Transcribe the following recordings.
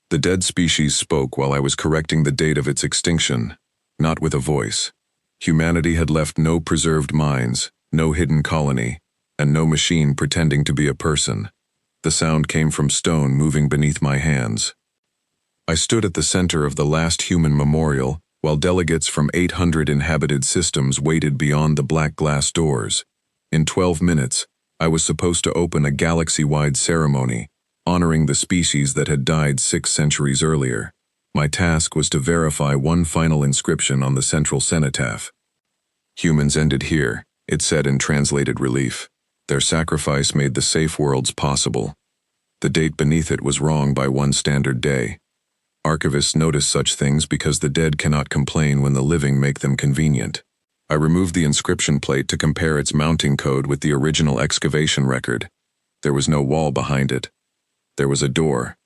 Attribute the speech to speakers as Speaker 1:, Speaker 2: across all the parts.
Speaker 1: The dead species spoke while I was correcting the date of its extinction, not with a voice. Humanity had left no preserved mines, no hidden colony, and no machine pretending to be a person. The sound came from stone moving beneath my hands. I stood at the center of the last human memorial, while delegates from 800 inhabited systems waited beyond the black glass doors. In 12 minutes, I was supposed to open a galaxy-wide ceremony, honoring the species that had died 6 centuries earlier. My task was to verify one final inscription on the central cenotaph. "Humans ended here," it said in translated relief. "Their sacrifice made the safe worlds possible." The date beneath it was wrong by 1 standard day. Archivists notice such things because the dead cannot complain when the living make them convenient. I removed the inscription plate to compare its mounting code with the original excavation record. There was no wall behind it. There was a door.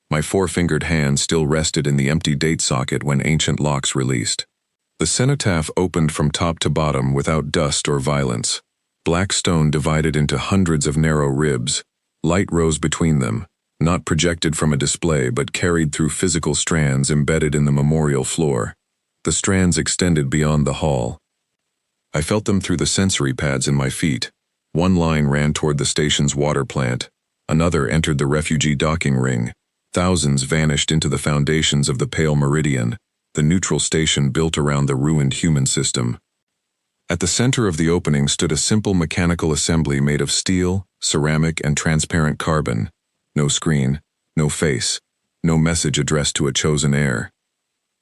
Speaker 1: My 4-fingered hand still rested in the empty date socket when ancient locks released. The cenotaph opened from top to bottom without dust or violence. Black stone divided into hundreds of narrow ribs. Light rose between them, not projected from a display but carried through physical strands embedded in the memorial floor. The strands extended beyond the hall. I felt them through the sensory pads in my feet. One line ran toward the station's water plant. Another entered the refugee docking ring. Thousands vanished into the foundations of the Pale Meridian, the neutral station built around the ruined human system. At the center of the opening stood a simple mechanical assembly made of steel, ceramic, and transparent carbon. No screen, no face, no message addressed to a chosen heir.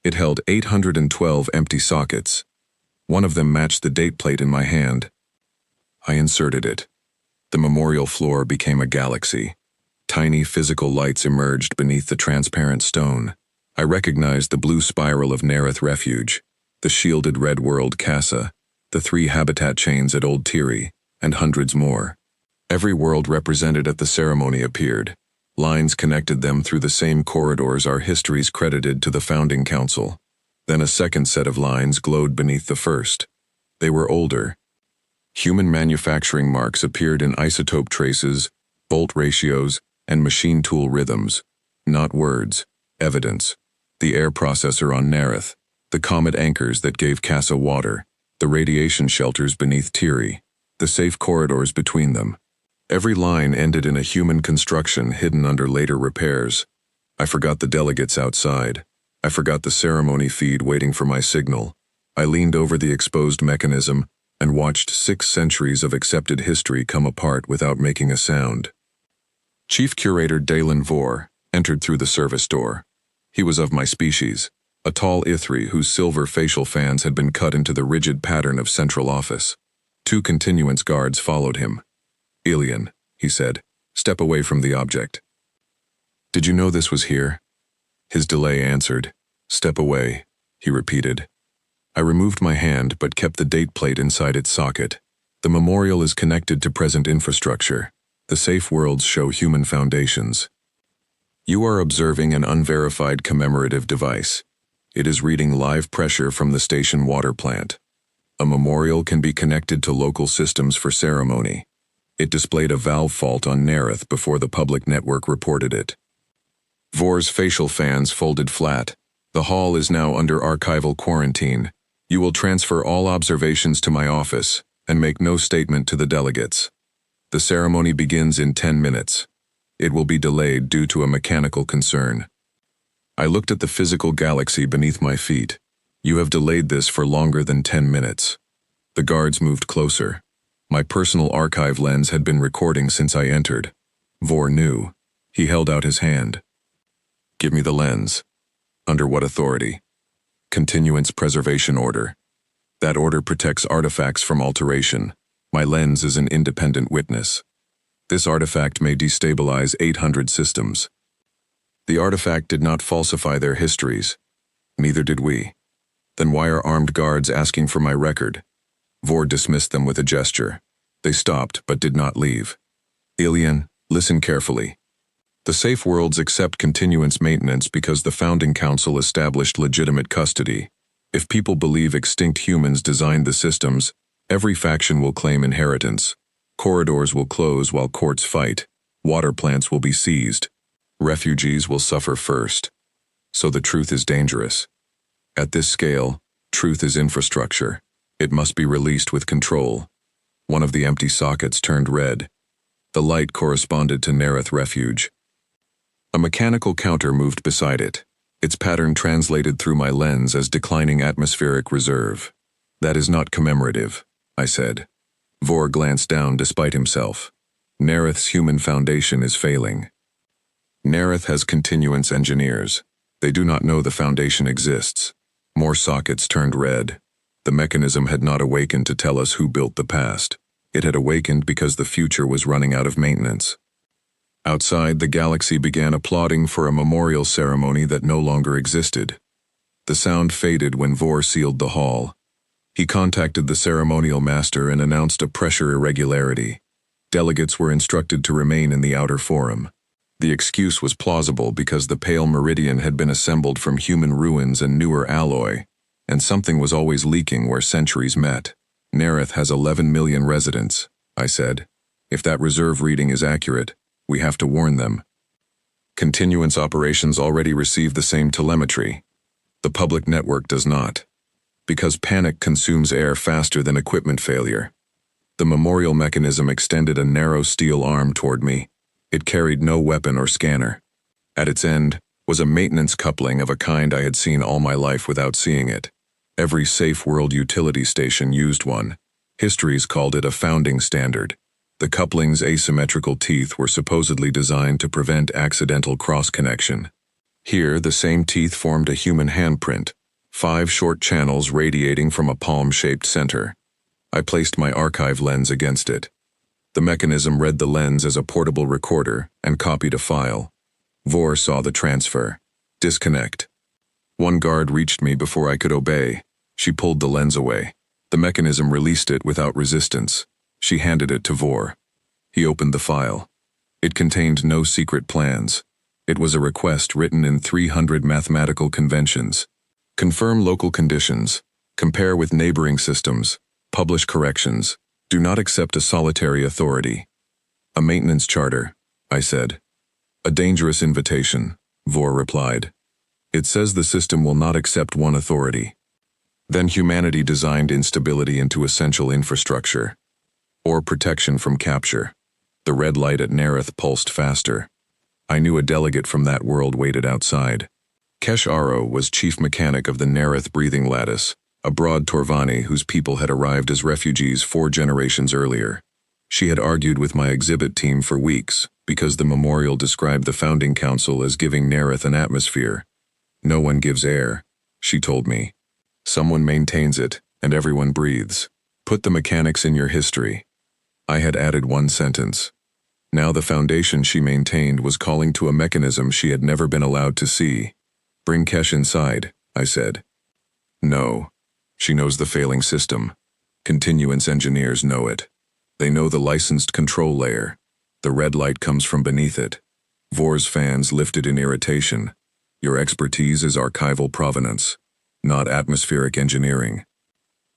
Speaker 1: It held 812 empty sockets. One of them matched the date plate in my hand. I inserted it. The memorial floor became a galaxy. Tiny physical lights emerged beneath the transparent stone. I recognized the blue spiral of Nareth Refuge, the shielded red world Casa, the 3 habitat chains at Old Tiri, and hundreds more. Every world represented at the ceremony appeared. Lines connected them through the same corridors our histories credited to the Founding Council. Then a second set of lines glowed beneath the first. They were older. Human manufacturing marks appeared in isotope traces, bolt ratios, and machine tool rhythms. Not words, evidence. The air processor on Nareth, the comet anchors that gave Casa water, the radiation shelters beneath Tiri, the safe corridors between them. Every line ended in a human construction hidden under later repairs. I forgot the delegates outside. I forgot the ceremony feed waiting for my signal. I leaned over the exposed mechanism and watched 6 centuries of accepted history come apart without making a sound. Chief Curator Dalen Vor entered through the service door. He was of my species, a tall Ithri whose silver facial fans had been cut into the rigid pattern of central office. 2 continuance guards followed him. "Elian," he said, "step away from the object." "Did you know this was here?" His delay answered. "Step away," he repeated. I removed my hand but kept the date plate inside its socket. The memorial is connected to present infrastructure. The safe worlds show human foundations. You are observing an unverified commemorative device. It is reading live pressure from the station water plant. A memorial can be connected to local systems for ceremony. It displayed a valve fault on Nareth before the public network reported it. Vor's facial fans folded flat. The hall is now under archival quarantine. You will transfer all observations to my office and make no statement to the delegates. The ceremony begins in 10 minutes. It will be delayed due to a mechanical concern. I looked at the physical galaxy beneath my feet. You have delayed this for longer than 10 minutes. The guards moved closer. My personal archive lens had been recording since I entered. Vor knew. He held out his hand. "Give me the lens." "Under what authority?" "Continuance preservation order. That order protects artifacts from alteration. My lens is an independent witness. This artifact may destabilize 800 systems." The artifact did not falsify their histories. Neither did we. Then why are armed guards asking for my record? Vor dismissed them with a gesture. They stopped but did not leave. "Elian, listen carefully. The safe worlds accept continuance maintenance because the Founding Council established legitimate custody. If people believe extinct humans designed the systems, every faction will claim inheritance. Corridors will close while courts fight. Water plants will be seized. Refugees will suffer first. So the truth is dangerous. At this scale, truth is infrastructure. It must be released with control. One of the empty sockets turned red. The light corresponded to Nereth Refuge. A mechanical counter moved beside it. Its pattern translated through my lens as declining atmospheric reserve. That is not commemorative, I said. Vor glanced down despite himself. Nereth's human foundation is failing. Nereth has continuance engineers. They do not know the foundation exists. More sockets turned red. The mechanism had not awakened to tell us who built the past. It had awakened because the future was running out of maintenance. Outside, the galaxy began applauding for a memorial ceremony that no longer existed. The sound faded when Vor sealed the hall. He contacted the ceremonial master and announced a pressure irregularity. Delegates were instructed to remain in the outer forum. The excuse was plausible because the pale meridian had been assembled from human ruins and newer alloy, and something was always leaking where centuries met. Nereth has 11 million residents, I said. If that reserve reading is accurate, we have to warn them. Continuance operations already receive the same telemetry. The public network does not. Because panic consumes air faster than equipment failure. The memorial mechanism extended a narrow steel arm toward me. It carried no weapon or scanner. At its end was a maintenance coupling of a kind I had seen all my life without seeing it. Every safe world utility station used one. Histories called it a founding standard. The coupling's asymmetrical teeth were supposedly designed to prevent accidental cross-connection. Here, the same teeth formed a human handprint, 5 short channels radiating from a palm-shaped center. I placed my archive lens against it. The mechanism read the lens as a portable recorder and copied a file. Vor saw the transfer. Disconnect. One guard reached me before I could obey. She pulled the lens away. The mechanism released it without resistance. She handed it to Vor. He opened the file. It contained no secret plans. It was a request written in 300 mathematical conventions. Confirm local conditions. Compare with neighboring systems. Publish corrections. Do not accept a solitary authority. A maintenance charter, I said. A dangerous invitation, Vor replied. It says the system will not accept one authority. Then humanity designed instability into essential infrastructure. Or protection from capture. The red light at Nereth pulsed faster. I knew a delegate from that world waited outside. Kesh Aro was chief mechanic of the Nereth breathing lattice, a broad Torvani whose people had arrived as refugees 4 generations earlier. She had argued with my exhibit team for weeks because the memorial described the founding council as giving Nereth an atmosphere. No one gives air, she told me. Someone maintains it, and everyone breathes. Put the mechanics in your history. I had added one sentence. Now the foundation she maintained was calling to a mechanism she had never been allowed to see. Bring Kesh inside, I said. No. She knows the failing system. Continuance engineers know it. They know the licensed control layer. The red light comes from beneath it. Vor's fans lifted in irritation. Your expertise is archival provenance, not atmospheric engineering.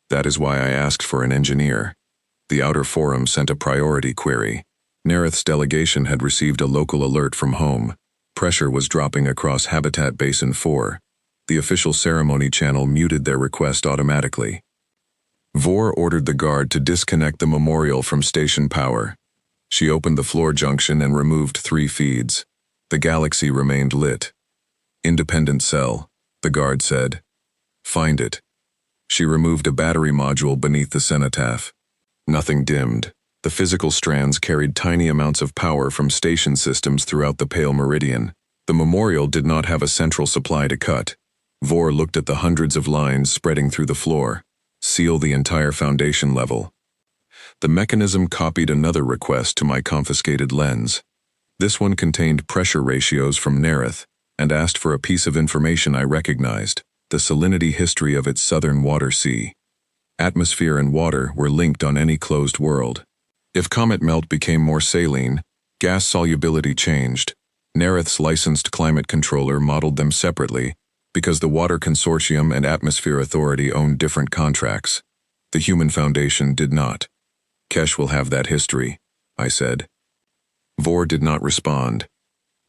Speaker 1: That is why I asked for an engineer. The outer forum sent a priority query. Nereth's delegation had received a local alert from home. Pressure was dropping across Habitat Basin 4. The official ceremony channel muted their request automatically. Vor ordered the guard to disconnect the memorial from station power. She opened the floor junction and removed 3 feeds. The galaxy remained lit. Independent cell, the guard said. Find it. She removed a battery module beneath the cenotaph. Nothing dimmed. The physical strands carried tiny amounts of power from station systems throughout the pale meridian. The memorial did not have a central supply to cut. Vor looked at the hundreds of lines spreading through the floor. Seal the entire foundation level. The mechanism copied another request to my confiscated lens. This one contained pressure ratios from Nereth and asked for a piece of information I recognized, the salinity history of its southern water sea. Atmosphere and water were linked on any closed world. If comet melt became more saline, gas solubility changed. Nereth's licensed climate controller modeled them separately because the Water Consortium and Atmosphere Authority owned different contracts. The Human Foundation did not. Kesh will have that history, I said. Vor did not respond.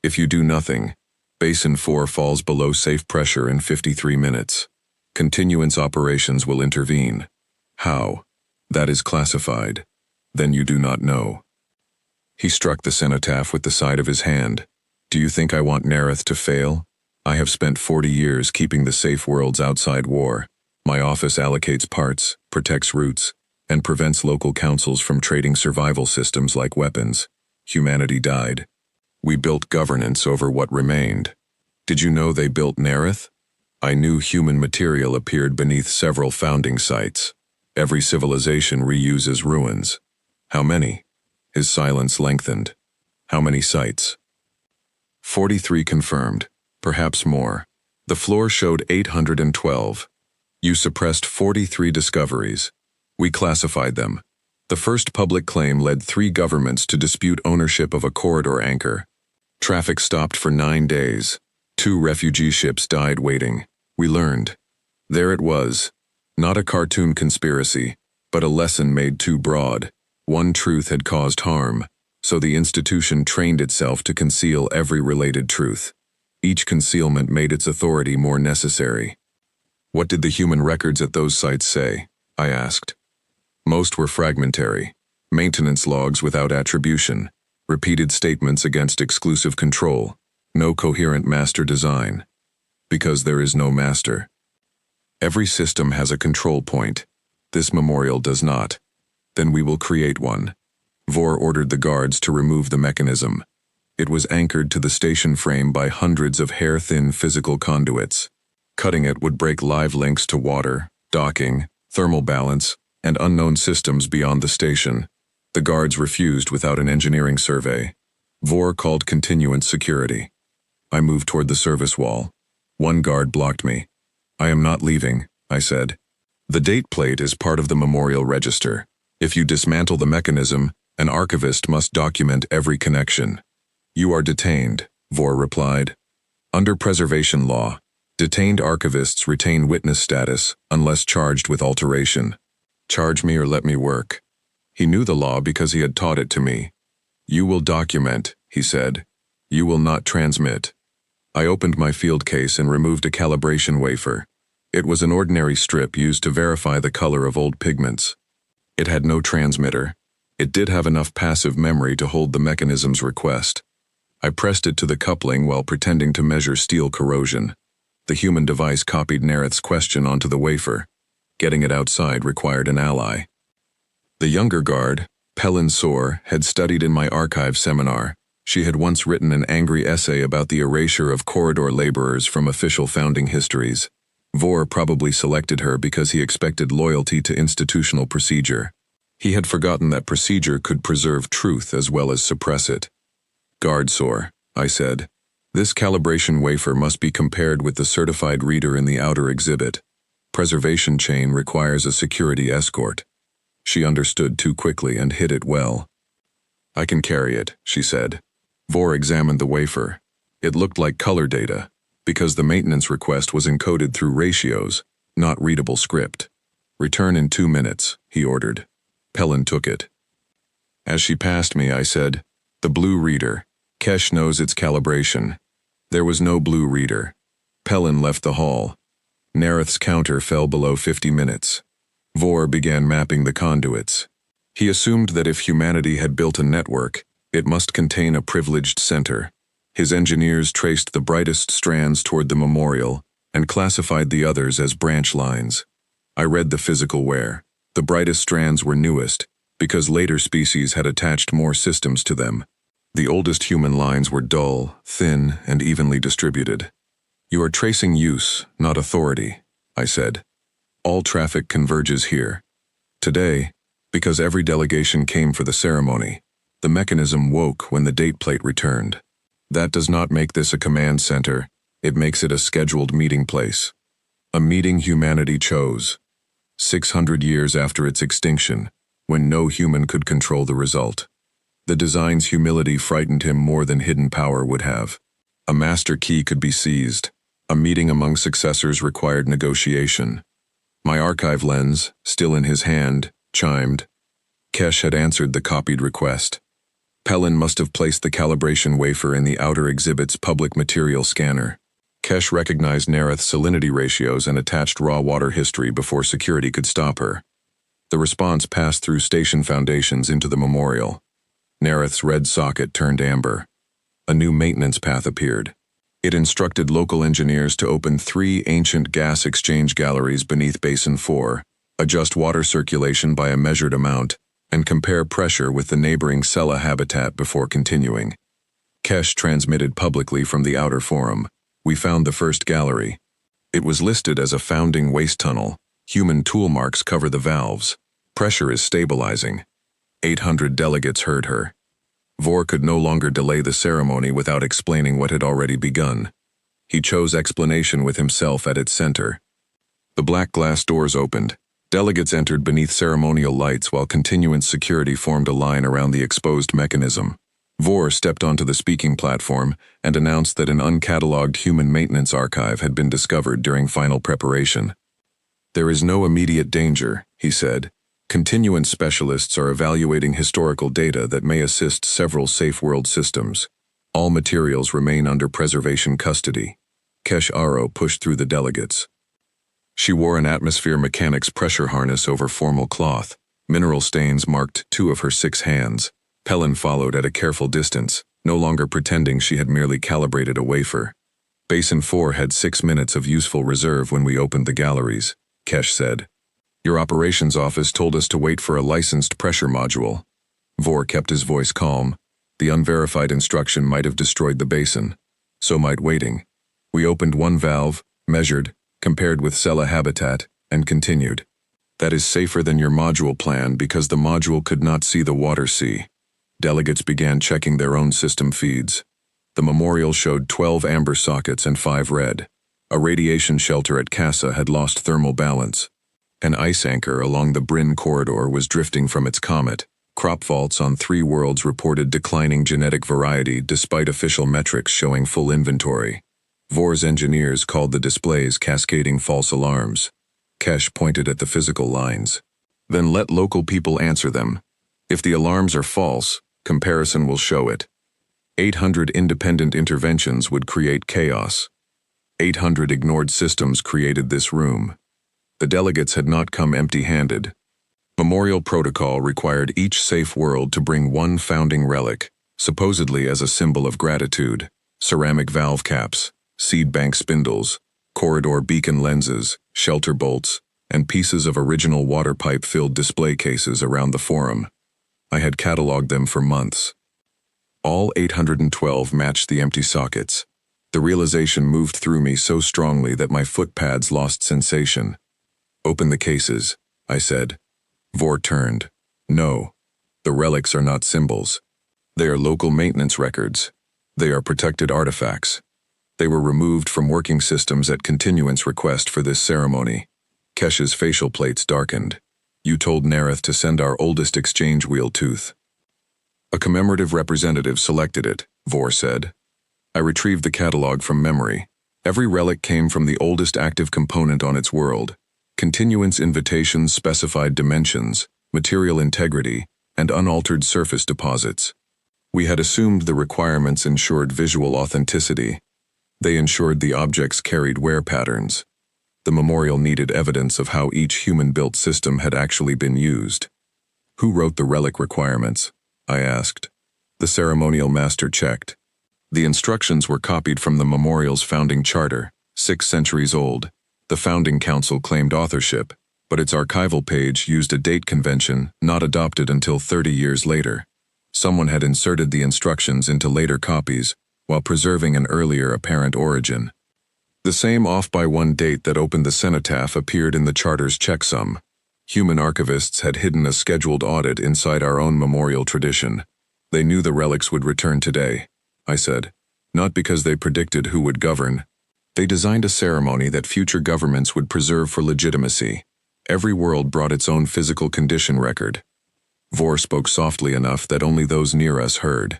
Speaker 1: If you do nothing, Basin 4 falls below safe pressure in 53 minutes. Continuance operations will intervene. How? That is classified. Then you do not know. He struck the cenotaph with the side of his hand. Do you think I want Nareth to fail? I have spent 40 years keeping the safe worlds outside war. My office allocates parts, protects routes, and prevents local councils from trading survival systems like weapons. Humanity died. We built governance over what remained. Did you know they built Nareth? I knew human material appeared beneath several founding sites. Every civilization reuses ruins. How many? His silence lengthened. How many sites? 43 confirmed, perhaps more. The floor showed 812. You suppressed 43 discoveries. We classified them. The first public claim led 3 governments to dispute ownership of a corridor anchor. Traffic stopped for 9 days. 2 refugee ships died waiting. We learned. There it was. Not a cartoon conspiracy, but a lesson made too broad. One truth had caused harm, so the institution trained itself to conceal every related truth. Each concealment made its authority more necessary. What did the human records at those sites say? I asked. Most were fragmentary. Maintenance logs without attribution. Repeated statements against exclusive control. No coherent master design. Because there is no master. Every system has a control point. This memorial does not. Then we will create one. Vor ordered the guards to remove the mechanism. It was anchored to the station frame by hundreds of hair-thin physical conduits. Cutting it would break live links to water, docking, thermal balance, and unknown systems beyond the station. The guards refused without an engineering survey. Vor called continuance security. I moved toward the service wall. One guard blocked me. I am not leaving, I said. The date plate is part of the memorial register. If you dismantle the mechanism, an archivist must document every connection. You are detained, Vor replied. Under preservation law, detained archivists retain witness status unless charged with alteration. Charge me or let me work. He knew the law because he had taught it to me. You will document, he said. You will not transmit. I opened my field case and removed a calibration wafer. It was an ordinary strip used to verify the color of old pigments. It had no transmitter. It did have enough passive memory to hold the mechanism's request. I pressed it to the coupling while pretending to measure steel corrosion. The human device copied Nareth's question onto the wafer. Getting it outside required an ally. The younger guard, Pelin Sor, had studied in my archive seminar. She had once written an angry essay about the erasure of corridor laborers from official founding histories. Vor probably selected her because he expected loyalty to institutional procedure. He had forgotten that procedure could preserve truth as well as suppress it. Guard Sor, I said. This calibration wafer must be compared with the certified reader in the outer exhibit. Preservation chain requires a security escort. She understood too quickly and hid it well. I can carry it, she said. Vor examined the wafer. It looked like color data, because the maintenance request was encoded through ratios, not readable script. Return in 2 minutes, he ordered. Pelin took it. As she passed me, I said, the blue reader. Kesh knows its calibration. There was no blue reader. Pelin left the hall. Nareth's counter fell below 50 minutes. Vor began mapping the conduits. He assumed that if humanity had built a network, it must contain a privileged center. His engineers traced the brightest strands toward the memorial and classified the others as branch lines. I read the physical wear. The brightest strands were newest, because later species had attached more systems to them. The oldest human lines were dull, thin, and evenly distributed. You are tracing use, not authority, I said. All traffic converges here. Today, because every delegation came for the ceremony, the mechanism woke when the date plate returned. That does not make this a command center, it makes it a scheduled meeting place. A meeting humanity chose. 600 years after its extinction, when no human could control the result. The design's humility frightened him more than hidden power would have. A master key could be seized. A meeting among successors required negotiation. My archive lens, still in his hand, chimed. Kesh had answered the copied request. Pellin must have placed the calibration wafer in the outer exhibit's public material scanner. Kesh recognized Nareth's salinity ratios and attached raw water history before security could stop her. The response passed through station foundations into the memorial. Nareth's red socket turned amber. A new maintenance path appeared. It instructed local engineers to open 3 ancient gas exchange galleries beneath Basin 4, adjust water circulation by a measured amount, and compare pressure with the neighboring Sella habitat before continuing. Kesh transmitted publicly from the outer forum. We found the first gallery. It was listed as a founding waste tunnel. Human tool marks cover the valves. Pressure is stabilizing. 800 delegates heard her. Vor could no longer delay the ceremony without explaining what had already begun. He chose explanation with himself at its center. The black glass doors opened. Delegates entered beneath ceremonial lights while continuance security formed a line around the exposed mechanism. Vor stepped onto the speaking platform and announced that an uncatalogued human maintenance archive had been discovered during final preparation. There is no immediate danger, he said. Continuance specialists are evaluating historical data that may assist several safe world systems. All materials remain under preservation custody. Kesh Aro pushed through the delegates. She wore an atmosphere mechanics pressure harness over formal cloth. Mineral stains marked 2 of her 6 hands. Pellin followed at a careful distance, no longer pretending she had merely calibrated a wafer. Basin 4 had 6 minutes of useful reserve when we opened the galleries, Kesh said. Your operations office told us to wait for a licensed pressure module. Vor kept his voice calm. The unverified instruction might have destroyed the basin. So might waiting. We opened 1 valve, measured, compared with Sella habitat, and continued. That is safer than your module plan because the module could not see the water sea. Delegates began checking their own system feeds. The memorial showed 12 amber sockets and 5 red. A radiation shelter at Casa had lost thermal balance. An ice anchor along the Bryn corridor was drifting from its comet. Crop vaults on 3 worlds reported declining genetic variety despite official metrics showing full inventory. Vor's engineers called the displays cascading false alarms. Kesh pointed at the physical lines. Then let local people answer them. If the alarms are false, comparison will show it. 800 independent interventions would create chaos. 800 ignored systems created this room. The delegates had not come empty-handed. Memorial protocol required each safe world to bring 1 founding relic, supposedly as a symbol of gratitude. Ceramic valve caps, seed bank spindles, corridor beacon lenses, shelter bolts, and pieces of original water pipe-filled display cases around the forum. I had cataloged them for months. All 812 matched the empty sockets. The realization moved through me so strongly that my foot pads lost sensation. Open the cases, I said. Vor turned. No, the relics are not symbols. They are local maintenance records. They are protected artifacts. They were removed from working systems at continuance request for this ceremony. Kesh's facial plates darkened. You told Nareth to send our oldest exchange wheel tooth. A commemorative representative selected it, Vor said. I retrieved the catalog from memory. Every relic came from the oldest active component on its world. Continuance invitations specified dimensions, material integrity, and unaltered surface deposits. We had assumed the requirements ensured visual authenticity. They ensured the objects carried wear patterns. The memorial needed evidence of how each human-built system had actually been used. Who wrote the relic requirements? I asked. The ceremonial master checked. The instructions were copied from the memorial's founding charter, 6 centuries old. The founding council claimed authorship, but its archival page used a date convention not adopted until 30 years later. Someone had inserted the instructions into later copies while preserving an earlier apparent origin. The same off-by-1 date that opened the cenotaph appeared in the charter's checksum. Human archivists had hidden a scheduled audit inside our own memorial tradition. They knew the relics would return today, I said, not because they predicted who would govern. They designed a ceremony that future governments would preserve for legitimacy. Every world brought its own physical condition record. Vor spoke softly enough that only those near us heard.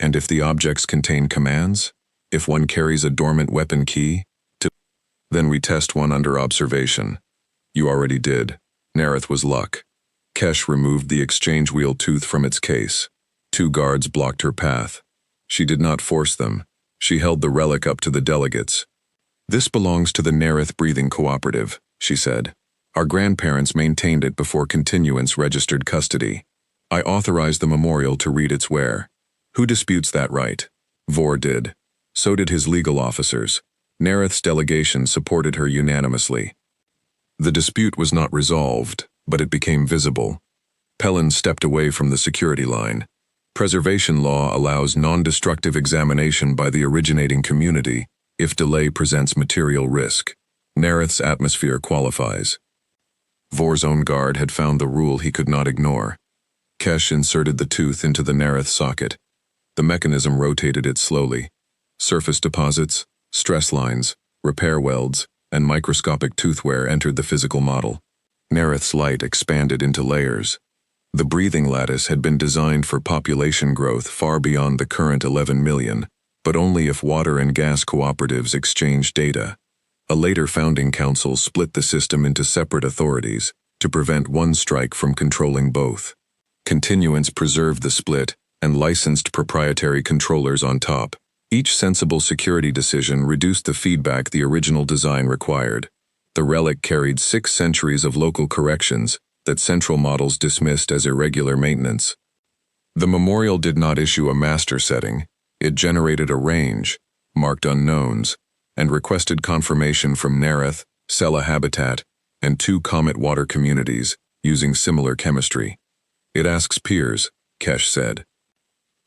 Speaker 1: And if the objects contain commands? If one carries a dormant weapon key? Then we test one under observation. You already did. Nareth was luck. Kesh removed the exchange wheel tooth from its case. Two guards blocked her path. She did not force them. She held the relic up to the delegates. "This belongs to the Nerith Breathing Cooperative," she said. "Our grandparents maintained it before continuance registered custody. I authorized the memorial to read its wear. Who disputes that right?" Vor did. So did his legal officers. Nerith's delegation supported her unanimously. The dispute was not resolved, but it became visible. Pellin stepped away from the security line. Preservation law allows non-destructive examination by the originating community if delay presents material risk. Nerith's atmosphere qualifies. Vor's own guard had found the rule he could not ignore. Kesh inserted the tooth into the Nerith socket. The mechanism rotated it slowly. Surface deposits, stress lines, repair welds, and microscopic tooth wear entered the physical model. Nerith's light expanded into layers. The breathing lattice had been designed for population growth far beyond the current 11 million, but only if water and gas cooperatives exchanged data. A later founding council split the system into separate authorities to prevent one strike from controlling both. Continuance preserved the split and licensed proprietary controllers on top. Each sensible security decision reduced the feedback the original design required. The relic carried 6 centuries of local corrections that central models dismissed as irregular maintenance. The memorial did not issue a master setting. It generated a range, marked unknowns, and requested confirmation from Nerith, Sela Habitat, and 2 Comet water communities using similar chemistry. "It asks peers," Kesh said.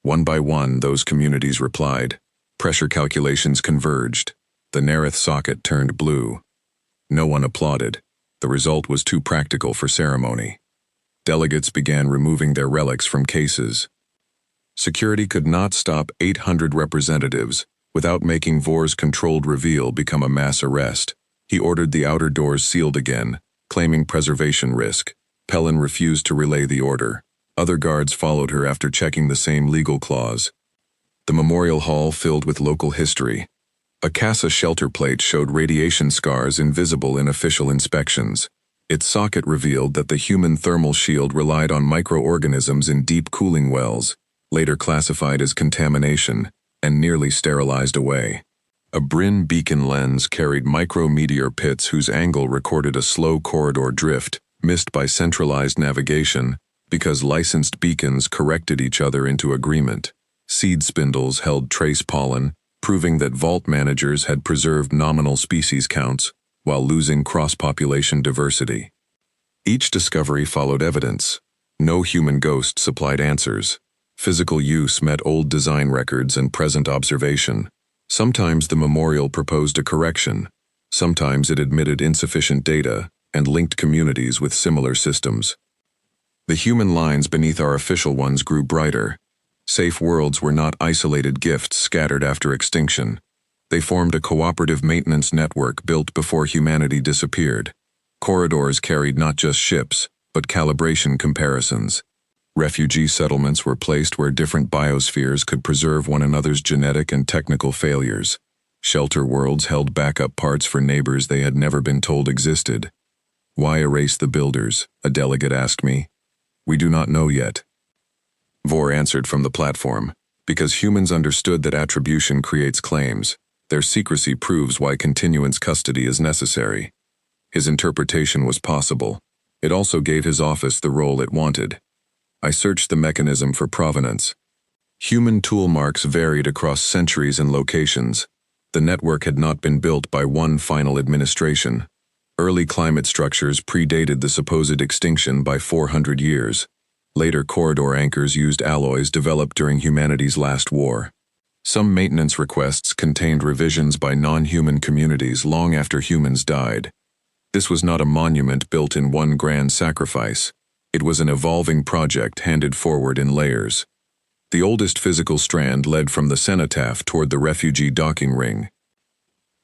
Speaker 1: One by one, those communities replied. Pressure calculations converged. The Nerith socket turned blue. No one applauded. The result was too practical for ceremony. Delegates began removing their relics from cases. Security could not stop 800 representatives without making Vor's controlled reveal become a mass arrest. He ordered the outer doors sealed again, claiming preservation risk. Pellin refused to relay the order. Other guards followed her after checking the same legal clause. The memorial hall filled with local history. A CASA shelter plate showed radiation scars invisible in official inspections. Its socket revealed that the human thermal shield relied on microorganisms in deep cooling wells, later classified as contamination, and nearly sterilized away. A Brin beacon lens carried micrometeor pits whose angle recorded a slow corridor drift, missed by centralized navigation, because licensed beacons corrected each other into agreement. Seed spindles held trace pollen, proving that vault managers had preserved nominal species counts while losing cross-population diversity. Each discovery followed evidence. No human ghost supplied answers. Physical use met old design records and present observation. Sometimes the memorial proposed a correction. Sometimes it admitted insufficient data and linked communities with similar systems. The human lines beneath our official ones grew brighter. Safe worlds were not isolated gifts scattered after extinction. They formed a cooperative maintenance network built before humanity disappeared. Corridors carried not just ships, but calibration comparisons. Refugee settlements were placed where different biospheres could preserve one another's genetic and technical failures. Shelter worlds held backup parts for neighbors they had never been told existed. "Why erase the builders?" a delegate asked me. "We do not know yet." Vor answered from the platform. "Because humans understood that attribution creates claims. Their secrecy proves why continuance custody is necessary." His interpretation was possible. It also gave his office the role it wanted. I searched the mechanism for provenance. Human tool marks varied across centuries and locations. The network had not been built by one final administration. Early climate structures predated the supposed extinction by 400 years. Later corridor anchors used alloys developed during humanity's last war. Some maintenance requests contained revisions by non-human communities long after humans died. This was not a monument built in one grand sacrifice. It was an evolving project handed forward in layers. The oldest physical strand led from the cenotaph toward the refugee docking ring.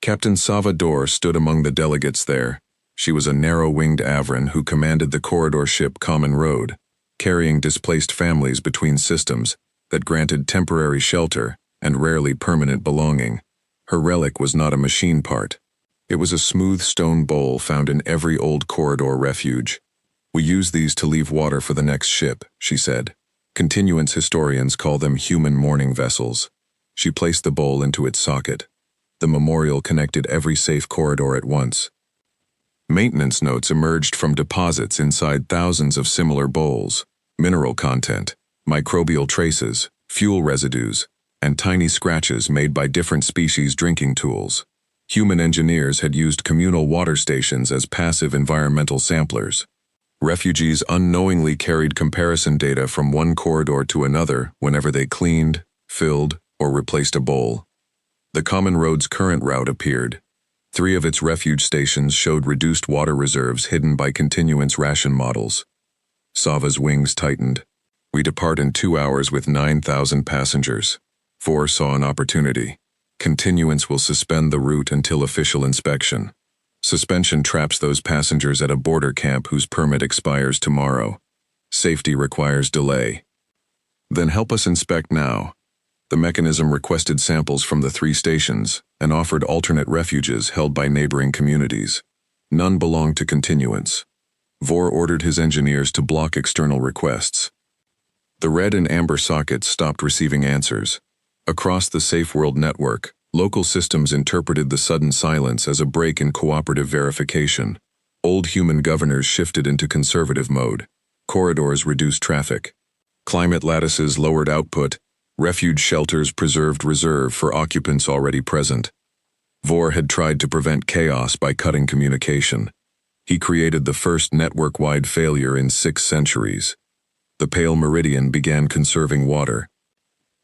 Speaker 1: Captain Salvador stood among the delegates there. She was a narrow-winged Avran who commanded the corridor ship Common Road, carrying displaced families between systems that granted temporary shelter and rarely permanent belonging. Her relic was not a machine part. It was a smooth stone bowl found in every old corridor refuge. "We use these to leave water for the next ship," she said. Continuance historians call them human mourning vessels. She placed the bowl into its socket. The memorial connected every safe corridor at once. Maintenance notes emerged from deposits inside thousands of similar bowls: mineral content, microbial traces, fuel residues, and tiny scratches made by different species' drinking tools. Human engineers had used communal water stations as passive environmental samplers. Refugees unknowingly carried comparison data from one corridor to another whenever they cleaned, filled, or replaced a bowl. The common road's current route appeared. 3 of its refuge stations showed reduced water reserves hidden by continuance ration models. Sava's wings tightened. We depart in 2 hours with 9,000 passengers. 4 saw an opportunity. Continuance will suspend the route until official inspection. Suspension traps those passengers at a border camp whose permit expires tomorrow. Safety requires delay. Then help us inspect now. The mechanism requested samples from the 3 stations and offered alternate refuges held by neighboring communities. None belonged to continuance. Vor ordered his engineers to block external requests. The red and amber sockets stopped receiving answers. Across the Safe World network, local systems interpreted the sudden silence as a break in cooperative verification. Old human governors shifted into conservative mode. Corridors reduced traffic. Climate lattices lowered output. Refuge shelters preserved reserve for occupants already present. Vor had tried to prevent chaos by cutting communication. He created the first network-wide failure in 6 centuries. The Pale Meridian began conserving water.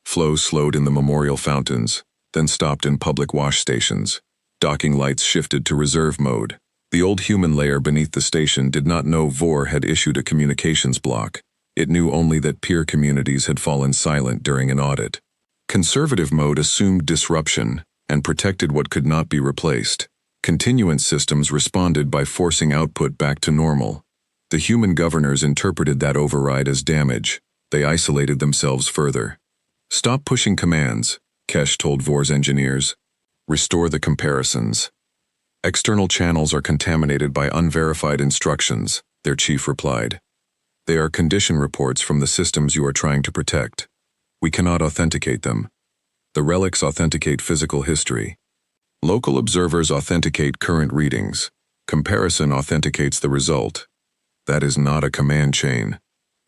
Speaker 1: Flow slowed in the memorial fountains, then stopped in public wash stations. Docking lights shifted to reserve mode. The old human layer beneath the station did not know Vor had issued a communications block. It knew only that peer communities had fallen silent during an audit. Conservative mode assumed disruption and protected what could not be replaced. Continuance systems responded by forcing output back to normal. The human governors interpreted that override as damage. They isolated themselves further. Stop pushing commands, Kesh told Vor's engineers. Restore the comparisons. External channels are contaminated by unverified instructions, their chief replied. They are condition reports from the systems you are trying to protect. We cannot authenticate them. The relics authenticate physical history. Local observers authenticate current readings. Comparison authenticates the result. That is not a command chain.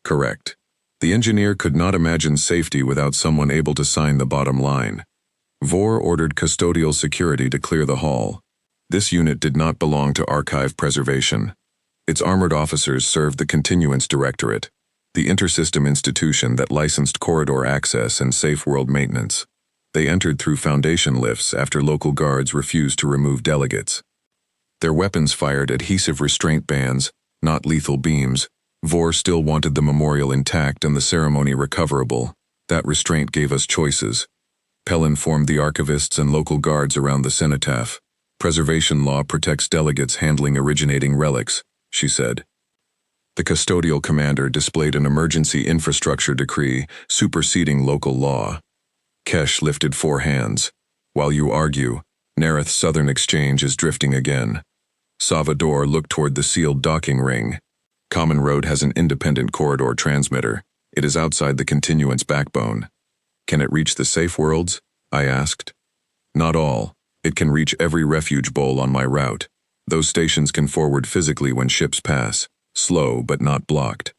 Speaker 1: Correct. The engineer could not imagine safety without someone able to sign the bottom line. Vor ordered custodial security to clear the hall. This unit did not belong to archive preservation. Its armored officers served the Continuance Directorate, the intersystem institution that licensed corridor access and safe world maintenance. They entered through Foundation lifts after local guards refused to remove delegates. Their weapons fired adhesive restraint bands, not lethal beams. Vor still wanted the memorial intact and the ceremony recoverable. That restraint gave us choices. Pell informed the archivists and local guards around the cenotaph. Preservation law protects delegates handling originating relics, she said. The custodial commander displayed an emergency infrastructure decree superseding local law. Kesh lifted 4 hands. While you argue, Nareth's Southern Exchange is drifting again. Salvador looked toward the sealed docking ring. Common Road has an independent corridor transmitter. It is outside the continuance backbone. Can it reach the safe worlds? I asked. Not all. It can reach every refuge bowl on my route. Those stations can forward physically when ships pass, slow but not blocked.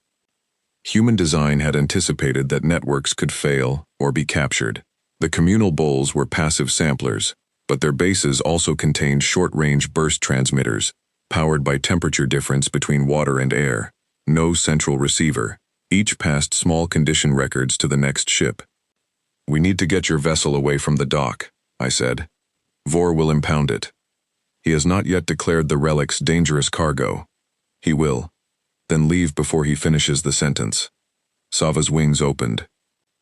Speaker 1: Human design had anticipated that networks could fail or be captured. The communal bowls were passive samplers, but their bases also contained short-range burst transmitters, powered by temperature difference between water and air. No central receiver. Each passed small condition records to the next ship. We need to get your vessel away from the dock, I said. Vor will impound it. He has not yet declared the relic's dangerous cargo. He will. Then leave before he finishes the sentence. Sava's wings opened.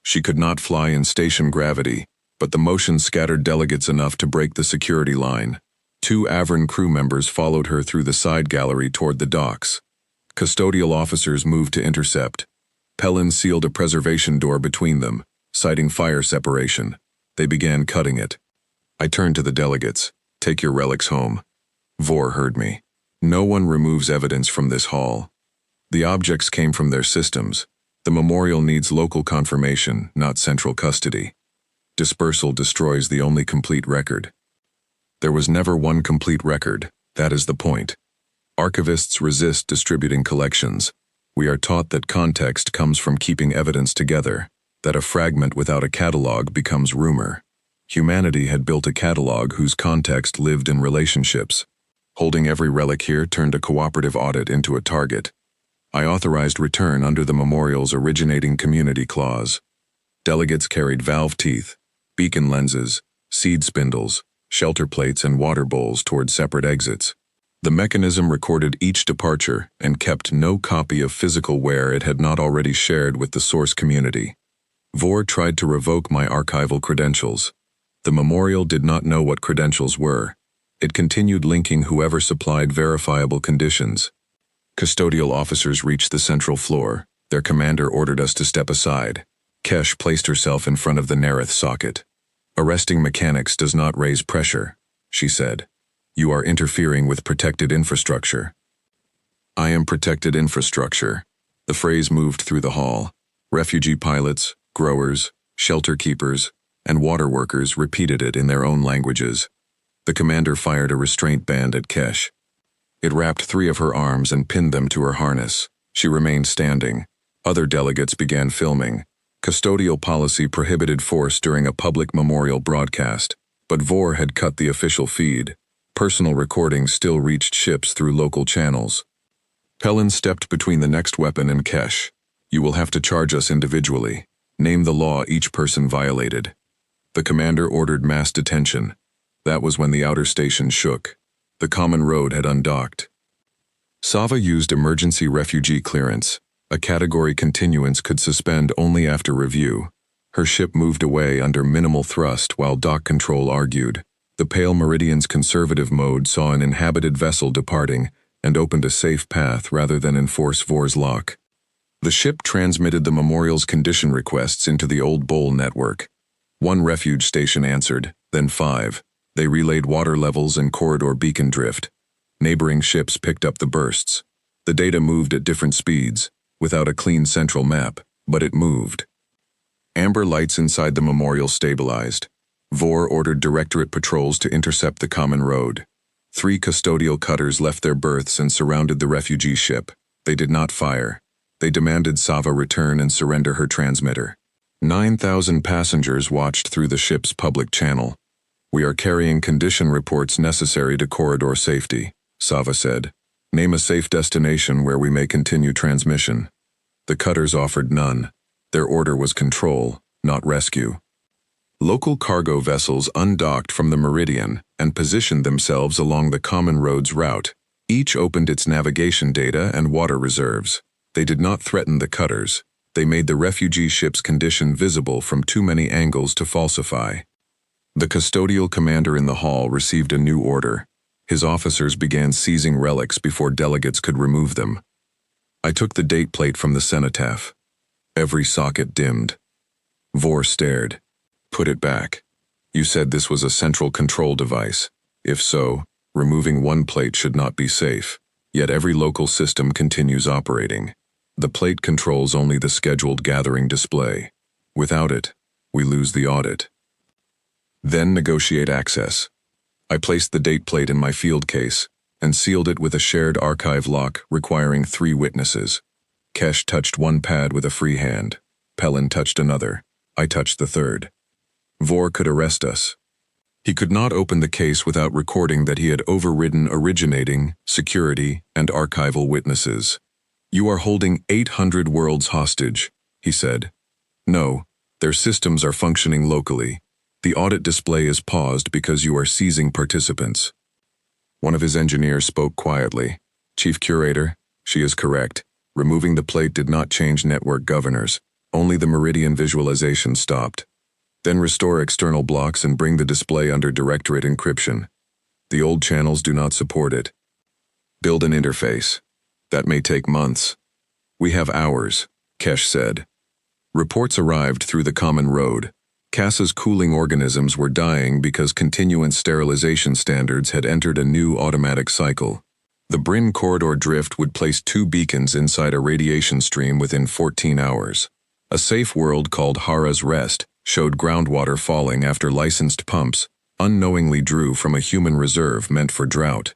Speaker 1: She could not fly in station gravity, but the motion scattered delegates enough to break the security line. 2 Avern crew members followed her through the side gallery toward the docks. Custodial officers moved to intercept. Pellin sealed a preservation door between them, citing fire separation. They began cutting it. I turned to the delegates. Take your relics home. Vor heard me. No one removes evidence from this hall. The objects came from their systems. The memorial needs local confirmation, not central custody. Dispersal destroys the only complete record. There was never one complete record, that is the point. Archivists resist distributing collections. We are taught that context comes from keeping evidence together, that a fragment without a catalog becomes rumor. Humanity had built a catalog whose context lived in relationships. Holding every relic here turned a cooperative audit into a target. I authorized return under the memorial's originating community clause. Delegates carried valve teeth, beacon lenses, seed spindles, shelter plates, and water bowls toward separate exits. The mechanism recorded each departure and kept no copy of physical wear it had not already shared with the source community. Vor tried to revoke my archival credentials. The memorial did not know what credentials were. It continued linking whoever supplied verifiable conditions. Custodial officers reached the central floor. Their commander ordered us to step aside. Kesh placed herself in front of the Nerith socket. "Arresting mechanics does not raise pressure," she said. "You are interfering with protected infrastructure." "I am protected infrastructure." The phrase moved through the hall. Refugee pilots, growers, shelter keepers, and water workers repeated it in their own languages. The commander fired a restraint band at Kesh. It wrapped 3 of her arms and pinned them to her harness. She remained standing. Other delegates began filming. Custodial policy prohibited force during a public memorial broadcast, but Vor had cut the official feed. Personal recordings still reached ships through local channels. Pellin stepped between the next weapon and Kesh. "You will have to charge us individually. Name the law each person violated." The commander ordered mass detention. That was when the outer station shook. The common road had undocked. Sava used emergency refugee clearance. A category continuance could suspend only after review. Her ship moved away under minimal thrust while dock control argued. The Pale Meridian's conservative mode saw an inhabited vessel departing and opened a safe path rather than enforce Vor's lock. The ship transmitted the memorial's condition requests into the Old Bowl network. 1 refuge station answered, then 5. They relayed water levels and corridor beacon drift. Neighboring ships picked up the bursts. The data moved at different speeds, without a clean central map, but it moved. Amber lights inside the memorial stabilized. Vor ordered Directorate patrols to intercept the common road. 3 custodial cutters left their berths and surrounded the refugee ship. They did not fire. They demanded Sava return and surrender her transmitter. 9,000 passengers watched through the ship's public channel. "We are carrying condition reports necessary to corridor safety," Sava said. "Name a safe destination where we may continue transmission." The cutters offered none. Their order was control, not rescue. Local cargo vessels undocked from the Meridian and positioned themselves along the common road's route. Each opened its navigation data and water reserves. They did not threaten the cutters. They made the refugee ship's condition visible from too many angles to falsify. The custodial commander in the hall received a new order. His officers began seizing relics before delegates could remove them. I took the date plate from the cenotaph. Every socket dimmed. Vor stared. "Put it back. You said this was a central control device. If so, removing one plate should not be safe. Yet every local system continues operating. The plate controls only the scheduled gathering display. Without it, we lose the audit. Then negotiate access." I placed the date plate in my field case and sealed it with a shared archive lock requiring 3 witnesses. Kesh touched one pad with a free hand. Pellin touched another. I touched the third. Vor could arrest us. He could not open the case without recording that he had overridden originating, security, and archival witnesses. "You are holding 800 worlds hostage," he said. "No, their systems are functioning locally. The audit display is paused because you are seizing participants." One of his engineers spoke quietly. "Chief Curator, she is correct. Removing the plate did not change network governors. Only the Meridian visualization stopped. Then restore external blocks and bring the display under Directorate encryption. The old channels do not support it. Build an interface. That may take months." "We have hours," Kesh said. Reports arrived through the common road. CASA's cooling organisms were dying because continuance sterilization standards had entered a new automatic cycle. The Bryn corridor drift would place 2 beacons inside a radiation stream within 14 hours. A safe world called Hara's Rest showed groundwater falling after licensed pumps unknowingly drew from a human reserve meant for drought.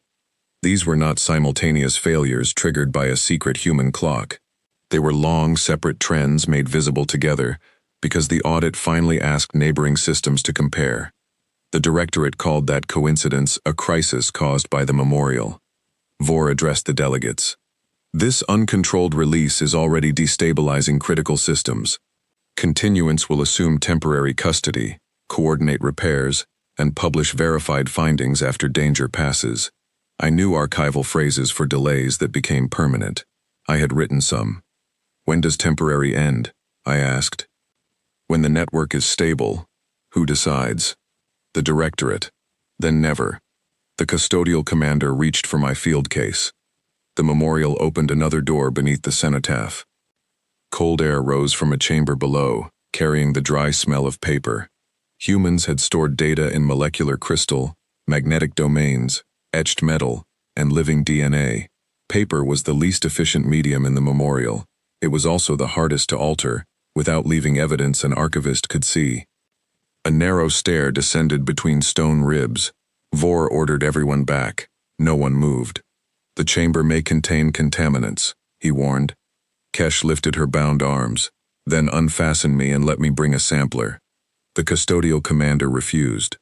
Speaker 1: These were not simultaneous failures triggered by a secret human clock. They were long, separate trends made visible together because the audit finally asked neighboring systems to compare. The directorate called that coincidence a crisis caused by the memorial. Vor addressed the delegates. This uncontrolled release is already destabilizing critical systems. Continuance will assume temporary custody, coordinate repairs, and publish verified findings after danger passes. I knew archival phrases for delays that became permanent. I had written some. When does temporary end? I asked. When the network is stable. Who decides? The directorate. Then never. The custodial commander reached for my field case. The memorial opened another door beneath the cenotaph. Cold air rose from a chamber below, carrying the dry smell of paper. Humans had stored data in molecular crystal, magnetic domains, etched metal, and living DNA. Paper was the least efficient medium in the memorial. It was also the hardest to alter, without leaving evidence an archivist could see. A narrow stair descended between stone ribs. Vor ordered everyone back. No one moved. The chamber may contain contaminants, he warned. Kesh lifted her bound arms, then unfastened me and let me bring a sampler. The custodial commander refused.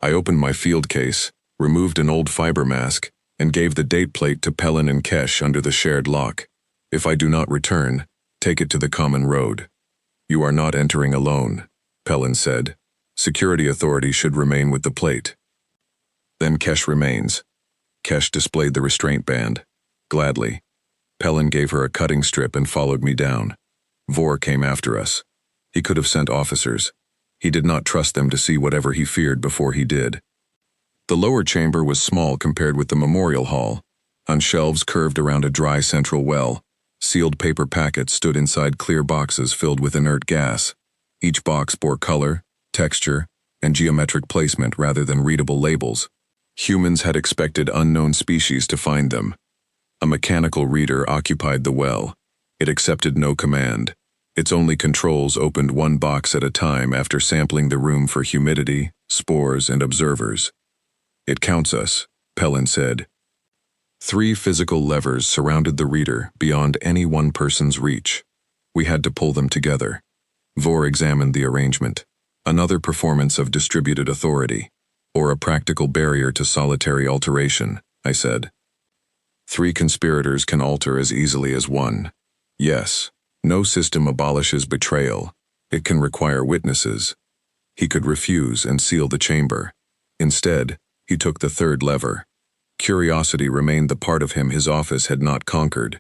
Speaker 1: I opened my field case, removed an old fiber mask, and gave the date plate to Pelin and Kesh under the shared lock. If I do not return, take it to the common road. You are not entering alone, Pelin said. Security authority should remain with the plate. Then Kesh remains. Kesh displayed the restraint band. Gladly. Pelin gave her a cutting strip and followed me down. Vor came after us. He could have sent officers. He did not trust them to see whatever he feared before he did. The lower chamber was small compared with the memorial hall. On shelves curved around a dry central well, sealed paper packets stood inside clear boxes filled with inert gas. Each box bore color, texture, and geometric placement rather than readable labels. Humans had expected unknown species to find them. A mechanical reader occupied the well. It accepted no command. Its only controls opened one box at a time after sampling the room for humidity, spores, and observers. It counts us, Pelin said. 3 physical levers surrounded the reader beyond any one person's reach. We had to pull them together. Vor examined the arrangement. Another performance of distributed authority, or a practical barrier to solitary alteration, I said. 3 conspirators can alter as easily as one. Yes, no system abolishes betrayal. It can require witnesses. He could refuse and seal the chamber. Instead, he took the 3rd lever. Curiosity remained the part of him his office had not conquered.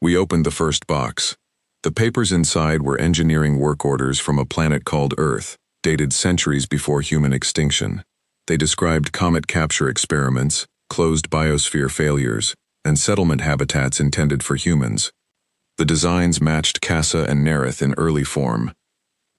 Speaker 1: We opened the first box. The papers inside were engineering work orders from a planet called Earth, dated centuries before human extinction. They described comet capture experiments, closed biosphere failures, and settlement habitats intended for humans. The designs matched Casa and Nerith in early form.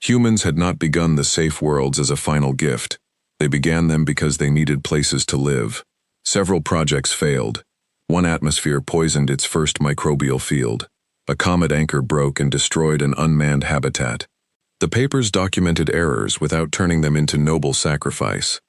Speaker 1: Humans had not begun the safe worlds as a final gift. They began them because they needed places to live. Several projects failed. One atmosphere poisoned its first microbial field. A comet anchor broke and destroyed an unmanned habitat. The papers documented errors without turning them into noble sacrifice.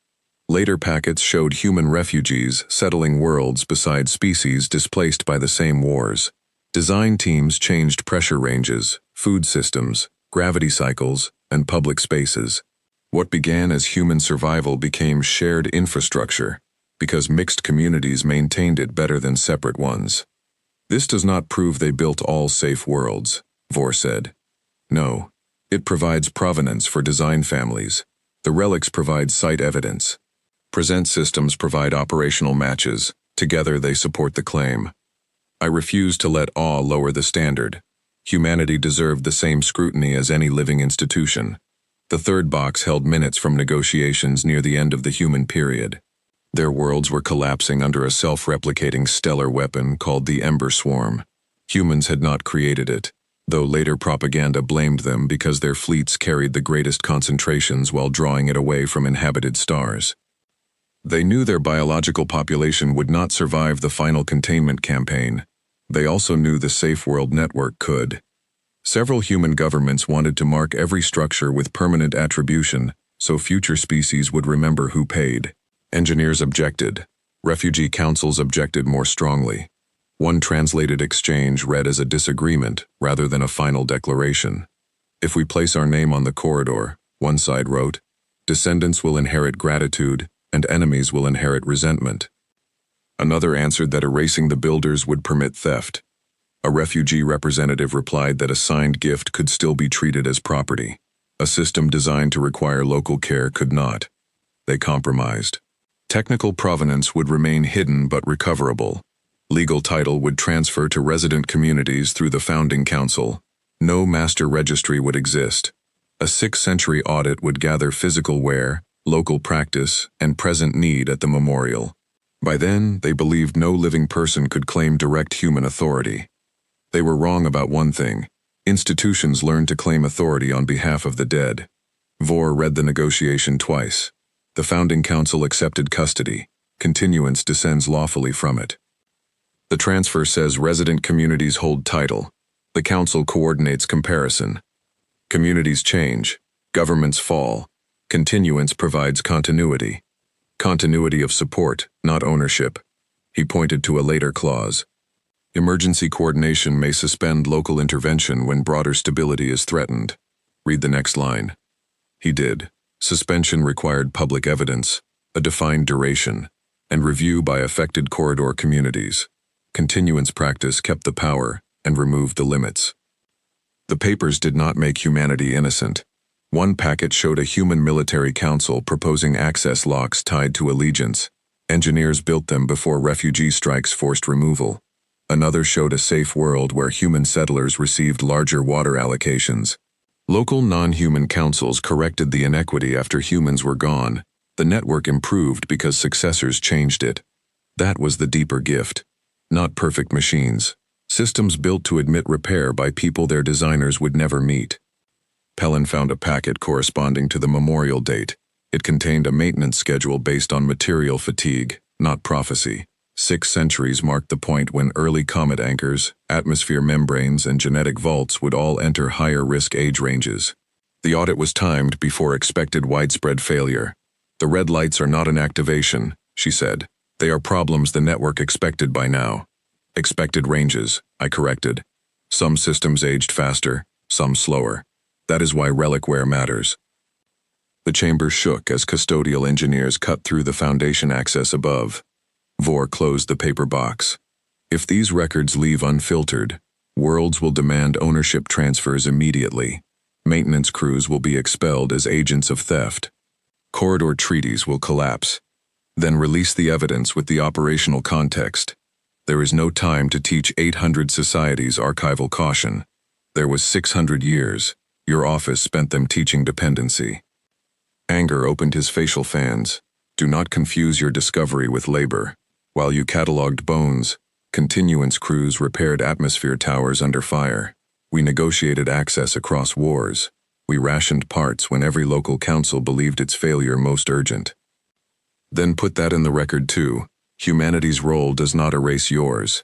Speaker 1: Later packets showed human refugees settling worlds beside species displaced by the same wars. Design teams changed pressure ranges, food systems, gravity cycles, and public spaces. What began as human survival became shared infrastructure, because mixed communities maintained it better than separate ones. This does not prove they built all safe worlds, Vor said. No, it provides provenance for design families. The relics provide site evidence. Present systems provide operational matches. Together they support the claim. I refuse to let awe lower the standard. Humanity deserved the same scrutiny as any living institution. The 3rd box held minutes from negotiations near the end of the human period. Their worlds were collapsing under a self-replicating stellar weapon called the Ember Swarm. Humans had not created it, though later propaganda blamed them because their fleets carried the greatest concentrations while drawing it away from inhabited stars. They knew their biological population would not survive the final containment campaign. They also knew the Safe World Network could. Several human governments wanted to mark every structure with permanent attribution, so future species would remember who paid. Engineers objected. Refugee councils objected more strongly. One translated exchange read as a disagreement rather than a final declaration. If we place our name on the corridor, one side wrote, descendants will inherit gratitude and enemies will inherit resentment. Another answered that erasing the builders would permit theft. A refugee representative replied that a signed gift could still be treated as property. A system designed to require local care could not. They compromised. Technical provenance would remain hidden but recoverable. Legal title would transfer to resident communities through the founding council. No master registry would exist. A 6th century audit would gather physical wear, local practice, and present need at the memorial. By then, they believed no living person could claim direct human authority. They were wrong about one thing. Institutions learned to claim authority on behalf of the dead. Vor read the negotiation twice. The founding council accepted custody. Continuance descends lawfully from it. The transfer says resident communities hold title. The council coordinates comparison. Communities change. Governments fall. Continuance provides continuity. Continuity of support, not ownership. He pointed to a later clause. Emergency coordination may suspend local intervention when broader stability is threatened. Read the next line. He did. Suspension required public evidence, a defined duration, and review by affected corridor communities. Continuance practice kept the power and removed the limits. The papers did not make humanity innocent. One packet showed a human military council proposing access locks tied to allegiance. Engineers built them before refugee strikes forced removal. Another showed a safe world where human settlers received larger water allocations. Local non-human councils corrected the inequity after humans were gone. The network improved because successors changed it. That was the deeper gift. Not perfect machines. Systems built to admit repair by people their designers would never meet. Pellin found a packet corresponding to the memorial date. It contained a maintenance schedule based on material fatigue, not prophecy. 6 centuries marked the point when early comet anchors, atmosphere membranes, and genetic vaults would all enter higher-risk age ranges. The audit was timed before expected widespread failure. The red lights are not an activation, she said. They are problems the network expected by now. Expected ranges, I corrected. Some systems aged faster, some slower. That is why reliquware matters. The chamber shook as custodial engineers cut through the foundation access above. Vor closed the paper box. If these records leave unfiltered, worlds will demand ownership transfers immediately. Maintenance crews will be expelled as agents of theft. Corridor treaties will collapse. Then release the evidence with the operational context. There is no time to teach 800 societies archival caution. There was 600 years. Your office spent them teaching dependency. Anger opened his facial fans. Do not confuse your discovery with labor. While you cataloged bones, continuance crews repaired atmosphere towers under fire. We negotiated access across wars. We rationed parts when every local council believed its failure most urgent. Then put that in the record too. Humanity's role does not erase yours.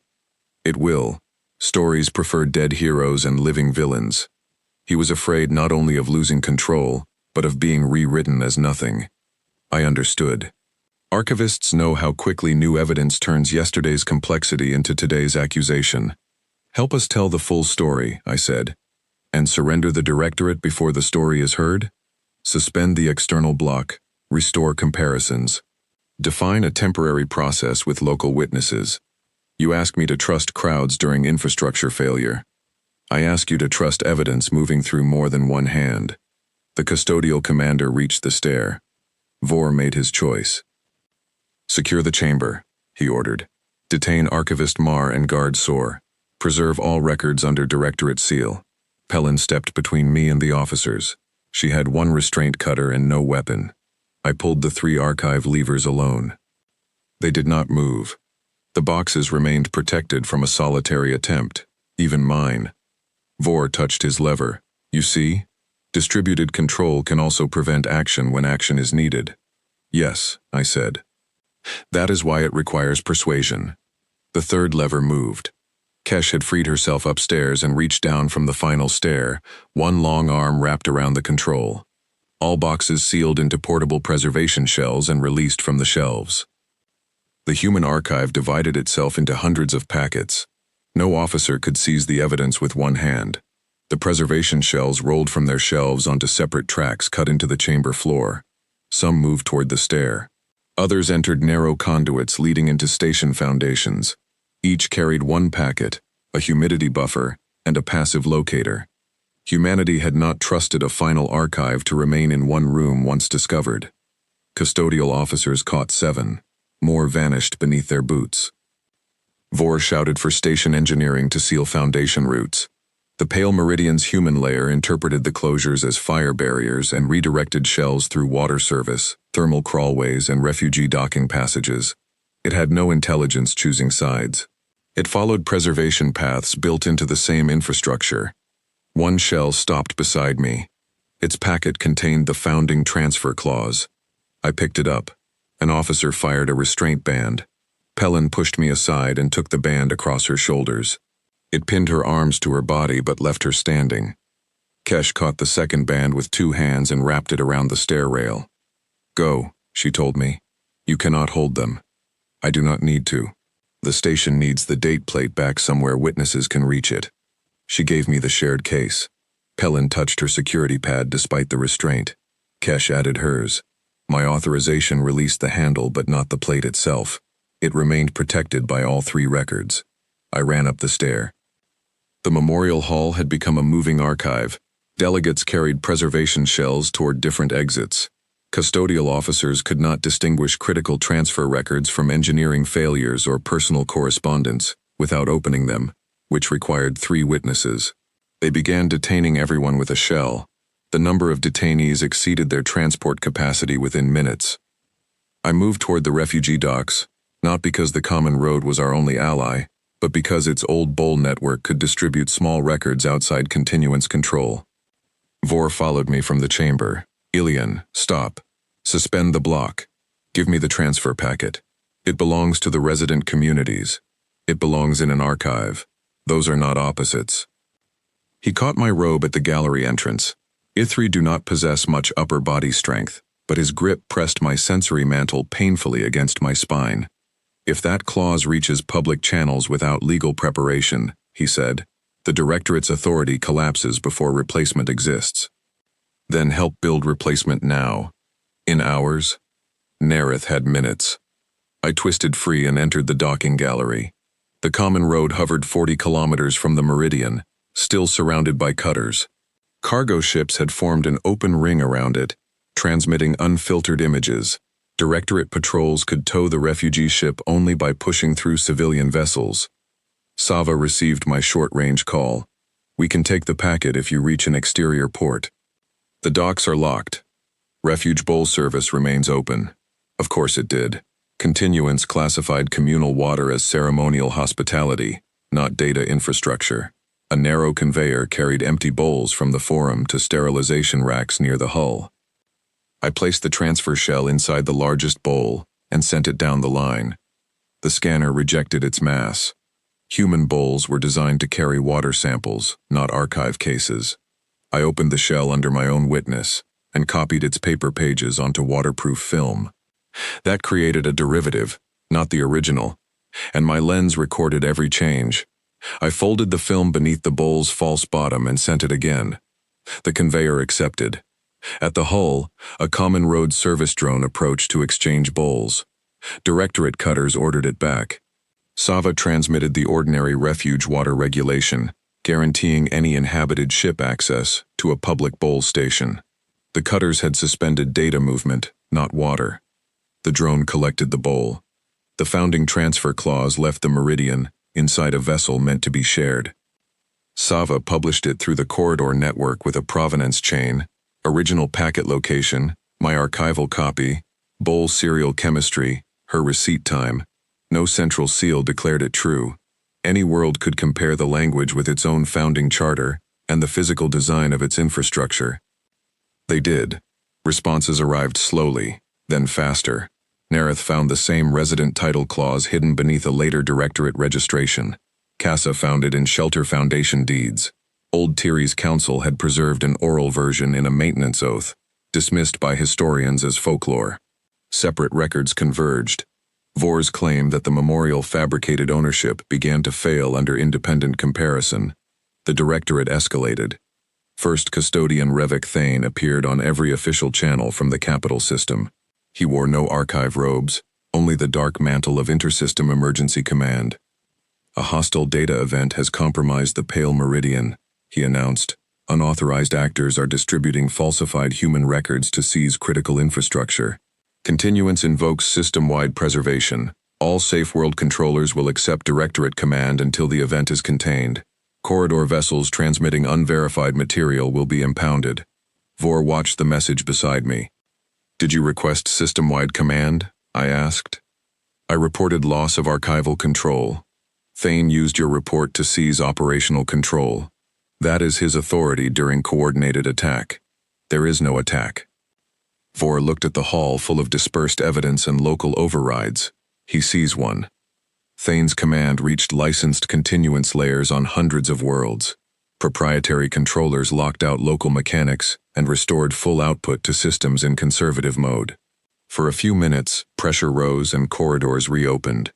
Speaker 1: It will. Stories prefer dead heroes and living villains. He was afraid not only of losing control, but of being rewritten as nothing. I understood. Archivists know how quickly new evidence turns yesterday's complexity into today's accusation. Help us tell the full story, I said. And surrender the directorate before the story is heard? Suspend the external block. Restore comparisons. Define a temporary process with local witnesses. You ask me to trust crowds during infrastructure failure. I ask you to trust evidence moving through more than one hand. The custodial commander reached the stair. Vor made his choice. Secure the chamber, he ordered. Detain Archivist Mar and guard Sor. Preserve all records under Directorate seal. Pellin stepped between me and the officers. She had one restraint cutter and no weapon. I pulled the 3 archive levers alone. They did not move. The boxes remained protected from a solitary attempt, even mine. Vor touched his lever. You see? Distributed control can also prevent action when action is needed. Yes, I said. That is why it requires persuasion. The third lever moved. Kesh had freed herself upstairs and reached down from the final stair, one long arm wrapped around the control. All boxes sealed into portable preservation shells and released from the shelves. The human archive divided itself into hundreds of packets. No officer could seize the evidence with one hand. The preservation shells rolled from their shelves onto separate tracks cut into the chamber floor. Some moved toward the stair. Others entered narrow conduits leading into station foundations. Each carried one packet, a humidity buffer, and a passive locator. Humanity had not trusted a final archive to remain in one room once discovered. Custodial officers caught 7. More vanished beneath their boots. Vor shouted for station engineering to seal foundation routes. The Pale Meridian's human layer interpreted the closures as fire barriers and redirected shells through water service, thermal crawlways, and refugee docking passages. It had no intelligence choosing sides. It followed preservation paths built into the same infrastructure. One shell stopped beside me. Its packet contained the founding transfer clause. I picked it up. An officer fired a restraint band. Pellin pushed me aside and took the band across her shoulders. It pinned her arms to her body but left her standing. Kesh caught the second band with 2 hands and wrapped it around the stair rail. "Go," she told me. "You cannot hold them." "I do not need to. The station needs the date plate back somewhere witnesses can reach it." She gave me the shared case. Pellin touched her security pad despite the restraint. Kesh added hers. My authorization released the handle but not the plate itself. It remained protected by all 3 records. I ran up the stair. The memorial hall had become a moving archive. Delegates carried preservation shells toward different exits. Custodial officers could not distinguish critical transfer records from engineering failures or personal correspondence without opening them, which required 3 witnesses. They began detaining everyone with a shell. The number of detainees exceeded their transport capacity within minutes. I moved toward the refugee docks, not because the common road was our only ally, but because its old bowl network could distribute small records outside continuance control. Vor followed me from the chamber. "Ilian, stop. Suspend the block. Give me the transfer packet. It belongs to the resident communities. It belongs in an archive. Those are not opposites." He caught my robe at the gallery entrance. Ithri do not possess much upper body strength, but his grip pressed my sensory mantle painfully against my spine. "If that clause reaches public channels without legal preparation," he said, "the Directorate's authority collapses before replacement exists. Then help build replacement now. In hours?" Nerith had minutes. I twisted free and entered the docking gallery. The common road hovered 40 kilometers from the meridian, still surrounded by cutters. Cargo ships had formed an open ring around it, transmitting unfiltered images. Directorate patrols could tow the refugee ship only by pushing through civilian vessels. Sava received my short-range call. "We can take the packet if you reach an exterior port. The docks are locked. Refuge bowl service remains open." Of course it did. Continuance classified communal water as ceremonial hospitality, not data infrastructure. A narrow conveyor carried empty bowls from the forum to sterilization racks near the hull. I placed the transfer shell inside the largest bowl and sent it down the line. The scanner rejected its mass. Human bowls were designed to carry water samples, not archive cases. I opened the shell under my own witness and copied its paper pages onto waterproof film. That created a derivative, not the original, and my lens recorded every change. I folded the film beneath the bowl's false bottom and sent it again. The conveyor accepted. At the hull, a common road service drone approached to exchange bowls. Directorate cutters ordered it back. Sava transmitted the ordinary refuge water regulation, guaranteeing any inhabited ship access to a public bowl station. The cutters had suspended data movement, not water. The drone collected the bowl. The founding transfer clause left the meridian inside a vessel meant to be shared. Sava published it through the corridor network with a provenance chain, original packet location, my archival copy, bowl serial chemistry, her receipt time. No central seal declared it true. Any world could compare the language with its own founding charter and the physical design of its infrastructure. They did. Responses arrived slowly, then faster. Nareth found the same resident title clause hidden beneath a later directorate registration. CASA found it in Shelter Foundation deeds. Old Tiri's council had preserved an oral version in a maintenance oath, dismissed by historians as folklore. Separate records converged. Vor's claim that the memorial fabricated ownership began to fail under independent comparison. The directorate escalated. First custodian Revik Thane appeared on every official channel from the capital system. He wore no archive robes, only the dark mantle of Intersystem Emergency Command. A hostile data event has compromised the Pale Meridian, he announced. Unauthorized actors are distributing falsified human records to seize critical infrastructure. Continuance invokes system-wide preservation. All Safe World controllers will accept Directorate command until the event is contained. Corridor vessels transmitting unverified material will be impounded. Vor watched the message beside me. Did you request system-wide command? I asked. I reported loss of archival control. Thane used your report to seize operational control. That is his authority during coordinated attack. There is no attack. Vor looked at the hall full of dispersed evidence and local overrides. He sees one. Thane's command reached licensed continuance layers on hundreds of worlds. Proprietary controllers locked out local mechanics and restored full output to systems in conservative mode. For a few minutes, pressure rose and corridors reopened.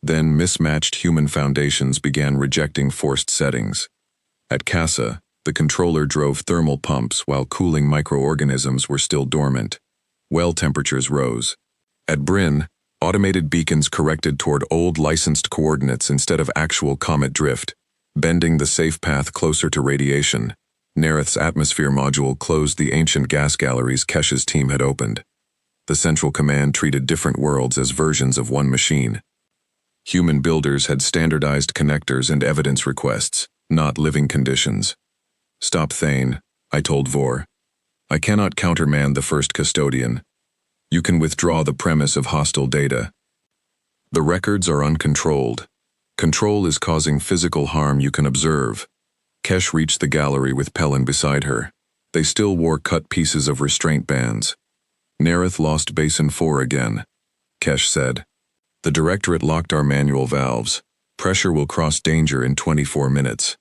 Speaker 1: Then mismatched human foundations began rejecting forced settings. At CASA, the controller drove thermal pumps while cooling microorganisms were still dormant. Well temperatures rose. At Bryn, automated beacons corrected toward old licensed coordinates instead of actual comet drift, bending the safe path closer to radiation. Nareth's atmosphere module closed the ancient gas galleries Kesh's team had opened. The Central Command treated different worlds as versions of one machine. Human builders had standardized connectors and evidence requests, not living conditions. Stop Thane, I told Vor. I cannot countermand the first custodian. You can withdraw the premise of hostile data. The records are uncontrolled. Control is causing physical harm you can observe. Kesh reached the gallery with Pelin beside her. They still wore cut pieces of restraint bands. Nareth lost Basin 4 again, Kesh said. The Directorate locked our manual valves. Pressure will cross danger in 24 minutes.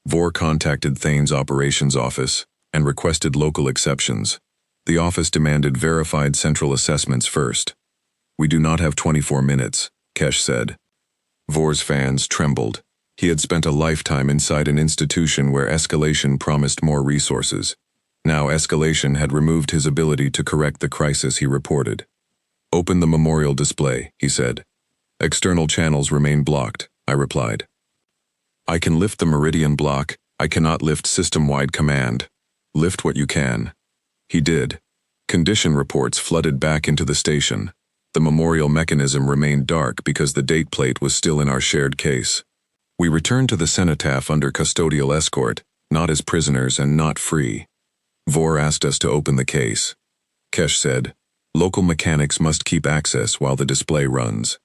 Speaker 1: Vor contacted Thane's operations office and requested local exceptions. The office demanded verified central assessments first. We do not have 24 minutes, Kesh said. Vor's fans trembled. He had spent a lifetime inside an institution where escalation promised more resources. Now escalation had removed his ability to correct the crisis he reported. Open the memorial display, he said. External channels remain blocked, I replied. I can lift the Meridian block, I cannot lift system-wide command. Lift what you can. He did. Condition reports flooded back into the station. The memorial mechanism remained dark because the date plate was still in our shared case. We returned to the cenotaph under custodial escort, not as prisoners and not free. Vor asked us to open the case. Kesh said, local mechanics must keep access while the display runs.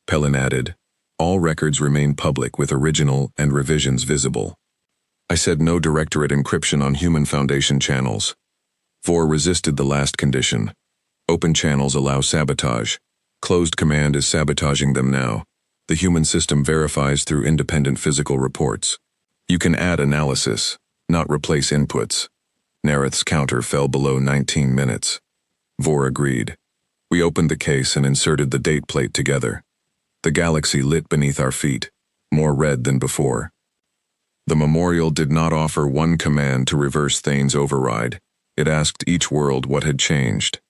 Speaker 1: Pelin added, all records remain public with original and revisions visible. I said no Directorate encryption on human Foundation channels. Vor resisted the last condition. Open channels allow sabotage. Closed command is sabotaging them now. The human system verifies through independent physical reports. You can add analysis, not replace inputs. Nareth's counter fell below 19 minutes. Vor agreed. We opened the case and inserted the date plate together. The galaxy lit beneath our feet, more red than before. The memorial did not offer one command to reverse Thane's override. It asked each world what had changed.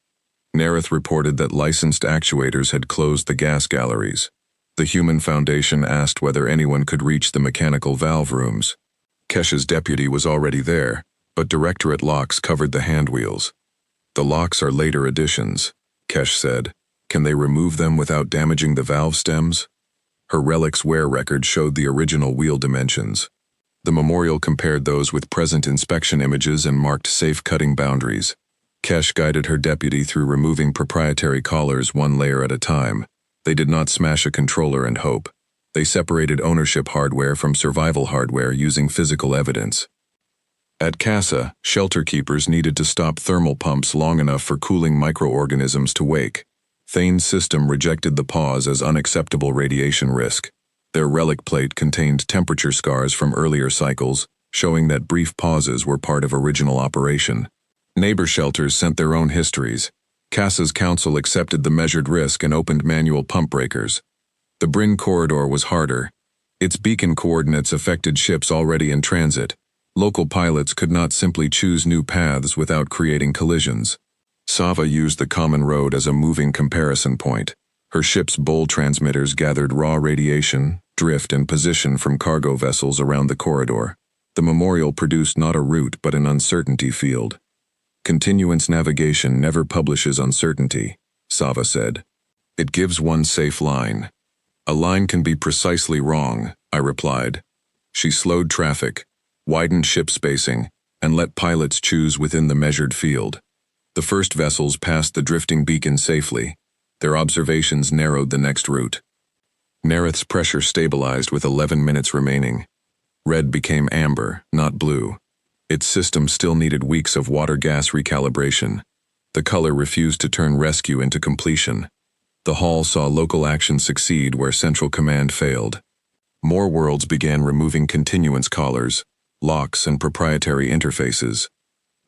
Speaker 1: Nareth reported that licensed actuators had closed the gas galleries. The Human Foundation asked whether anyone could reach the mechanical valve rooms. Kesh's deputy was already there, but Directorate locks covered the handwheels. The locks are later additions, Kesh said. Can they remove them without damaging the valve stems? Her relic's wear record showed the original wheel dimensions. The memorial compared those with present inspection images and marked safe cutting boundaries. Kesh guided her deputy through removing proprietary collars one layer at a time. They did not smash a controller and hope. They separated ownership hardware from survival hardware using physical evidence. At CASA, shelter keepers needed to stop thermal pumps long enough for cooling microorganisms to wake. Thane's system rejected the pause as unacceptable radiation risk. Their relic plate contained temperature scars from earlier cycles, showing that brief pauses were part of original operation. Neighbor shelters sent their own histories. CASA's council accepted the measured risk and opened manual pump breakers. The Bryn corridor was harder. Its beacon coordinates affected ships already in transit. Local pilots could not simply choose new paths without creating collisions. Sava used the common road as a moving comparison point. Her ship's bowl transmitters gathered raw radiation, drift, and position from cargo vessels around the corridor. The memorial produced not a route but an uncertainty field. Continuance navigation never publishes uncertainty, Sava said. It gives one safe line. A line can be precisely wrong, I replied. She slowed traffic, widened ship spacing, and let pilots choose within the measured field. The first vessels passed the drifting beacon safely. Their observations narrowed the next route. Nereth's pressure stabilized with 11 minutes remaining. Red became amber, not blue. Its system still needed weeks of water-gas recalibration. The color refused to turn rescue into completion. The Hall saw local action succeed where Central Command failed. More worlds began removing continuance collars, locks, and proprietary interfaces.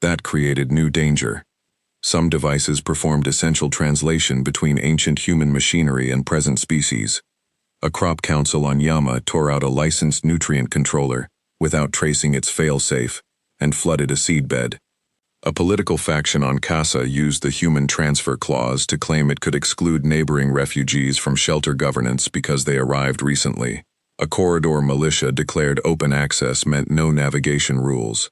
Speaker 1: That created new danger. Some devices performed essential translation between ancient human machinery and present species. A crop council on Yama tore out a licensed nutrient controller without tracing its failsafe and flooded a seedbed. A political faction on Casa used the human transfer clause to claim it could exclude neighboring refugees from shelter governance because they arrived recently. A corridor militia declared open access meant no navigation rules.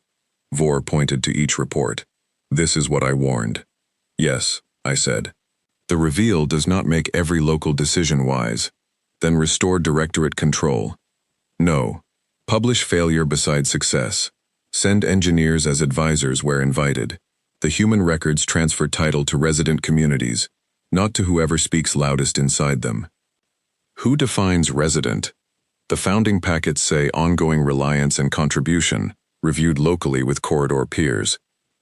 Speaker 1: Vor pointed to each report. This is what I warned. Yes, I said. The reveal does not make every local decision wise. Then restore directorate control. No. Publish failure beside success. Send engineers as advisors where invited. The human records transfer title to resident communities, not to whoever speaks loudest inside them. Who defines resident? The founding packets say ongoing reliance and contribution, reviewed locally with corridor peers.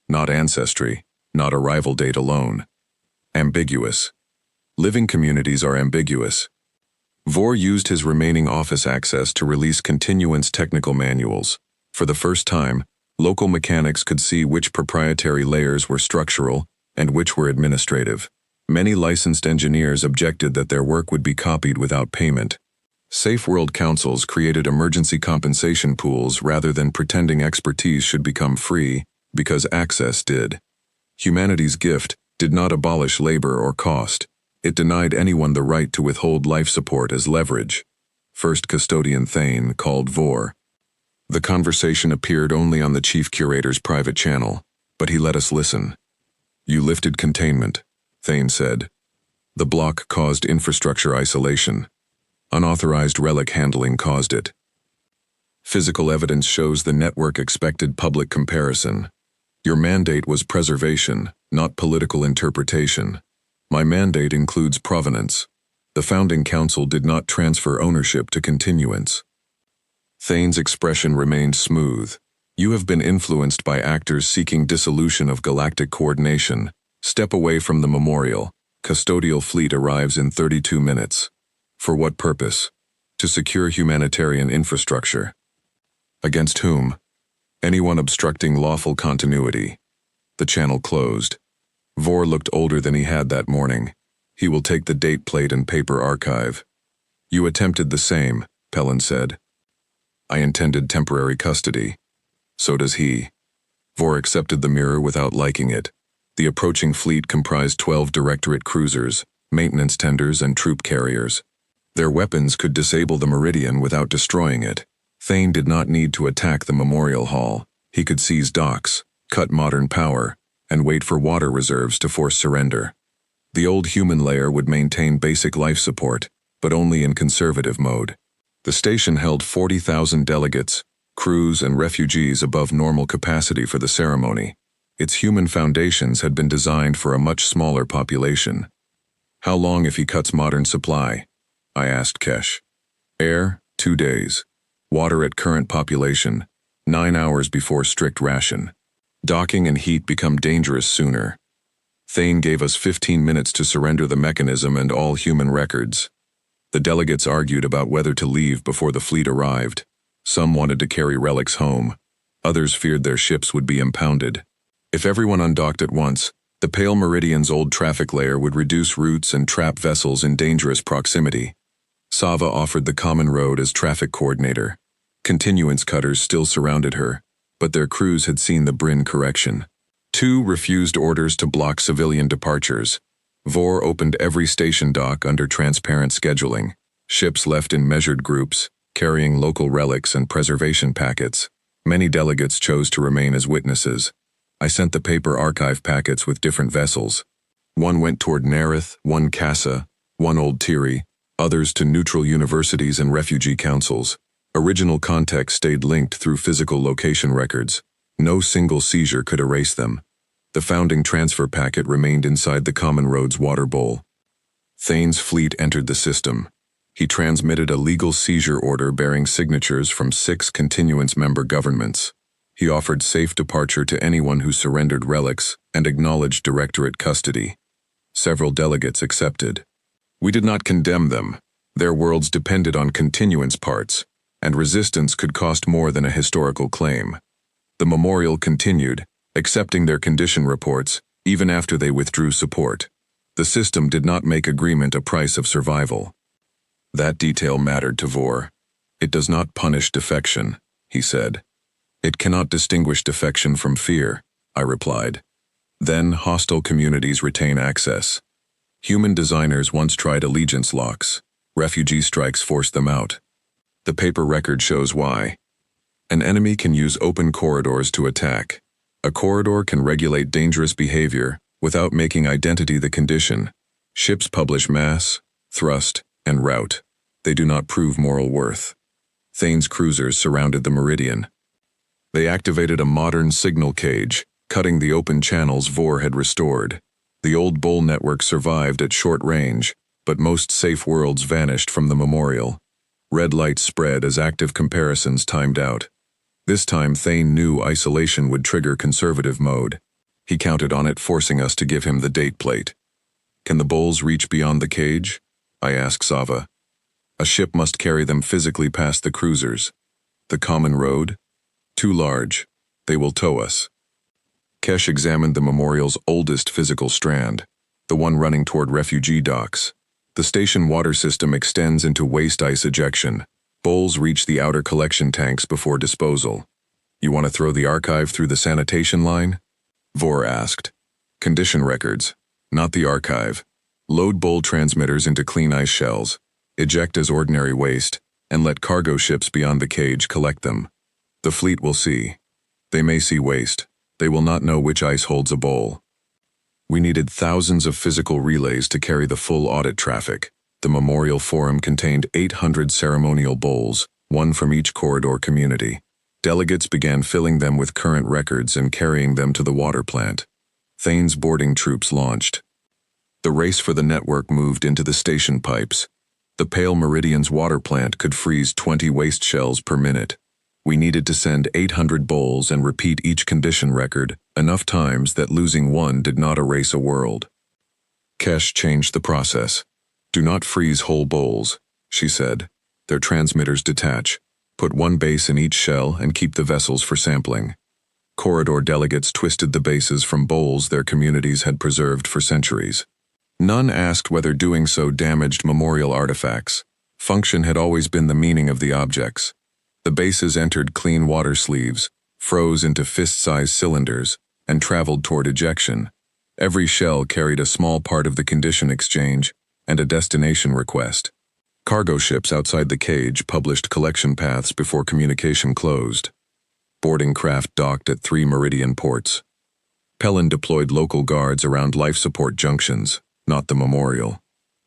Speaker 1: Not ancestry, not arrival date alone. Ambiguous. Living communities are ambiguous. Vor used his remaining office access to release continuance technical manuals. For the first time, local mechanics could see which proprietary layers were structural and which were administrative. Many licensed engineers objected that their work would be copied without payment. Safe world councils created emergency compensation pools rather than pretending expertise should become free, because access did. Humanity's gift did not abolish labor or cost. It denied anyone the right to withhold life support as leverage. First Custodian Thane called Vor. The conversation appeared only on the chief curator's private channel, but he let us listen. You lifted containment, Thane said. The block caused infrastructure isolation. Unauthorized relic handling caused it. Physical evidence shows the network expected public comparison. Your mandate was preservation, not political interpretation. My mandate includes provenance. The founding council did not transfer ownership to continuance. Thane's expression remained smooth. You have been influenced by actors seeking dissolution of galactic coordination. Step away from the memorial. Custodial fleet arrives in 32 minutes. For what purpose? To secure humanitarian infrastructure. Against whom? Anyone obstructing lawful continuity. The channel closed. Vor looked older than he had that morning. He will take the date plate and paper archive. You attempted the same, Pellin said. I intended temporary custody. So does he. Vor accepted the mirror without liking it. The approaching fleet comprised 12 Directorate cruisers, maintenance tenders, and troop carriers. Their weapons could disable the Meridian without destroying it. Thane did not need to attack the Memorial Hall. He could seize docks, cut modern power, and wait for water reserves to force surrender. The old human layer would maintain basic life support, but only in conservative mode. The station held 40,000 delegates, crews, and refugees above normal capacity for the ceremony. Its human foundations had been designed for a much smaller population. How long if he cuts modern supply? I asked Kesh. Air, 2 days. Water at current population, 9 hours before strict ration. Docking and heat become dangerous sooner. Thane gave us 15 minutes to surrender the mechanism and all human records. The delegates argued about whether to leave before the fleet arrived. Some wanted to carry relics home. Others feared their ships would be impounded. If everyone undocked at once, the Pale Meridian's old traffic layer would reduce routes and trap vessels in dangerous proximity. Sava offered the common road as traffic coordinator. Continuance cutters still surrounded her, but their crews had seen the Bryn correction. 2 refused orders to block civilian departures. Vor opened every station dock under transparent scheduling. Ships left in measured groups, carrying local relics and preservation packets. Many delegates chose to remain as witnesses. I sent the paper archive packets with different vessels. One went toward Nerith, one Casa, one Old Tiri, others to neutral universities and refugee councils. Original context stayed linked through physical location records. No single seizure could erase them. The founding transfer packet remained inside the Common Road's water bowl. Thane's fleet entered the system. He transmitted a legal seizure order bearing signatures from 6 continuance member governments. He offered safe departure to anyone who surrendered relics and acknowledged directorate custody. Several delegates accepted. We did not condemn them. Their worlds depended on continuance parts, and resistance could cost more than a historical claim. The memorial continued, accepting their condition reports, even after they withdrew support. The system did not make agreement a price of survival. That detail mattered to Vor. It does not punish defection, he said. It cannot distinguish defection from fear, I replied. Then hostile communities retain access. Human designers once tried allegiance locks. Refugee strikes forced them out. The paper record shows why. An enemy can use open corridors to attack. A corridor can regulate dangerous behavior without making identity the condition. Ships publish mass, thrust, and route. They do not prove moral worth. Thane's cruisers surrounded the Meridian. They activated a modern signal cage, cutting the open channels Vor had restored. The old Bull network survived at short range, but most safe worlds vanished from the memorial. Red light spread as active comparisons timed out. This time Thane knew isolation would trigger conservative mode. He counted on it, forcing us to give him the date plate. Can the Bulls reach beyond the cage? I asked Sava. A ship must carry them physically past the cruisers. The common road? Too large. They will tow us. Kesh examined the memorial's oldest physical strand, the one running toward refugee docks. The station water system extends into waste ice ejection. Bowls reach the outer collection tanks before disposal. You want to throw the archive through the sanitation line? Vor asked. Condition records, not the archive. Load bowl transmitters into clean ice shells, eject as ordinary waste, and let cargo ships beyond the cage collect them. The fleet will see. They may see waste. They will not know which ice holds a bowl. We needed thousands of physical relays to carry the full audit traffic. The memorial forum contained 800 ceremonial bowls, one from each corridor community. Delegates began filling them with current records and carrying them to the water plant. Thane's boarding troops launched. The race for the network moved into the station pipes. The Pale Meridian's water plant could freeze 20 waste shells per minute. We needed to send 800 bowls and repeat each condition record enough times that losing one did not erase a world. Kesh changed the process. Do not freeze whole bowls, she said. Their transmitters detach. Put one base in each shell and keep the vessels for sampling. Corridor delegates twisted the bases from bowls their communities had preserved for centuries. None asked whether doing so damaged memorial artifacts. Function had always been the meaning of the objects. The bases entered clean water sleeves, froze into fist-sized cylinders, and traveled toward ejection. Every shell carried a small part of the condition exchange and a destination request. Cargo ships outside the cage published collection paths before communication closed. Boarding craft docked at 3 Meridian ports. Pellin deployed local guards around life support junctions, not the memorial.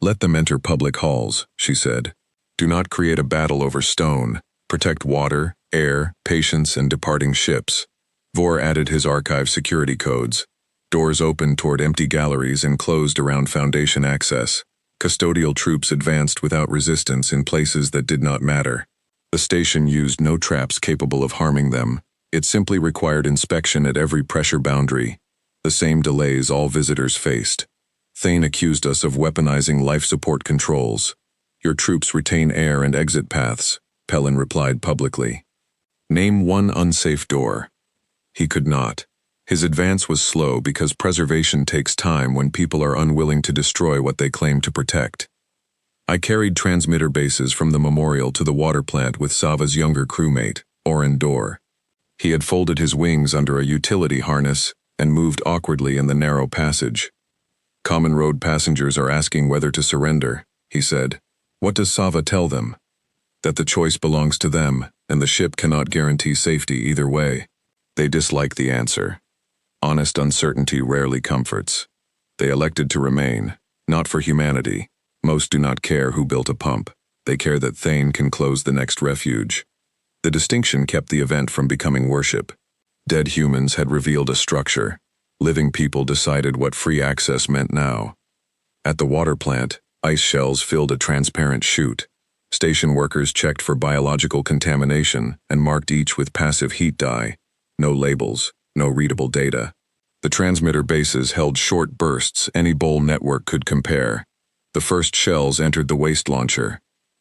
Speaker 1: Let them enter public halls, she said. Do not create a battle over stone. Protect water, air, patients, and departing ships. Vor added his archive security codes. Doors opened toward empty galleries and closed around Foundation access. Custodial troops advanced without resistance in places that did not matter. The station used no traps capable of harming them. It simply required inspection at every pressure boundary. The same delays all visitors faced. Thane accused us of weaponizing life support controls. Your troops retain air and exit paths, Pellin replied publicly. Name one unsafe door. He could not. His advance was slow because preservation takes time when people are unwilling to destroy what they claim to protect. I carried transmitter bases from the memorial to the water plant with Sava's younger crewmate, Oren Dor. He had folded his wings under a utility harness and moved awkwardly in the narrow passage. Common road passengers are asking whether to surrender, he said. What does Sava tell them? That the choice belongs to them, and the ship cannot guarantee safety either way. They dislike the answer. Honest uncertainty rarely comforts. They elected to remain, not for humanity. Most do not care who built a pump. They care that Thane can close the next refuge. The distinction kept the event from becoming worship. Dead humans had revealed a structure. Living people decided what free access meant now. At the water plant, ice shells filled a transparent chute. Station workers checked for biological contamination and marked each with passive heat dye. No labels, no readable data. The transmitter bases held short bursts any bowl network could compare. The first shells entered the waste launcher.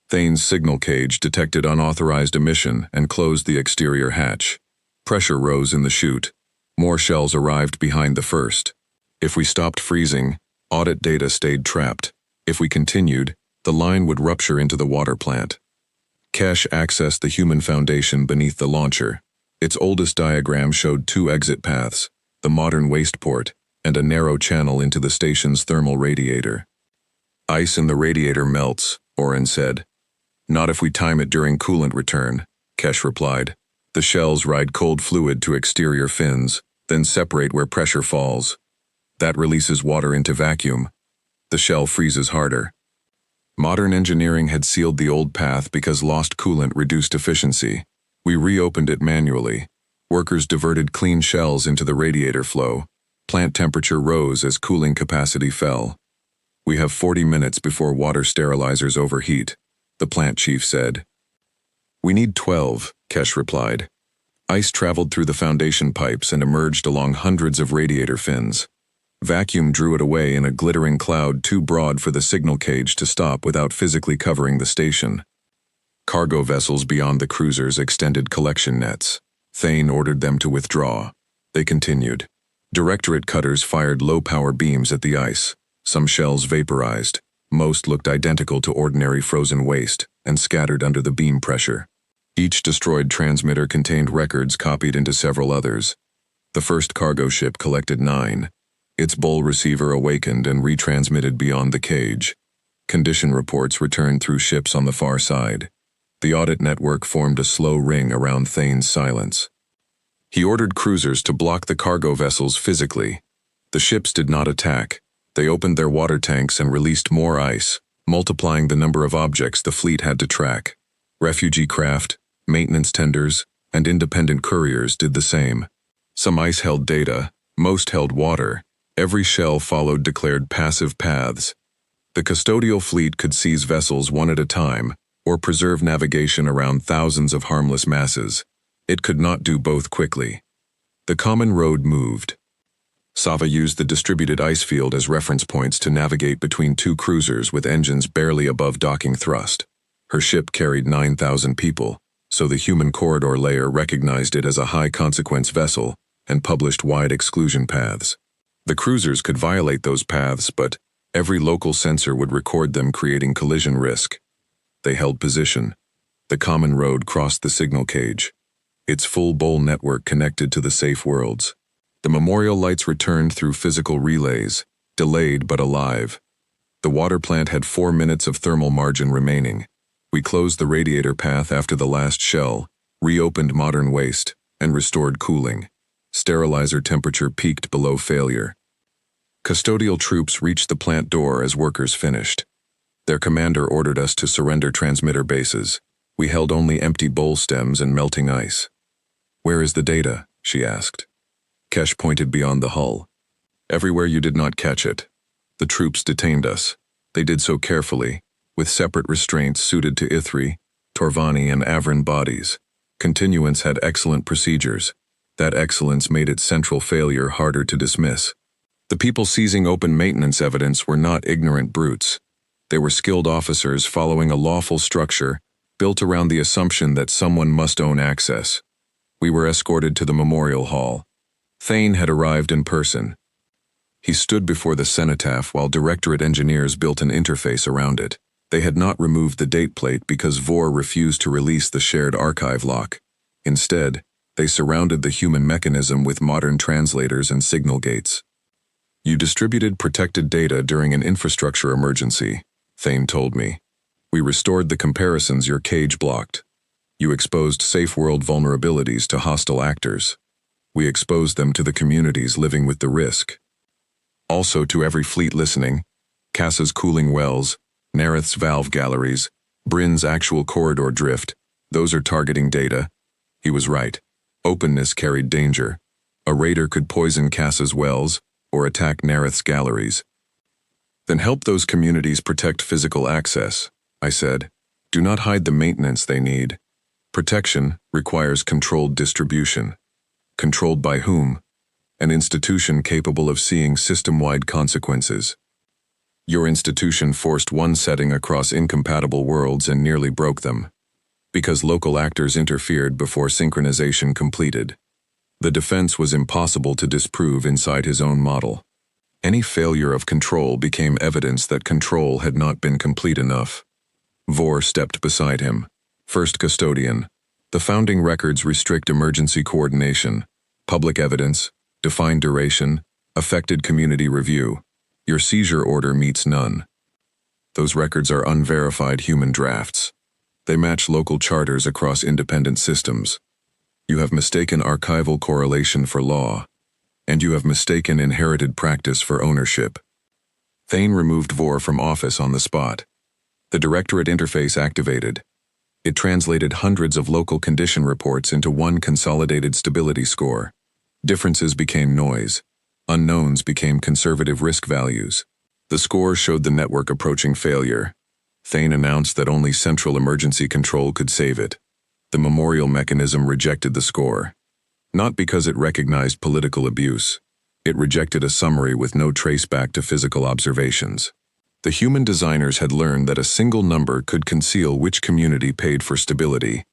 Speaker 1: Thane's signal cage detected unauthorized emission and closed the exterior hatch. Pressure rose in the chute. More shells arrived behind the first. If we stopped freezing, audit data stayed trapped. If we continued, the line would rupture into the water plant. Kesh accessed the human foundation beneath the launcher. Its oldest diagram showed two exit paths, the modern waste port, and a narrow channel into the station's thermal radiator. Ice in the radiator melts, Oren said. Not if we time it during coolant return, Kesh replied. The shells ride cold fluid to exterior fins, then separate where pressure falls. That releases water into vacuum. The shell freezes harder. Modern engineering had sealed the old path because lost coolant reduced efficiency. We reopened it manually. Workers diverted clean shells into the radiator flow. Plant temperature rose as cooling capacity fell. We have 40 minutes before water sterilizers overheat, the plant chief said. We need 12, Kesh replied. Ice traveled through the foundation pipes and emerged along hundreds of radiator fins. Vacuum drew it away in a glittering cloud too broad for the signal cage to stop without physically covering the station. Cargo vessels beyond the cruisers extended collection nets. Thane ordered them to withdraw. They continued. Directorate cutters fired low-power beams at the ice. Some shells vaporized. Most looked identical to ordinary frozen waste and scattered under the beam pressure. Each destroyed transmitter contained records copied into several others. The first cargo ship collected 9. Its bull receiver awakened and retransmitted beyond the cage. Condition reports returned through ships on the far side. The audit network formed a slow ring around Thane's silence. He ordered cruisers to block the cargo vessels physically. The ships did not attack. They opened their water tanks and released more ice, multiplying the number of objects the fleet had to track. Refugee craft, maintenance tenders, and independent couriers did the same. Some ice held data, most held water. Every shell followed declared passive paths. The custodial fleet could seize vessels one at a time, or preserve navigation around thousands of harmless masses. It could not do both quickly. The common road moved. Sava used the distributed ice field as reference points to navigate between two cruisers with engines barely above docking thrust. Her ship carried 9,000 people, so the human corridor layer recognized it as a high-consequence vessel and published wide exclusion paths. The cruisers could violate those paths, but every local sensor would record them, creating collision risk. They held position. The common road crossed the signal cage. Its full bowl network connected to the safe worlds. The memorial lights returned through physical relays, delayed but alive. The water plant had 4 minutes of thermal margin remaining. We closed the radiator path after the last shell, reopened modern waste, and restored cooling. Sterilizer temperature peaked below failure. Custodial troops reached the plant door as workers finished. Their commander ordered us to surrender transmitter bases. We held only empty bowl stems and melting ice. "Where is the data?" she asked. Kesh pointed beyond the hull. "Everywhere you did not catch it. The troops detained us. They did so carefully, with separate restraints suited to Ithri, Torvani, and Avran bodies. Continuance had excellent procedures. That excellence made its central failure harder to dismiss. The people seizing open maintenance evidence were not ignorant brutes. They were skilled officers following a lawful structure built around the assumption that someone must own access. We were escorted to the memorial hall. Thane had arrived in person. He stood before the cenotaph while Directorate engineers built an interface around it. They had not removed the date plate because Vor refused to release the shared archive lock. Instead, they surrounded the human mechanism with modern translators and signal gates. You distributed protected data during an infrastructure emergency, Thane told me. We restored the comparisons your cage blocked. You exposed safe world vulnerabilities to hostile actors. We exposed them to the communities living with the risk. Also to every fleet listening, Kassa's cooling wells, Nareth's valve galleries, Bryn's actual corridor drift, those are targeting data. He was right. Openness carried danger. A raider could poison Kassa's wells or attack Nareth's galleries. Then help those communities protect physical access, I said. Do not hide the maintenance they need. Protection requires controlled distribution. Controlled by whom? An institution capable of seeing system-wide consequences. Your institution forced one setting across incompatible worlds and nearly broke them. Because local actors interfered before synchronization completed. The defense was impossible to disprove inside his own model. Any failure of control became evidence that control had not been complete enough. Vor stepped beside him. First custodian. The founding records restrict emergency coordination, public evidence, defined duration, affected community review. Your seizure order meets none. Those records are unverified human drafts. They match local charters across independent systems. You have mistaken archival correlation for law, and you have mistaken inherited practice for ownership. Thane removed Vor from office on the spot. The Directorate interface activated. It translated hundreds of local condition reports into one consolidated stability score. Differences became noise. Unknowns became conservative risk values. The score showed the network approaching failure. Thane announced that only central emergency control could save it. The memorial mechanism rejected the score. Not because it recognized political abuse. It rejected a summary with no traceback to physical observations. The human designers had learned that a single number could conceal which community paid for stability.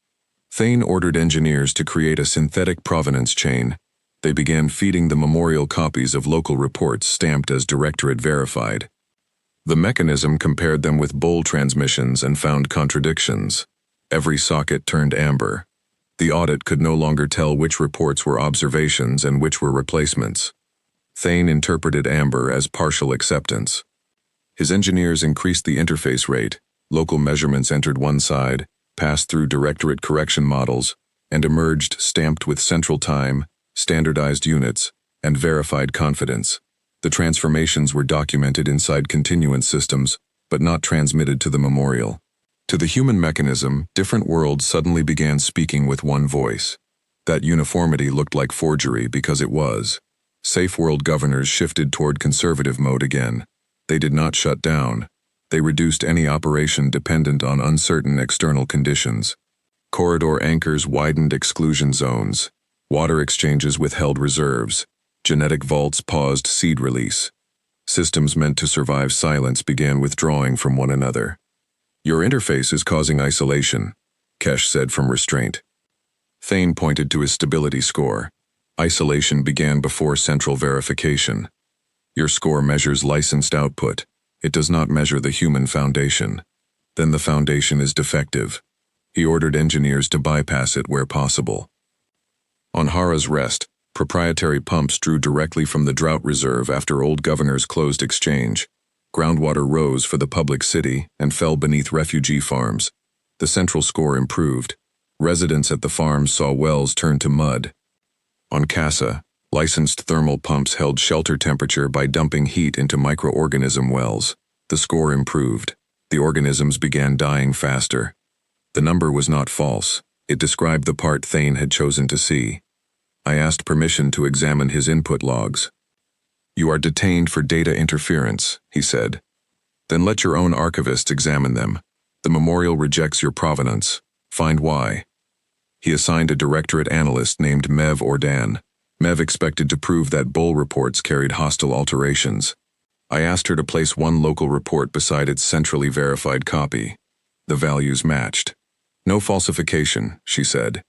Speaker 1: Thane ordered engineers to create a synthetic provenance chain. They began feeding the memorial copies of local reports stamped as Directorate verified. The mechanism compared them with bowl transmissions and found contradictions. Every socket turned amber. The audit could no longer tell which reports were observations and which were replacements. Thane interpreted amber as partial acceptance. His engineers increased the interface rate. Local measurements entered one side, passed through Directorate correction models, and emerged stamped with central time, standardized units, and verified confidence. The transformations were documented inside continuance systems, but not transmitted to the memorial. To the human mechanism, different worlds suddenly began speaking with one voice. That uniformity looked like forgery because it was. Safe world governors shifted toward conservative mode again. They did not shut down. They reduced any operation dependent on uncertain external conditions. Corridor anchors widened exclusion zones. Water exchanges withheld reserves. Genetic vaults paused seed release. Systems meant to survive silence began withdrawing from one another. Your interface is causing isolation, Kesh said from restraint. Thane pointed to his stability score. Isolation began before central verification. Your score measures licensed output. It does not measure the human foundation. Then the foundation is defective. He ordered engineers to bypass it where possible. On Hara's rest, proprietary pumps drew directly from the drought reserve after old governors closed exchange. Groundwater rose for the public city and fell beneath refugee farms. The central score improved. Residents at the farms saw wells turn to mud. On Kassa, licensed thermal pumps held shelter temperature by dumping heat into microorganism wells. The score improved. The organisms began dying faster. The number was not false. It described the part Thane had chosen to see. I asked permission to examine his input logs. You are detained for data interference, he said. Then let your own archivists examine them. The memorial rejects your provenance. Find why. He assigned a directorate analyst named Mev Ordan. Mev expected to prove that Bull reports carried hostile alterations. I asked her to place one local report beside its centrally verified copy. The values matched. No falsification, she said.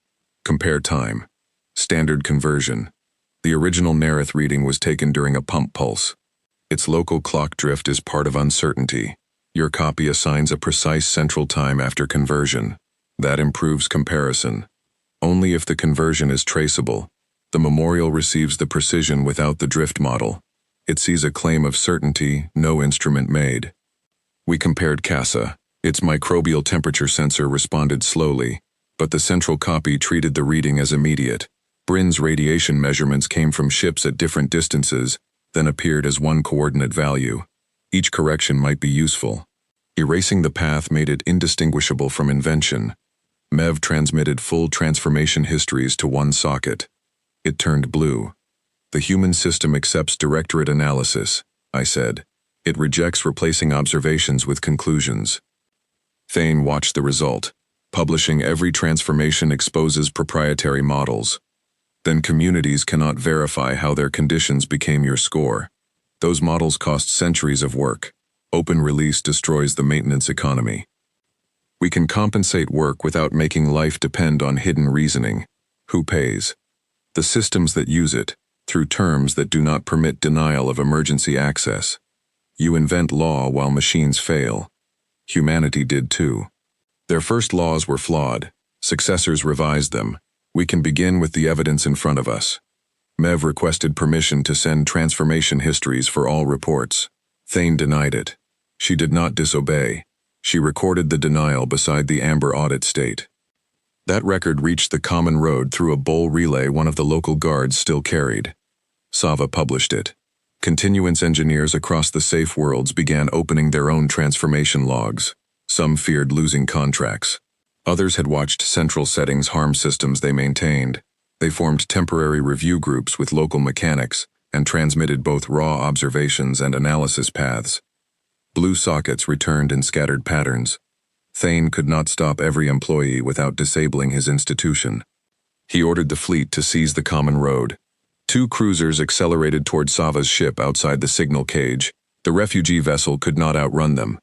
Speaker 1: Compare time. Standard conversion. The original Nareth reading was taken during a pump pulse. Its local clock drift is part of uncertainty. Your copy assigns a precise central time after conversion. That improves comparison. Only if the conversion is traceable. The memorial receives the precision without the drift model. It sees a claim of certainty, no instrument made. We compared CASA. Its microbial temperature sensor responded slowly, but the central copy treated the reading as immediate. Brin's radiation measurements came from ships at different distances, then appeared as one coordinate value. Each correction might be useful. Erasing the path made it indistinguishable from invention. Mev transmitted full transformation histories to one socket. It turned blue. The human system accepts directorate analysis, I said. It rejects replacing observations with conclusions. Thane watched the result. Publishing every transformation exposes proprietary models. Then communities cannot verify how their conditions became your score. Those models cost centuries of work. Open release destroys the maintenance economy. We can compensate work without making life depend on hidden reasoning. Who pays? The systems that use it, through terms that do not permit denial of emergency access. You invent law while machines fail. Humanity did too. Their first laws were flawed. Successors revised them. We can begin with the evidence in front of us. Mev requested permission to send transformation histories for all reports. Thane denied it. She did not disobey. She recorded the denial beside the amber audit state. That record reached the common road through a Bull relay one of the local guards still carried. Sava published it. Continuance engineers across the safe worlds began opening their own transformation logs. Some feared losing contracts. Others had watched central settings harm systems they maintained. They formed temporary review groups with local mechanics and transmitted both raw observations and analysis paths. Blue sockets returned in scattered patterns. Thane could not stop every employee without disabling his institution. He ordered the fleet to seize the common road. 2 cruisers accelerated toward Sava's ship outside the signal cage. The refugee vessel could not outrun them.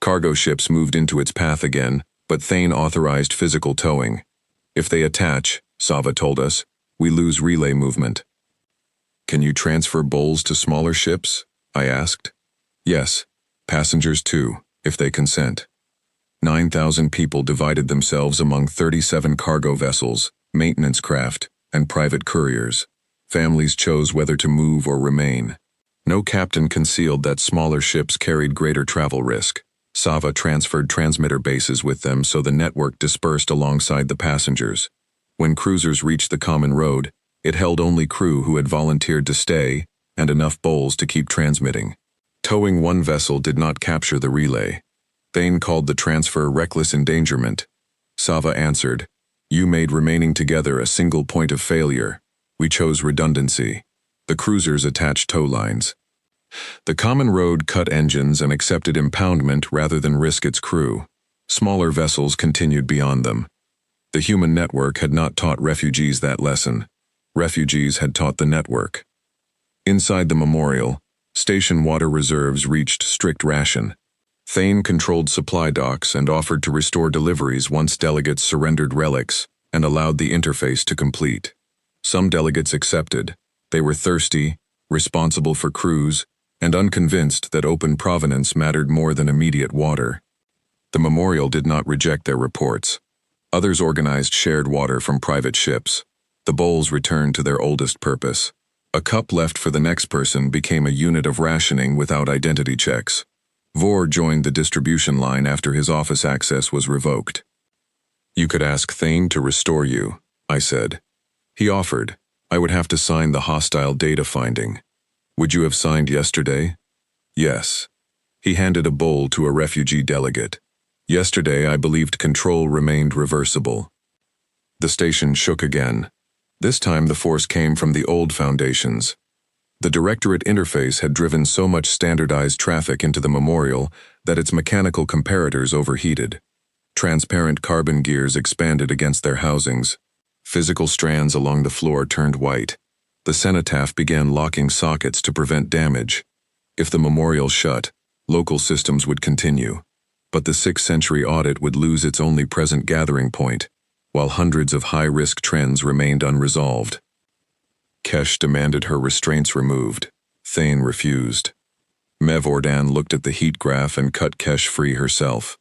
Speaker 1: Cargo ships moved into its path again, but Thane authorized physical towing. If they attach, Sava told us, we lose relay movement. Can you transfer Bulls to smaller ships? I asked. Yes, passengers too, if they consent. 9,000 people divided themselves among 37 cargo vessels, maintenance craft, and private couriers. Families chose whether to move or remain. No captain concealed that smaller ships carried greater travel risk. Sava transferred transmitter bases with them so the network dispersed alongside the passengers. When cruisers reached the common road, it held only crew who had volunteered to stay, and enough Bulls to keep transmitting. Towing one vessel did not capture the relay. Thane called the transfer reckless endangerment. Sava answered, you made remaining together a single point of failure. We chose redundancy. The cruisers attached tow lines. The common road cut engines and accepted impoundment rather than risk its crew. Smaller vessels continued beyond them. The human network had not taught refugees that lesson. Refugees had taught the network. Inside the memorial, station water reserves reached strict ration. Thane controlled supply docks and offered to restore deliveries once delegates surrendered relics and allowed the interface to complete. Some delegates accepted. They were thirsty, responsible for crews, and unconvinced that open provenance mattered more than immediate water. The memorial did not reject their reports. Others organized shared water from private ships. The bowls returned to their oldest purpose. A cup left for the next person became a unit of rationing without identity checks. Vor joined the distribution line after his office access was revoked. You could ask Thane to restore you, I said. He offered. I would have to sign the hostile data finding. Would you have signed yesterday? Yes. He handed a bowl to a refugee delegate. Yesterday I believed control remained reversible. The station shook again. This time the force came from the old foundations. The directorate interface had driven so much standardized traffic into the memorial that its mechanical comparators overheated. Transparent carbon gears expanded against their housings. Physical strands along the floor turned white. The cenotaph began locking sockets to prevent damage. If the memorial shut, local systems would continue. But the 6th century audit would lose its only present gathering point, while hundreds of high-risk trends remained unresolved. Kesh demanded her restraints removed. Thane refused. Mev Ordan looked at the heat graph and cut Kesh free herself.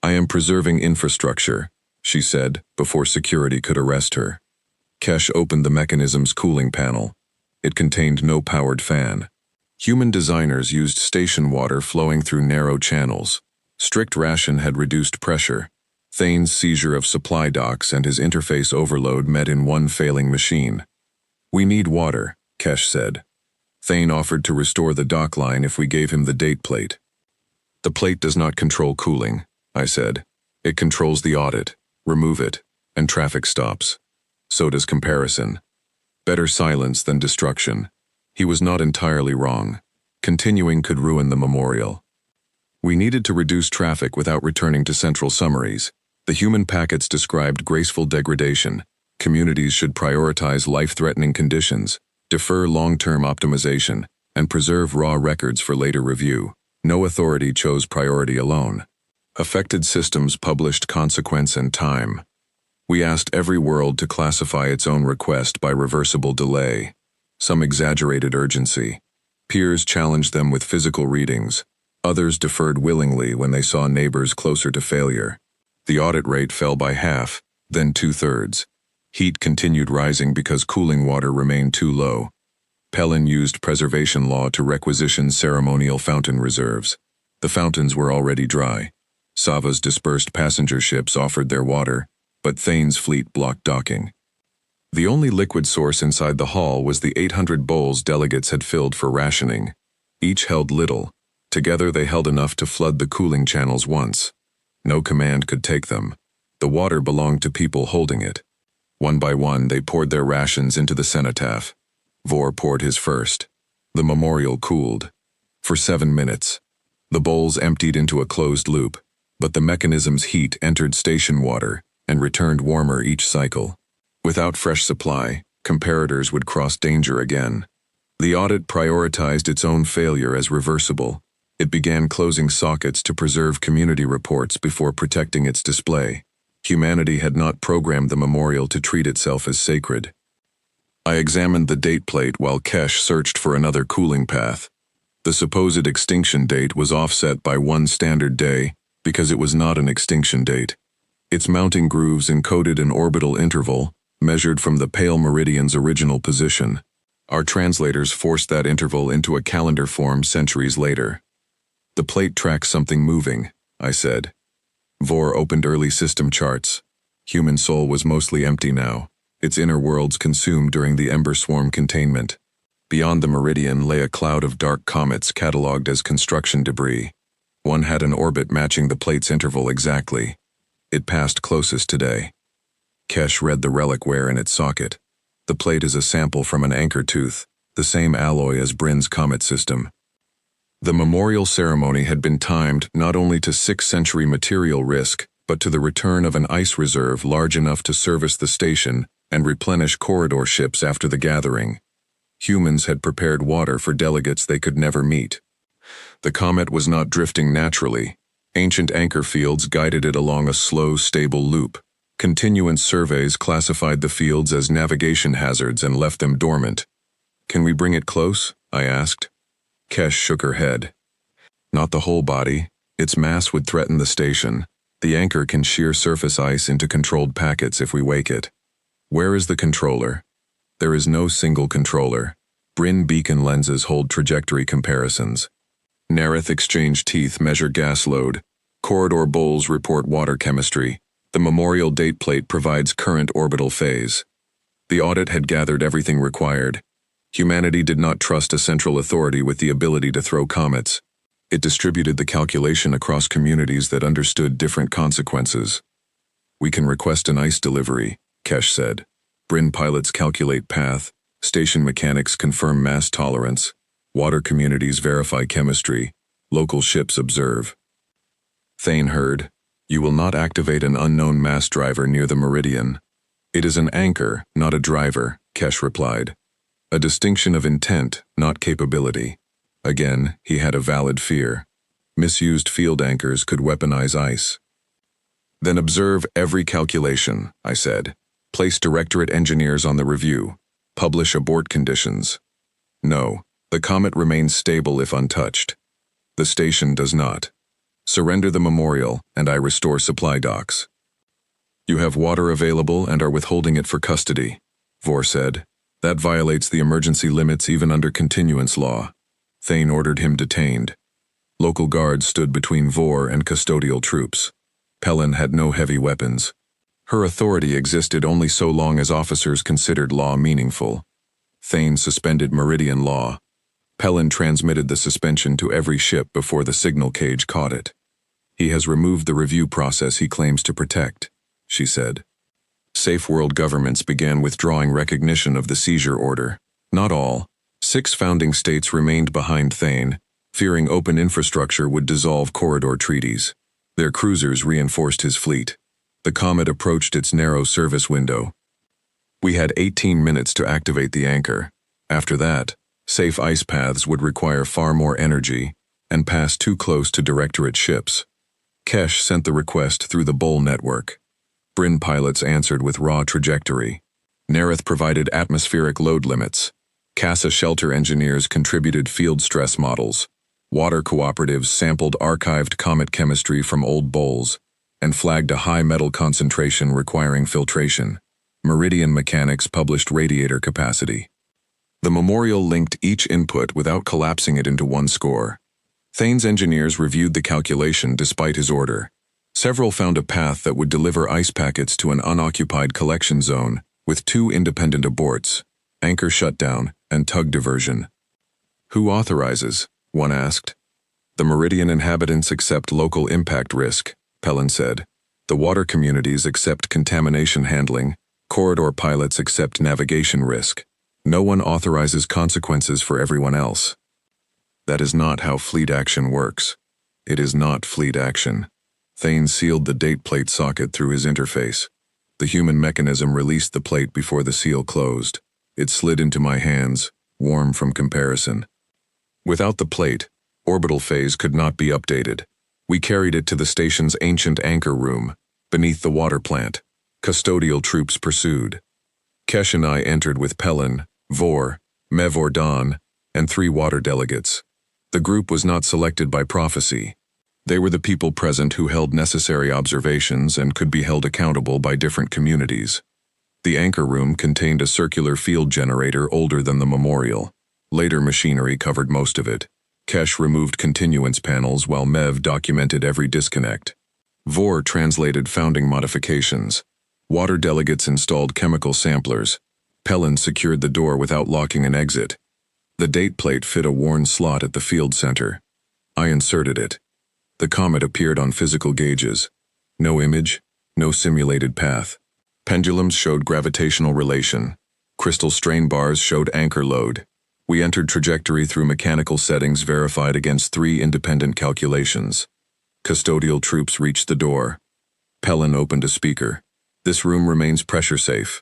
Speaker 1: "I am preserving infrastructure," she said, before security could arrest her. Kesh opened the mechanism's cooling panel. It contained no powered fan. Human designers used station water flowing through narrow channels. Strict ration had reduced pressure. Thane's seizure of supply docks and his interface overload met in one failing machine. "We need water," Kesh said. Thane offered to restore the dock line if we gave him the date plate. "The plate does not control cooling," I said. "It controls the audit. Remove it, and traffic stops. So does comparison. Better silence than destruction." He was not entirely wrong. Continuing could ruin the memorial. We needed to reduce traffic without returning to central summaries. The human packets described graceful degradation. Communities should prioritize life-threatening conditions, defer long-term optimization, and preserve raw records for later review. No authority chose priority alone. Affected systems published consequence and time. We asked every world to classify its own request by reversible delay. Some exaggerated urgency. Peers challenged them with physical readings. Others deferred willingly when they saw neighbors closer to failure. The audit rate fell by half, then 2/3. Heat continued rising because cooling water remained too low. Pellin used preservation law to requisition ceremonial fountain reserves. The fountains were already dry. Sava's dispersed passenger ships offered their water, but Thane's fleet blocked docking. The only liquid source inside the hall was the 800 bowls delegates had filled for rationing. Each held little. Together they held enough to flood the cooling channels once. No command could take them. The water belonged to people holding it. One by one they poured their rations into the cenotaph. Vor poured his first. The memorial cooled. For 7 minutes. The bowls emptied into a closed loop, but the mechanism's heat entered station water and returned warmer each cycle. Without fresh supply, comparators would cross danger again. The audit prioritized its own failure as reversible. It began closing sockets to preserve community reports before protecting its display. Humanity had not programmed the memorial to treat itself as sacred. I examined the date plate while Kesh searched for another cooling path. The supposed extinction date was offset by 1 standard day because it was not an extinction date. Its mounting grooves encoded an orbital interval, measured from the pale meridian's original position. Our translators forced that interval into a calendar form centuries later. "The plate tracks something moving," I said. Vor opened early system charts. Human soul was mostly empty now, its inner worlds consumed during the Ember Swarm containment. Beyond the meridian lay a cloud of dark comets catalogued as construction debris. One had an orbit matching the plate's interval exactly. It passed closest today. Kesh read the reliquware in its socket. The plate is a sample from an anchor tooth, the same alloy as Bryn's comet system. The memorial ceremony had been timed not only to 6th century material risk, but to the return of an ice reserve large enough to service the station and replenish corridor ships after the gathering. Humans had prepared water for delegates they could never meet. The comet was not drifting naturally. Ancient anchor fields guided it along a slow, stable loop. Continuance surveys classified the fields as navigation hazards and left them dormant. "Can we bring it close?" I asked. Kesh shook her head. "Not the whole body. Its mass would threaten the station. The anchor can shear surface ice into controlled packets if we wake it." "Where is the controller?" "There is no single controller. Bryn beacon lenses hold trajectory comparisons. Nareth exchange teeth measure gas load. Corridor bowls report water chemistry. The memorial date plate provides current orbital phase." The audit had gathered everything required. Humanity did not trust a central authority with the ability to throw comets. It distributed the calculation across communities that understood different consequences. "We can request an ice delivery," Kesh said. "Bryn pilots calculate path, station mechanics confirm mass tolerance, water communities verify chemistry, local ships observe." Thane heard, "You will not activate an unknown mass driver near the meridian." It is an anchor, not a driver, Kesh replied. A distinction of intent, not capability. Again, he had a valid fear. Misused field anchors could weaponize ice. Then observe every calculation, I said. Place Directorate engineers on the review. Publish abort conditions. No, the comet remains stable if untouched. The station does not. Surrender the memorial, and I restore supply docks. You have water available and are withholding it for custody, Vor said. That violates the emergency limits even under continuance law. Thane ordered him detained. Local guards stood between Vor and custodial troops. Pellin had no heavy weapons. Her authority existed only so long as officers considered law meaningful. Thane suspended Meridian law. Pellin transmitted the suspension to every ship before the signal cage caught it. He has removed the review process he claims to protect, she said. Safe world governments began withdrawing recognition of the seizure order. Not all. 6 founding states remained behind Thane, fearing open infrastructure would dissolve corridor treaties. Their cruisers reinforced his fleet. The comet approached its narrow service window. We had 18 minutes to activate the anchor. After that, safe ice paths would require far more energy and pass too close to Directorate ships. Kesh sent the request through the Bull network. Bryn pilots answered with raw trajectory. Nereth provided atmospheric load limits. CASA shelter engineers contributed field stress models. Water cooperatives sampled archived comet chemistry from old bowls and flagged a high metal concentration requiring filtration. Meridian mechanics published radiator capacity. The memorial linked each input without collapsing it into one score. Thane's engineers reviewed the calculation despite his order. Several found a path that would deliver ice packets to an unoccupied collection zone with 2 independent aborts, anchor shutdown and tug diversion. Who authorizes? One asked. The Meridian inhabitants accept local impact risk, Pellin said. The water communities accept contamination handling. Corridor pilots accept navigation risk. No one authorizes consequences for everyone else. That is not how fleet action works. It is not fleet action. Thane sealed the date plate socket through his interface. The human mechanism released the plate before the seal closed. It slid into my hands, warm from comparison. Without the plate, orbital phase could not be updated. We carried it to the station's ancient anchor room, beneath the water plant. Custodial troops pursued. Kesh and I entered with Pellin, Vor, Mev Ordan, and 3 water delegates. The group was not selected by prophecy. They were the people present who held necessary observations and could be held accountable by different communities. The anchor room contained a circular field generator older than the memorial. Later machinery covered most of it. Kesh removed continuance panels while Mev documented every disconnect. Vor translated founding modifications. Water delegates installed chemical samplers. Pellin secured the door without locking an exit. The date plate fit a worn slot at the field center. I inserted it. The comet appeared on physical gauges. No image, no simulated path. Pendulums showed gravitational relation. Crystal strain bars showed anchor load. We entered trajectory through mechanical settings verified against 3 independent calculations. Custodial troops reached the door. Pellin opened a speaker. This room remains pressure safe.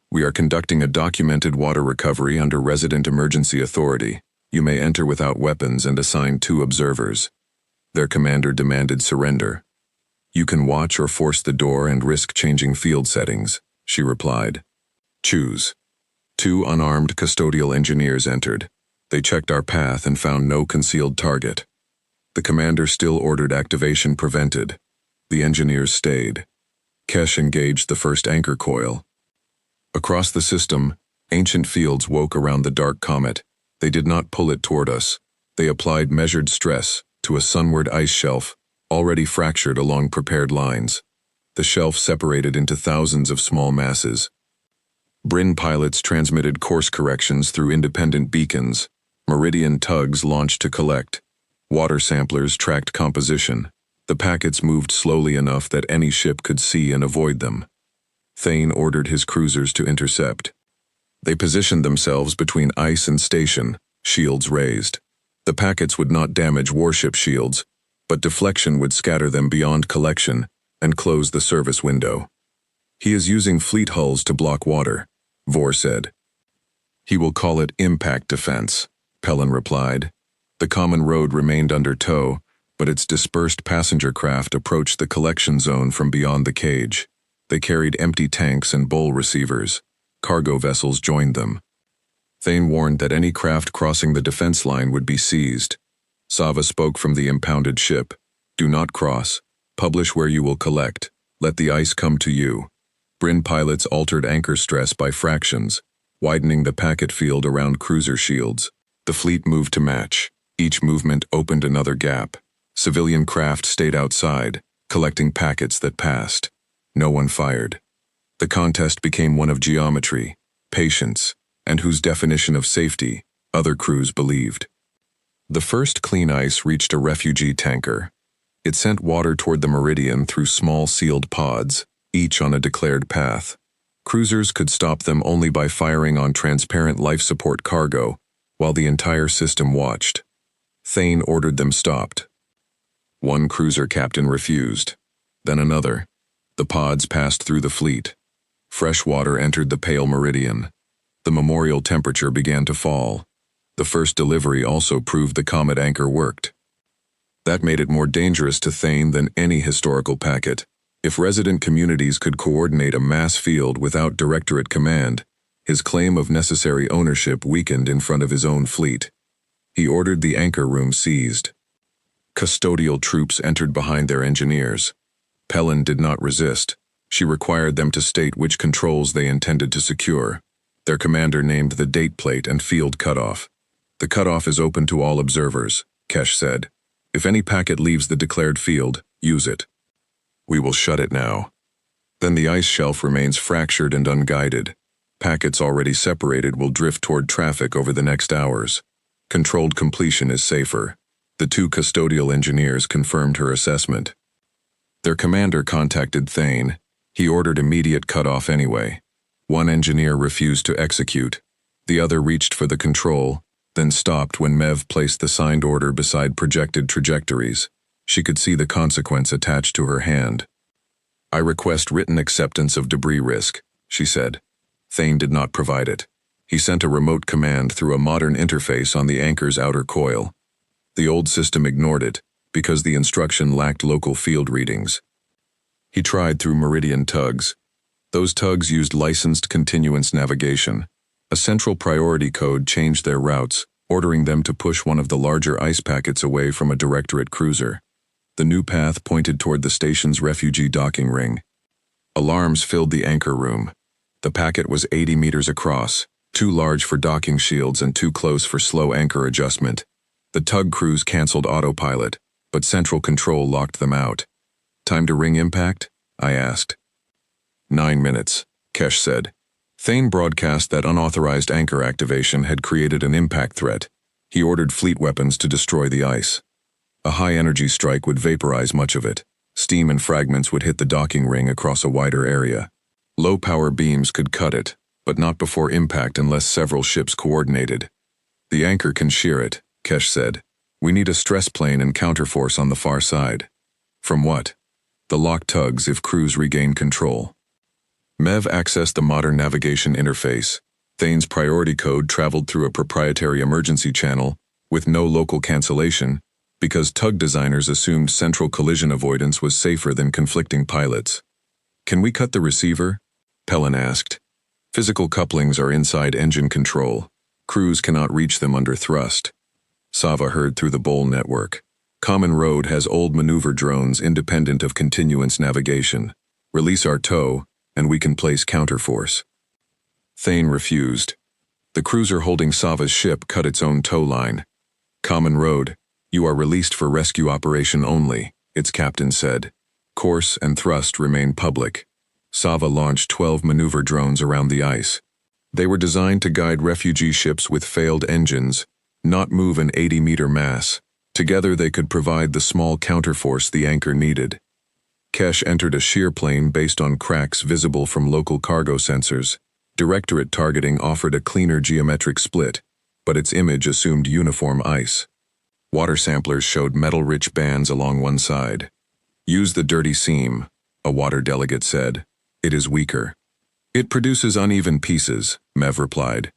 Speaker 1: We are conducting a documented water recovery under resident emergency authority. You may enter without weapons and assign 2 observers. Their commander demanded surrender. You can watch or force the door and risk changing field settings, she replied. Choose. 2 unarmed custodial engineers entered. They checked our path and found no concealed target. The commander still ordered activation prevented. The engineers stayed. Kesh engaged the first anchor coil. Across the system, ancient fields woke around the dark comet. They did not pull it toward us. They applied measured stress to a sunward ice shelf, already fractured along prepared lines. The shelf separated into thousands of small masses. Bryn pilots transmitted course corrections through independent beacons. Meridian tugs launched to collect. Water samplers tracked composition. The packets moved slowly enough that any ship could see and avoid them. Thane ordered his cruisers to intercept. They positioned themselves between ice and station, shields raised. The packets would not damage warship shields, but deflection would scatter them beyond collection and close the service window. He is using fleet hulls to block water, Vor said. He will call it impact defense, Pellin replied. The common road remained under tow, but its dispersed passenger craft approached the collection zone from beyond the cage. They carried empty tanks and bowl receivers. Cargo vessels joined them. Thane warned that any craft crossing the defense line would be seized. Sava spoke from the impounded ship. Do not cross. Publish where you will collect. Let the ice come to you. Bryn pilots altered anchor stress by fractions, widening the packet field around cruiser shields. The fleet moved to match. Each movement opened another gap. Civilian craft stayed outside, collecting packets that passed. No one fired. The contest became one of geometry, patience, and whose definition of safety other crews believed. The first clean ice reached a refugee tanker. It sent water toward the meridian through small sealed pods, each on a declared path. Cruisers could stop them only by firing on transparent life support cargo, while the entire system watched. Thane ordered them stopped. One cruiser captain refused, then another. The pods passed through the fleet. Fresh water entered the pale meridian. The memorial temperature began to fall. The first delivery also proved the comet anchor worked. That made it more dangerous to Thane than any historical packet. If resident communities could coordinate a mass field without directorate command, his claim of necessary ownership weakened in front of his own fleet. He ordered the anchor room seized. Custodial troops entered behind their engineers. Pellin did not resist. She required them to state which controls they intended to secure. Their commander named the date plate and field cutoff. The cutoff is open to all observers, Kesh said. If any packet leaves the declared field, use it. We will shut it now. Then the ice shelf remains fractured and unguided. Packets already separated will drift toward traffic over the next hours. Controlled completion is safer. The two custodial engineers confirmed her assessment. Their commander contacted Thane. He ordered immediate cutoff anyway. One engineer refused to execute. The other reached for the control, then stopped when Mev placed the signed order beside projected trajectories. She could see the consequence attached to her hand. I request written acceptance of debris risk, she said. Thane did not provide it. He sent a remote command through a modern interface on the anchor's outer coil. The old system ignored it, because the instruction lacked local field readings. He tried through Meridian tugs. Those tugs used licensed continuance navigation. A central priority code changed their routes, ordering them to push one of the larger ice packets away from a directorate cruiser. The new path pointed toward the station's refugee docking ring. Alarms filled the anchor room. The packet was 80 meters across, too large for docking shields and too close for slow anchor adjustment. The tug crews canceled autopilot, but central control locked them out. Time to ring impact? I asked. 9 minutes, Kesh said. Thane broadcast that unauthorized anchor activation had created an impact threat. He ordered fleet weapons to destroy the ice. A high-energy strike would vaporize much of it. Steam and fragments would hit the docking ring across a wider area. Low-power beams could cut it, but not before impact unless several ships coordinated. The anchor can shear it, Kesh said. We need a stress plane and counterforce on the far side. From what? The lock tugs if crews regain control. Mev accessed the modern navigation interface. Thane's priority code traveled through a proprietary emergency channel, with no local cancellation, because tug designers assumed central collision avoidance was safer than conflicting pilots. Can we cut the receiver? Pellin asked. Physical couplings are inside engine control. Crews cannot reach them under thrust. Sava heard through the bowl network. Common Road has old maneuver drones independent of continuance navigation. Release our tow, and we can place counterforce. Thane refused. The cruiser holding Sava's ship cut its own tow line. Common Road, you are released for rescue operation only, its captain said. Course and thrust remain public. Sava launched 12 maneuver drones around the ice. They were designed to guide refugee ships with failed engines, not move an 80-meter mass. Together they could provide the small counterforce the anchor needed. Kesh entered a shear plane based on cracks visible from local cargo sensors. Directorate targeting offered a cleaner geometric split, but its image assumed uniform ice. Water samplers showed metal-rich bands along one side. Use the dirty seam, a water delegate said. It is weaker. It produces uneven pieces, Mev replied.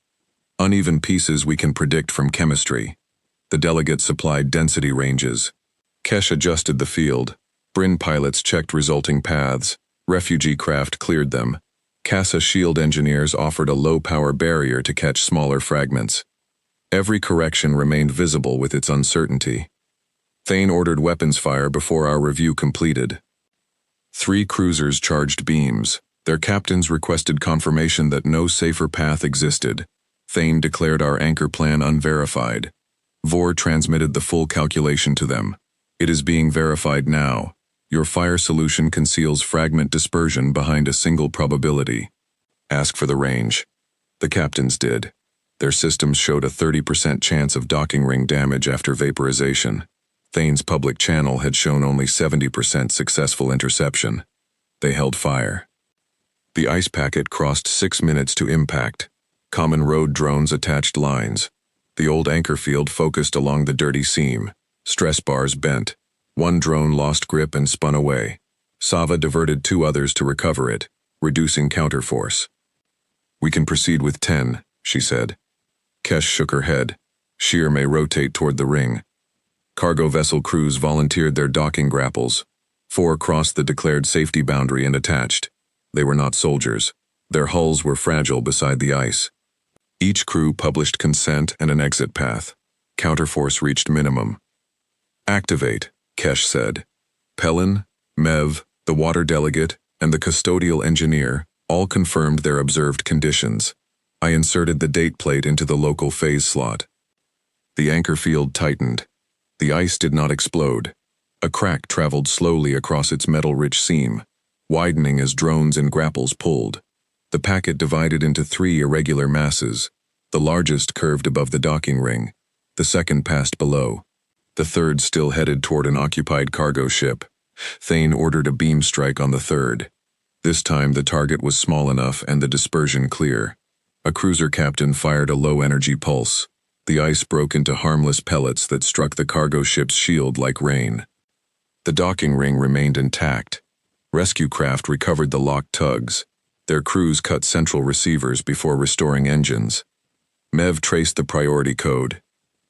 Speaker 1: Uneven pieces we can predict from chemistry. The delegate supplied density ranges. Kesh adjusted the field. Bryn pilots checked resulting paths. Refugee craft cleared them. CASA shield engineers offered a low-power barrier to catch smaller fragments. Every correction remained visible with its uncertainty. Thane ordered weapons fire before our review completed. 3 cruisers charged beams. Their captains requested confirmation that no safer path existed. Thane declared our anchor plan unverified. Vor transmitted the full calculation to them. It is being verified now. Your fire solution conceals fragment dispersion behind a single probability. Ask for the range. The captains did. Their systems showed a 30% chance of docking ring damage after vaporization. Thane's public channel had shown only 70% successful interception. They held fire. The ice packet crossed 6 minutes to impact. Common road drones attached lines. The old anchor field focused along the dirty seam. Stress bars bent. 1 drone lost grip and spun away. Sava diverted 2 others to recover it, reducing counterforce. We can proceed with 10, she said. Kesh shook her head. Shear may rotate toward the ring. Cargo vessel crews volunteered their docking grapples. 4 crossed the declared safety boundary and attached. They were not soldiers. Their hulls were fragile beside the ice. Each crew published consent and an exit path. Counterforce reached minimum. Activate, Kesh said. Pellin, Mev, the water delegate, and the custodial engineer all confirmed their observed conditions. I inserted the date plate into the local phase slot. The anchor field tightened. The ice did not explode. A crack traveled slowly across its metal-rich seam, widening as drones and grapples pulled. The packet divided into 3 irregular masses. The largest curved above the docking ring. The second passed below. The third still headed toward an occupied cargo ship. Thane ordered a beam strike on the third. This time the target was small enough and the dispersion clear. A cruiser captain fired a low-energy pulse. The ice broke into harmless pellets that struck the cargo ship's shield like rain. The docking ring remained intact. Rescue craft recovered the locked tugs. Their crews cut central receivers before restoring engines. Mev traced the priority code.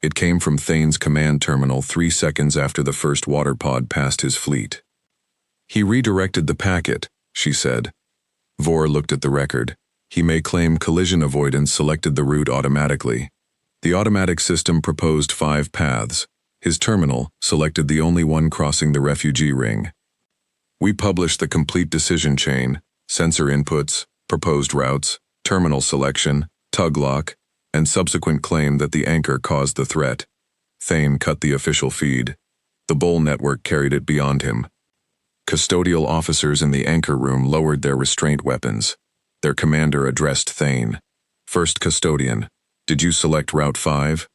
Speaker 1: It came from Thane's command terminal 3 seconds after the first water pod passed his fleet. He redirected the packet, she said. Vor looked at the record. He may claim collision avoidance selected the route automatically. The automatic system proposed 5 paths. His terminal selected the only one crossing the refugee ring. We published the complete decision chain, sensor inputs, proposed routes, terminal selection, tug lock, and subsequent claim that the anchor caused the threat. Thane cut the official feed. The Bull network carried it beyond him. Custodial officers in the anchor room lowered their restraint weapons. Their commander addressed Thane. First Custodian, did you select Route 5?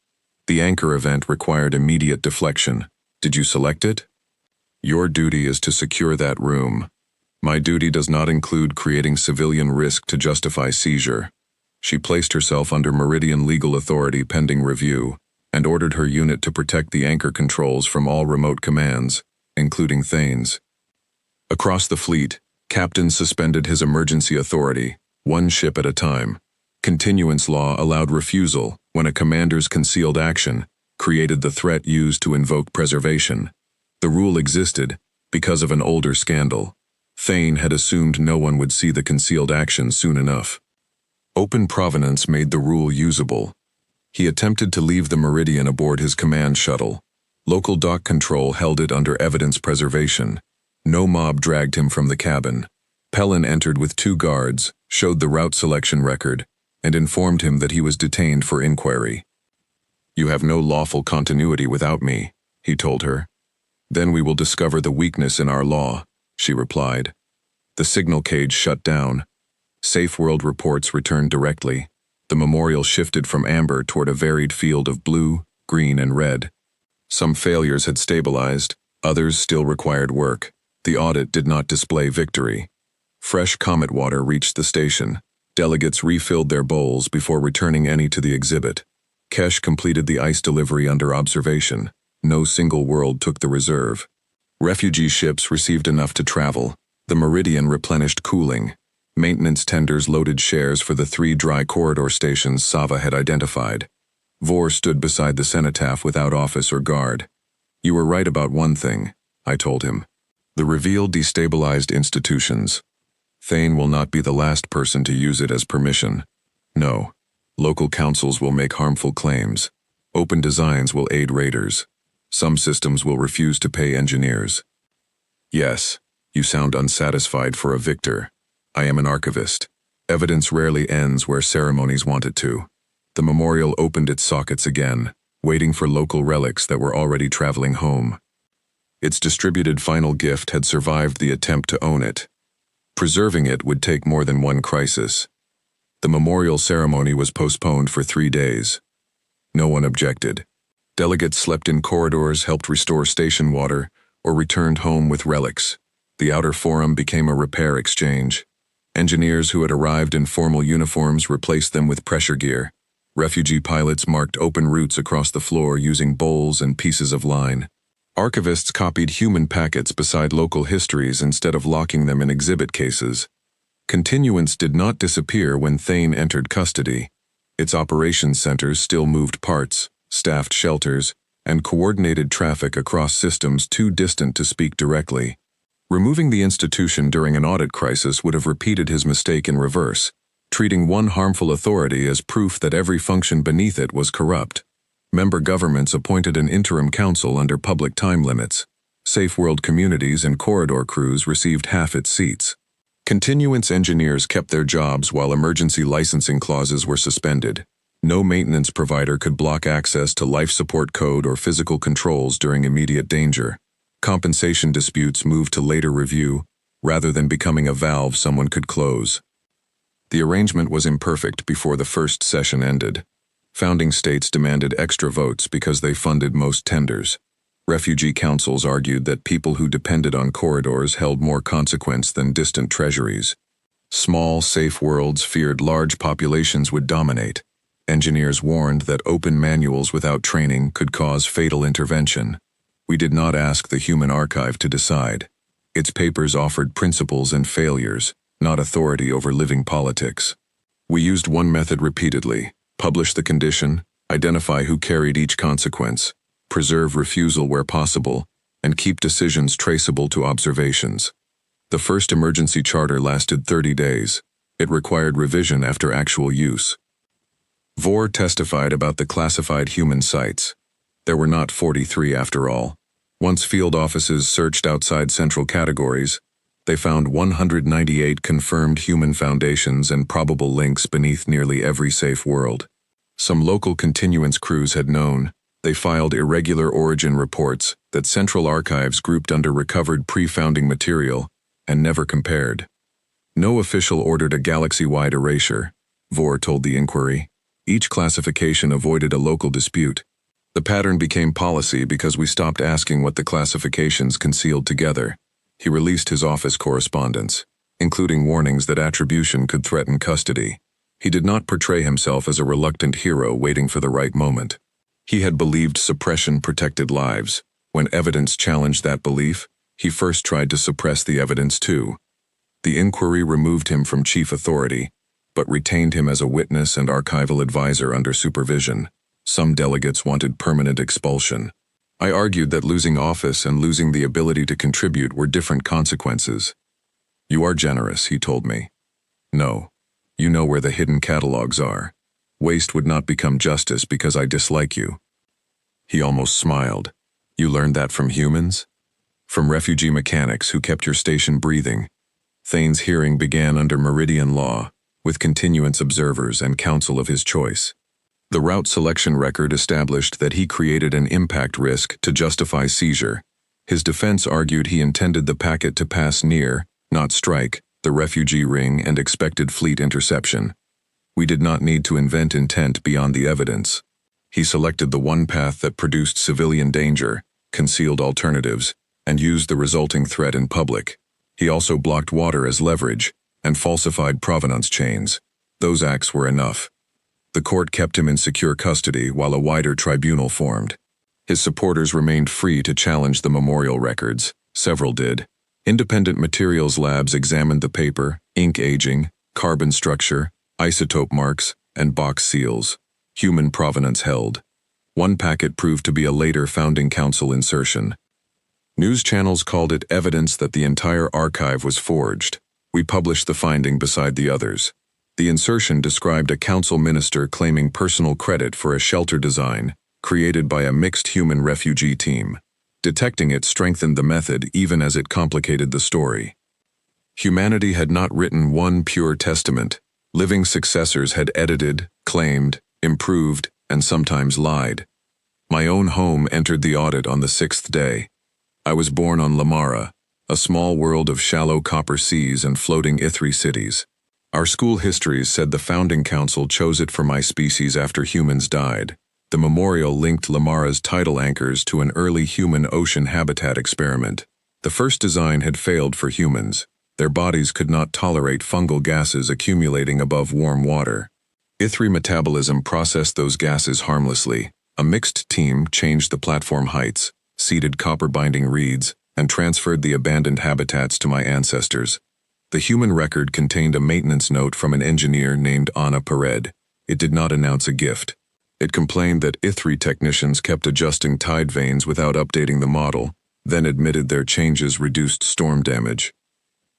Speaker 1: The anchor event required immediate deflection. Did you select it? Your duty is to secure that room. My duty does not include creating civilian risk to justify seizure. She placed herself under Meridian legal authority pending review, and ordered her unit to protect the anchor controls from all remote commands, including Thane's. Across the fleet, captains suspended his emergency authority, 1 ship at a time. Continuance law allowed refusal when a commander's concealed action created the threat used to invoke preservation. The rule existed because of an older scandal. Thane had assumed no one would see the concealed action soon enough. Open provenance made the rule usable. He attempted to leave the Meridian aboard his command shuttle. Local dock control held it under evidence preservation. No mob dragged him from the cabin. Pellin entered with 2 guards, showed the route selection record, and informed him that he was detained for inquiry. You have no lawful continuity without me, he told her. Then we will discover the weakness in our law, she replied. The signal cage shut down. Safe World reports returned directly. The memorial shifted from amber toward a varied field of blue, green, and red. Some failures had stabilized, others still required work. The audit did not display victory. Fresh comet water reached the station. Delegates refilled their bowls before returning any to the exhibit. Kesh completed the ice delivery under observation. No single world took the reserve. Refugee ships received enough to travel. The Meridian replenished cooling. Maintenance tenders loaded shares for the 3 dry corridor stations Sava had identified. Vor stood beside the cenotaph without office or guard. "You were right about one thing," I told him. "The reveal destabilized institutions. Thane will not be the last person to use it as permission. No. Local councils will make harmful claims. Open designs will aid raiders. Some systems will refuse to pay engineers." "Yes, you sound unsatisfied for a victor. I am an archivist. Evidence rarely ends where ceremonies want it to." The memorial opened its sockets again, waiting for local relics that were already traveling home. Its distributed final gift had survived the attempt to own it. Preserving it would take more than one crisis. The memorial ceremony was postponed for 3 days. No one objected. Delegates slept in corridors, helped restore station water, or returned home with relics. The outer forum became a repair exchange. Engineers who had arrived in formal uniforms replaced them with pressure gear. Refugee pilots marked open routes across the floor using bowls and pieces of line. Archivists copied human packets beside local histories instead of locking them in exhibit cases. Continuance did not disappear when Thane entered custody. Its operations centers still moved parts, staffed shelters, and coordinated traffic across systems too distant to speak directly. Removing the institution during an audit crisis would have repeated his mistake in reverse, treating one harmful authority as proof that every function beneath it was corrupt. Member governments appointed an interim council under public time limits. Safe world communities and corridor crews received half its seats. Continuance engineers kept their jobs while emergency licensing clauses were suspended. No maintenance provider could block access to life support code or physical controls during immediate danger. Compensation disputes moved to later review, rather than becoming a valve someone could close. The arrangement was imperfect before the first session ended. Founding states demanded extra votes because they funded most tenders. Refugee councils argued that people who depended on corridors held more consequence than distant treasuries. Small, safe worlds feared large populations would dominate. Engineers warned that open manuals without training could cause fatal intervention. We did not ask the Human Archive to decide. Its papers offered principles and failures, not authority over living politics. We used one method repeatedly: publish the condition, identify who carried each consequence, preserve refusal where possible, and keep decisions traceable to observations. The first emergency charter lasted 30 days. It required revision after actual use. Vor testified about the classified human sites. There were not 43 after all. Once field offices searched outside central categories, they found 198 confirmed human foundations and probable links beneath nearly every safe world. Some local continuance crews had known. They filed irregular origin reports that central archives grouped under recovered pre-founding material and never compared. No official ordered a galaxy-wide erasure, Vor told the inquiry. Each classification avoided a local dispute. The pattern became policy because we stopped asking what the classifications concealed together. He released his office correspondence, including warnings that attribution could threaten custody. He did not portray himself as a reluctant hero waiting for the right moment. He had believed suppression protected lives. When evidence challenged that belief, he first tried to suppress the evidence too. The inquiry removed him from chief authority, but retained him as a witness and archival advisor under supervision. Some delegates wanted permanent expulsion. I argued that losing office and losing the ability to contribute were different consequences. "You are generous," he told me. "No. You know where the hidden catalogs are. Waste would not become justice because I dislike you." He almost smiled. "You learned that from humans? From refugee mechanics who kept your station breathing." Thane's hearing began under Meridian law, with continuance observers and counsel of his choice. The route selection record established that he created an impact risk to justify seizure. His defense argued he intended the packet to pass near, not strike, the refugee ring and expected fleet interception. We did not need to invent intent beyond the evidence. He selected the one path that produced civilian danger, concealed alternatives, and used the resulting threat in public. He also blocked water as leverage and falsified provenance chains. Those acts were enough. The court kept him in secure custody while a wider tribunal formed. His supporters remained free to challenge the memorial records. Several did. Independent materials labs examined the paper, ink aging, carbon structure, isotope marks, and box seals. Human provenance held. One packet proved to be a later founding council insertion. News channels called it evidence that the entire archive was forged. We published the finding beside the others. The insertion described a council minister claiming personal credit for a shelter design created by a mixed human refugee team. Detecting it strengthened the method even as it complicated the story. Humanity had not written one pure testament. Living successors had edited, claimed, improved, and sometimes lied. My own home entered the audit on the 6th day. I was born on Lamara, a small world of shallow copper seas and floating Ithri cities. Our school histories said the founding council chose it for my species after humans died. The memorial linked Lamara's tidal anchors to an early human ocean habitat experiment. The first design had failed for humans. Their bodies could not tolerate fungal gases accumulating above warm water. Ithri metabolism processed those gases harmlessly. A mixed team changed the platform heights, seeded copper-binding reeds, and transferred the abandoned habitats to my ancestors. The human record contained a maintenance note from an engineer named Anna Pered. It did not announce a gift. It complained that Ithri technicians kept adjusting tide vanes without updating the model, then admitted their changes reduced storm damage.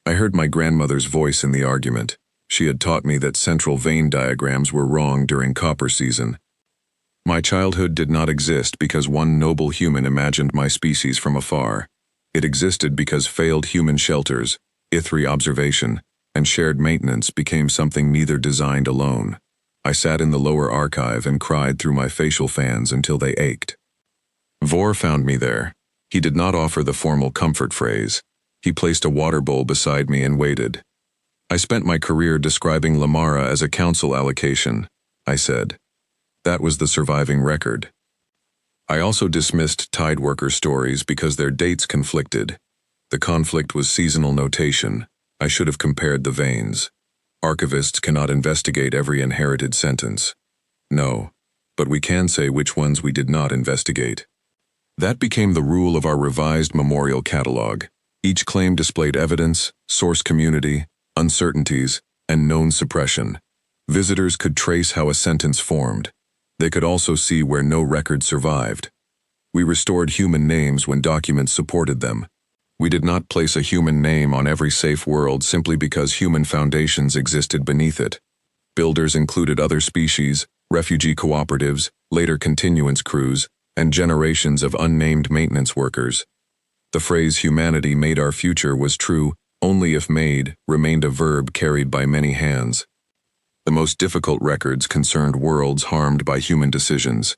Speaker 1: I heard my grandmother's voice in the argument. She had taught me that central vein diagrams were wrong during copper season. My childhood did not exist because one noble human imagined my species from afar. It existed because failed human shelters, Ithri observation, and shared maintenance became something neither designed alone. I sat in the lower archive and cried through my facial fans until they ached. Vor found me there. He did not offer the formal comfort phrase. He placed a water bowl beside me and waited. I spent my career describing Lamara as a council allocation, I said. That was the surviving record. I also dismissed Tideworker stories because their dates conflicted. The conflict was seasonal notation. I should have compared the veins. Archivists cannot investigate every inherited sentence. No, but we can say which ones we did not investigate. That became the rule of our revised memorial catalog. Each claim displayed evidence, source community, uncertainties, and known suppression. Visitors could trace how a sentence formed. They could also see where no record survived. We restored human names when documents supported them. We did not place a human name on every safe world simply because human foundations existed beneath it. Builders included other species, refugee cooperatives, later continuance crews, and generations of unnamed maintenance workers. The phrase "humanity made our future" was true only if "made" remained a verb carried by many hands. The most difficult records concerned worlds harmed by human decisions.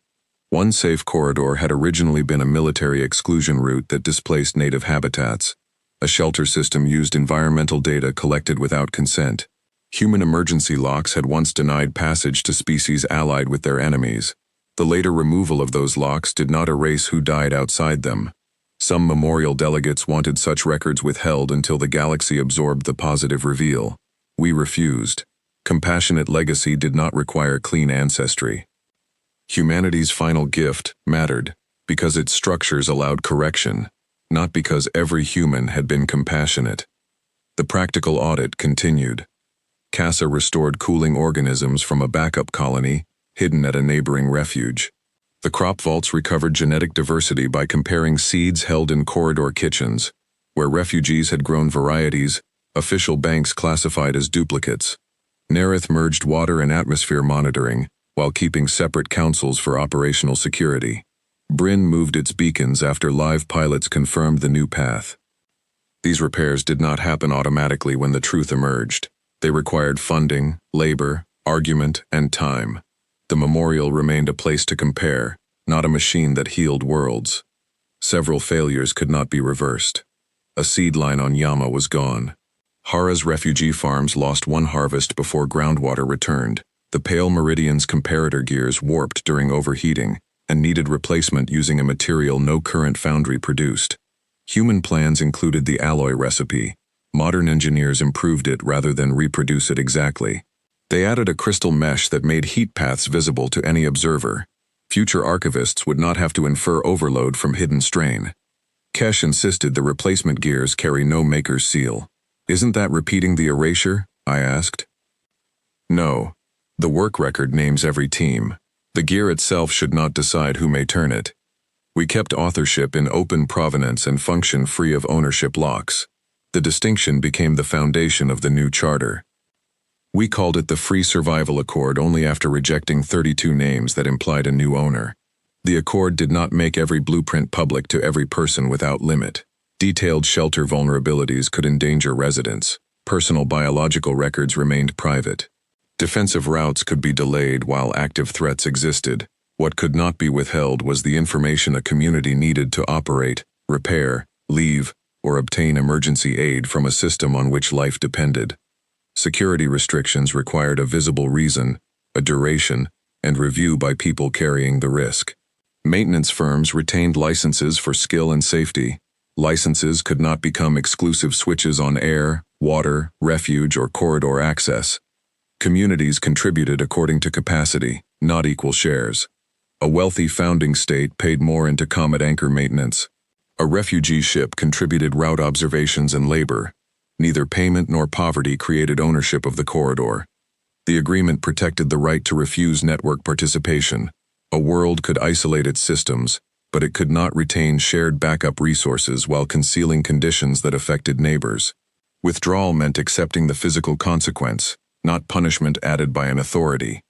Speaker 1: One safe corridor had originally been a military exclusion route that displaced native habitats. A shelter system used environmental data collected without consent. Human emergency locks had once denied passage to species allied with their enemies. The later removal of those locks did not erase who died outside them. Some memorial delegates wanted such records withheld until the galaxy absorbed the positive reveal. We refused. Compassionate legacy did not require clean ancestry. Humanity's final gift mattered because its structures allowed correction, not because every human had been compassionate. The practical audit continued. CASA restored cooling organisms from a backup colony hidden at a neighboring refuge. The crop vaults recovered genetic diversity by comparing seeds held in corridor kitchens. Where refugees had grown varieties, official banks classified as duplicates. Nerith merged water and atmosphere monitoring, while keeping separate councils for operational security. Bryn moved its beacons after live pilots confirmed the new path. These repairs did not happen automatically when the truth emerged. They required funding, labor, argument, and time. The memorial remained a place to compare, not a machine that healed worlds. Several failures could not be reversed. A seed line on Yama was gone. Hara's refugee farms lost one harvest before groundwater returned. The Pale Meridian's comparator gears warped during overheating and needed replacement using a material no current foundry produced. Human plans included the alloy recipe. Modern engineers improved it rather than reproduce it exactly. They added a crystal mesh that made heat paths visible to any observer. Future archivists would not have to infer overload from hidden strain. Kesh insisted the replacement gears carry no maker's seal. Isn't that repeating the erasure? I asked. No. The work record names every team. The gear itself should not decide who may turn it. We kept authorship in open provenance and function free of ownership locks. The distinction became the foundation of the new charter. We called it the Free Survival Accord only after rejecting 32 names that implied a new owner. The accord did not make every blueprint public to every person without limit. Detailed shelter vulnerabilities could endanger residents. Personal biological records remained private. Defensive routes could be delayed while active threats existed. What could not be withheld was the information a community needed to operate, repair, leave, or obtain emergency aid from a system on which life depended. Security restrictions required a visible reason, a duration, and review by people carrying the risk. Maintenance firms retained licenses for skill and safety. Licenses could not become exclusive switches on air, water, refuge, or corridor access. Communities contributed according to capacity, not equal shares. A wealthy founding state paid more into comet anchor maintenance. A refugee ship contributed route observations and labor. Neither payment nor poverty created ownership of the corridor. The agreement protected the right to refuse network participation. A world could isolate its systems, but it could not retain shared backup resources while concealing conditions that affected neighbors. Withdrawal meant accepting the physical consequence, not punishment added by an authority.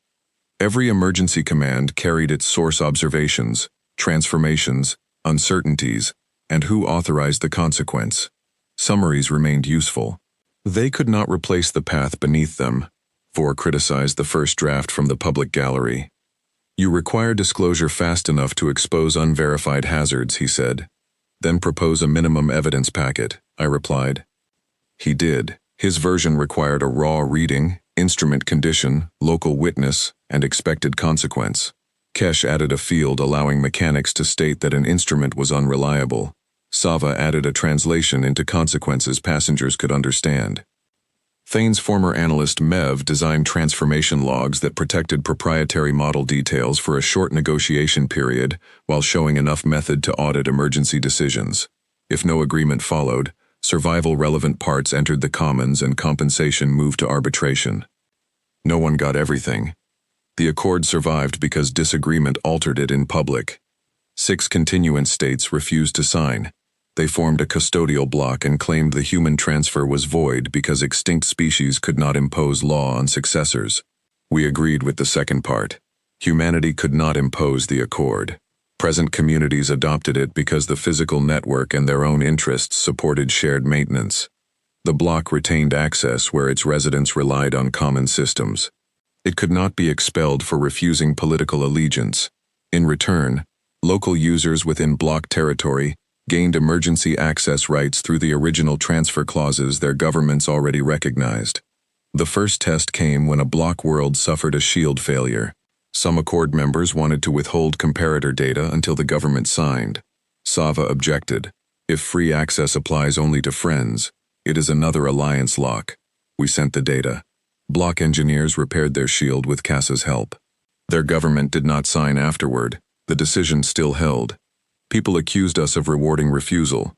Speaker 1: Every emergency command carried its source observations, transformations, uncertainties, and who authorized the consequence. Summaries remained useful. They could not replace the path beneath them. Vor criticized the first draft from the public gallery. You require disclosure fast enough to expose unverified hazards, he said. Then propose a minimum evidence packet, I replied. He did. His version required a raw reading, instrument condition, local witness, and expected consequence. Kesh added a field allowing mechanics to state that an instrument was unreliable. Sava added a translation into consequences passengers could understand. Thane's former analyst Mev designed transformation logs that protected proprietary model details for a short negotiation period while showing enough method to audit emergency decisions. If no agreement followed, survival-relevant parts entered the commons and compensation moved to arbitration. No one got everything. The accord survived because disagreement altered it in public. 6 continuance states refused to sign. They formed a custodial bloc and claimed the human transfer was void because extinct species could not impose law on successors. We agreed with the second part. Humanity could not impose the accord. Present communities adopted it because the physical network and their own interests supported shared maintenance. The bloc retained access where its residents relied on common systems. It could not be expelled for refusing political allegiance. In return, local users within bloc territory gained emergency access rights through the original transfer clauses their governments already recognized. The first test came when a bloc world suffered a shield failure. Some Accord members wanted to withhold comparator data until the government signed. Sava objected. If free access applies only to friends, it is another alliance lock. We sent the data. Bloc engineers repaired their shield with CASA's help. Their government did not sign afterward. The decision still held. People accused us of rewarding refusal.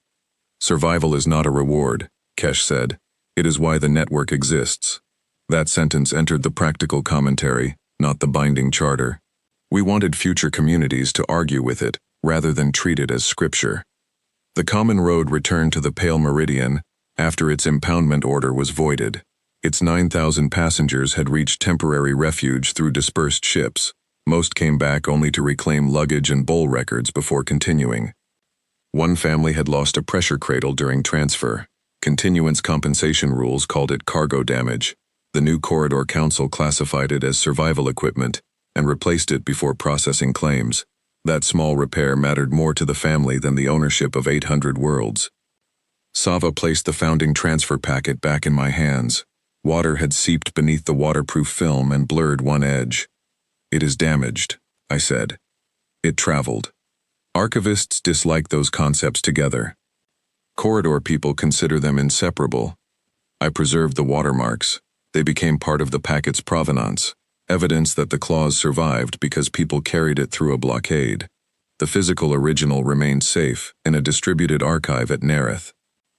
Speaker 1: Survival is not a reward, Kesh said. It is why the network exists. That sentence entered the practical commentary, not the binding charter. We wanted future communities to argue with it, rather than treat it as scripture. The common road returned to the Pale Meridian after its impoundment order was voided. Its 9,000 passengers had reached temporary refuge through dispersed ships. Most came back only to reclaim luggage and bowl records before continuing. One family had lost a pressure cradle during transfer. Continuance compensation rules called it cargo damage. The new Corridor Council classified it as survival equipment and replaced it before processing claims. That small repair mattered more to the family than the ownership of 800 worlds. Sava placed the founding transfer packet back in my hands. Water had seeped beneath the waterproof film and blurred one edge. It is damaged, I said. It traveled. Archivists dislike those concepts together. Corridor people consider them inseparable. I preserved the watermarks. They became part of the packet's provenance, evidence that the clause survived because people carried it through a blockade. The physical original remained safe in a distributed archive at Nereth.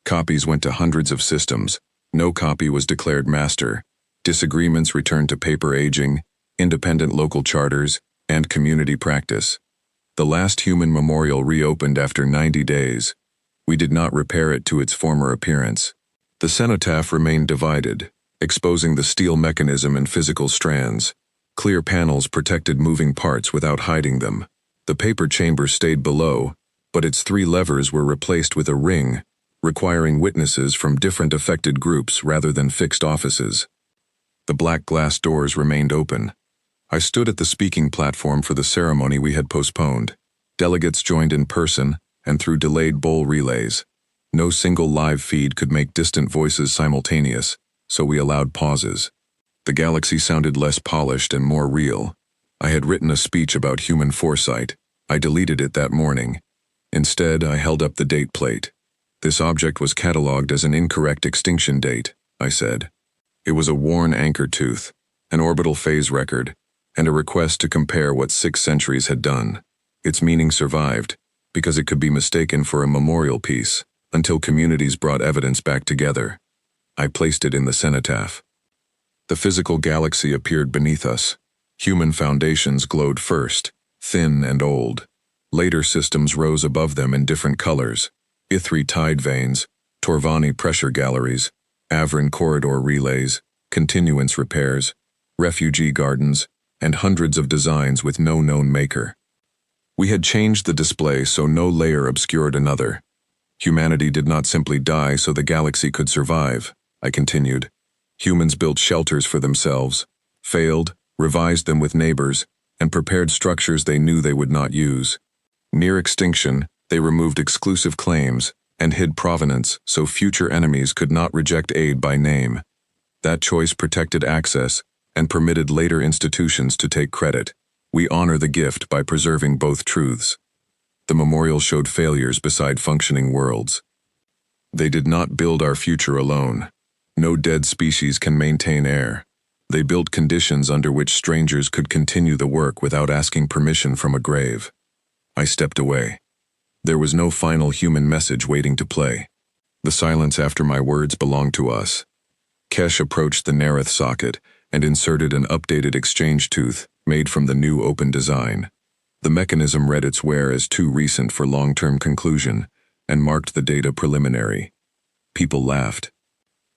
Speaker 1: Copies went to hundreds of systems. No copy was declared master. Disagreements returned to paper aging, independent local charters, and community practice. The last human memorial reopened after 90 days. We did not repair it to its former appearance. The cenotaph remained divided, exposing the steel mechanism and physical strands. Clear panels protected moving parts without hiding them. The paper chamber stayed below, but its 3 levers were replaced with a ring, requiring witnesses from different affected groups rather than fixed offices. The black glass doors remained open. I stood at the speaking platform for the ceremony we had postponed. Delegates joined in person and through delayed bowl relays. No single live feed could make distant voices simultaneous, so we allowed pauses. The galaxy sounded less polished and more real. I had written a speech about human foresight. I deleted it that morning. Instead, I held up the date plate. This object was catalogued as an incorrect extinction date, I said. It was a worn anchor tooth, an orbital phase record, and a request to compare what 6 centuries had done. Its meaning survived, because it could be mistaken for a memorial piece, until communities brought evidence back together. I placed it in the cenotaph. The physical galaxy appeared beneath us. Human foundations glowed first, thin and old. Later systems rose above them in different colors: Ithri tide veins, Torvani pressure galleries, Avrin corridor relays, continuance repairs, refugee gardens, and hundreds of designs with no known maker. We had changed the display so no layer obscured another. Humanity did not simply die so the galaxy could survive, I continued. Humans built shelters for themselves, failed, revised them with neighbors, and prepared structures they knew they would not use. Near extinction, they removed exclusive claims and hid provenance so future enemies could not reject aid by name. That choice protected access and permitted later institutions to take credit. We honor the gift by preserving both truths. The memorial showed failures beside functioning worlds. They did not build our future alone. No dead species can maintain air. They built conditions under which strangers could continue the work without asking permission from a grave. I stepped away. There was no final human message waiting to play. The silence after my words belonged to us. Kesh approached the Nareth socket and inserted an updated exchange tooth made from the new open design. The mechanism read its wear as too recent for long-term conclusion and marked the data preliminary. People laughed.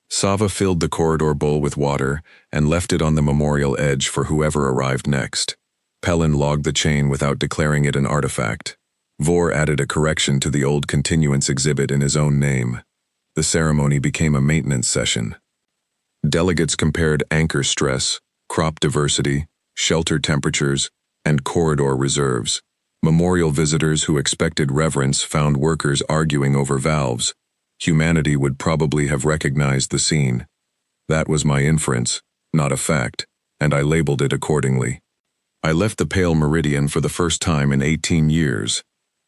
Speaker 1: Sava filled the corridor bowl with water and left it on the memorial edge for whoever arrived next. Pelin logged the chain without declaring it an artifact. Vor added a correction to the old continuance exhibit in his own name. The ceremony became a maintenance session. Delegates compared anchor stress, crop diversity, shelter temperatures, and corridor reserves. Memorial visitors who expected reverence found workers arguing over valves. Humanity would probably have recognized the scene. That was my inference, not a fact, and I labeled it accordingly. I left the Pale Meridian for the first time in 18 years.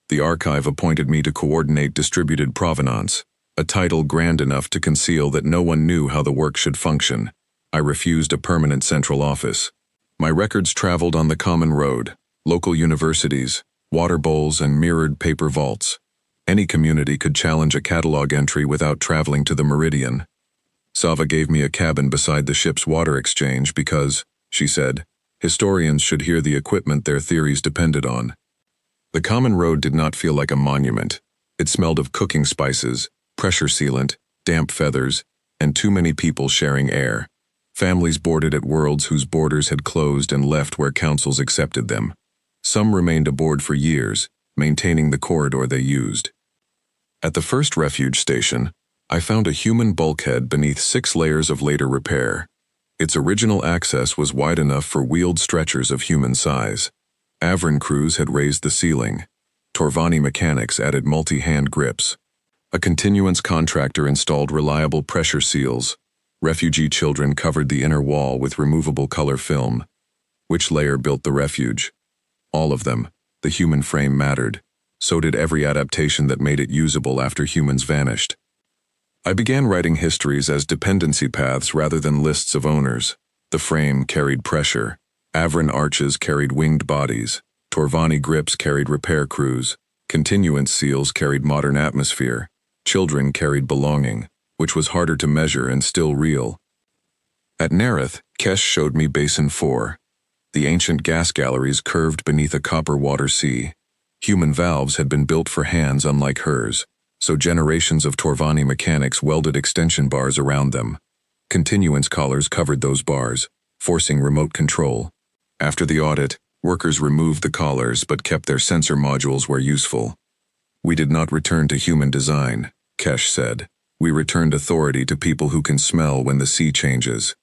Speaker 1: The archive appointed me to coordinate distributed provenance, a title grand enough to conceal that no one knew how the work should function. I refused a permanent central office. My records traveled on the common road, local universities, water bowls, and mirrored paper vaults. Any community could challenge a catalog entry without traveling to the Meridian. Sava gave me a cabin beside the ship's water exchange because, she said, historians should hear the equipment their theories depended on. The common road did not feel like a monument. It smelled of cooking spices, pressure sealant, damp feathers, and too many people sharing air. Families boarded at worlds whose borders had closed and left where councils accepted them. Some remained aboard for years, maintaining the corridor they used. At the first refuge station, I found a human bulkhead beneath 6 layers of later repair. Its original access was wide enough for wheeled stretchers of human size. Avrin crews had raised the ceiling. Torvani mechanics added multi-hand grips. A continuance contractor installed reliable pressure seals. Refugee children covered the inner wall with removable color film. Which layer built the refuge? All of them. The human frame mattered. So did every adaptation that made it usable after humans vanished. I began writing histories as dependency paths rather than lists of owners. The frame carried pressure. Avrin arches carried winged bodies. Torvani grips carried repair crews. Continuance seals carried modern atmosphere. Children carried belonging. which was harder to measure and still real. At Nerith, Kesh showed me Basin 4. The ancient gas galleries curved beneath a copper water sea. Human valves had been built for hands unlike hers, so generations of Torvani mechanics welded extension bars around them. Continuance collars covered those bars, forcing remote control. After the audit, workers removed the collars but kept their sensor modules where useful. "We did not return to human design," Kesh said. "We returned authority to people who can smell when the sea changes."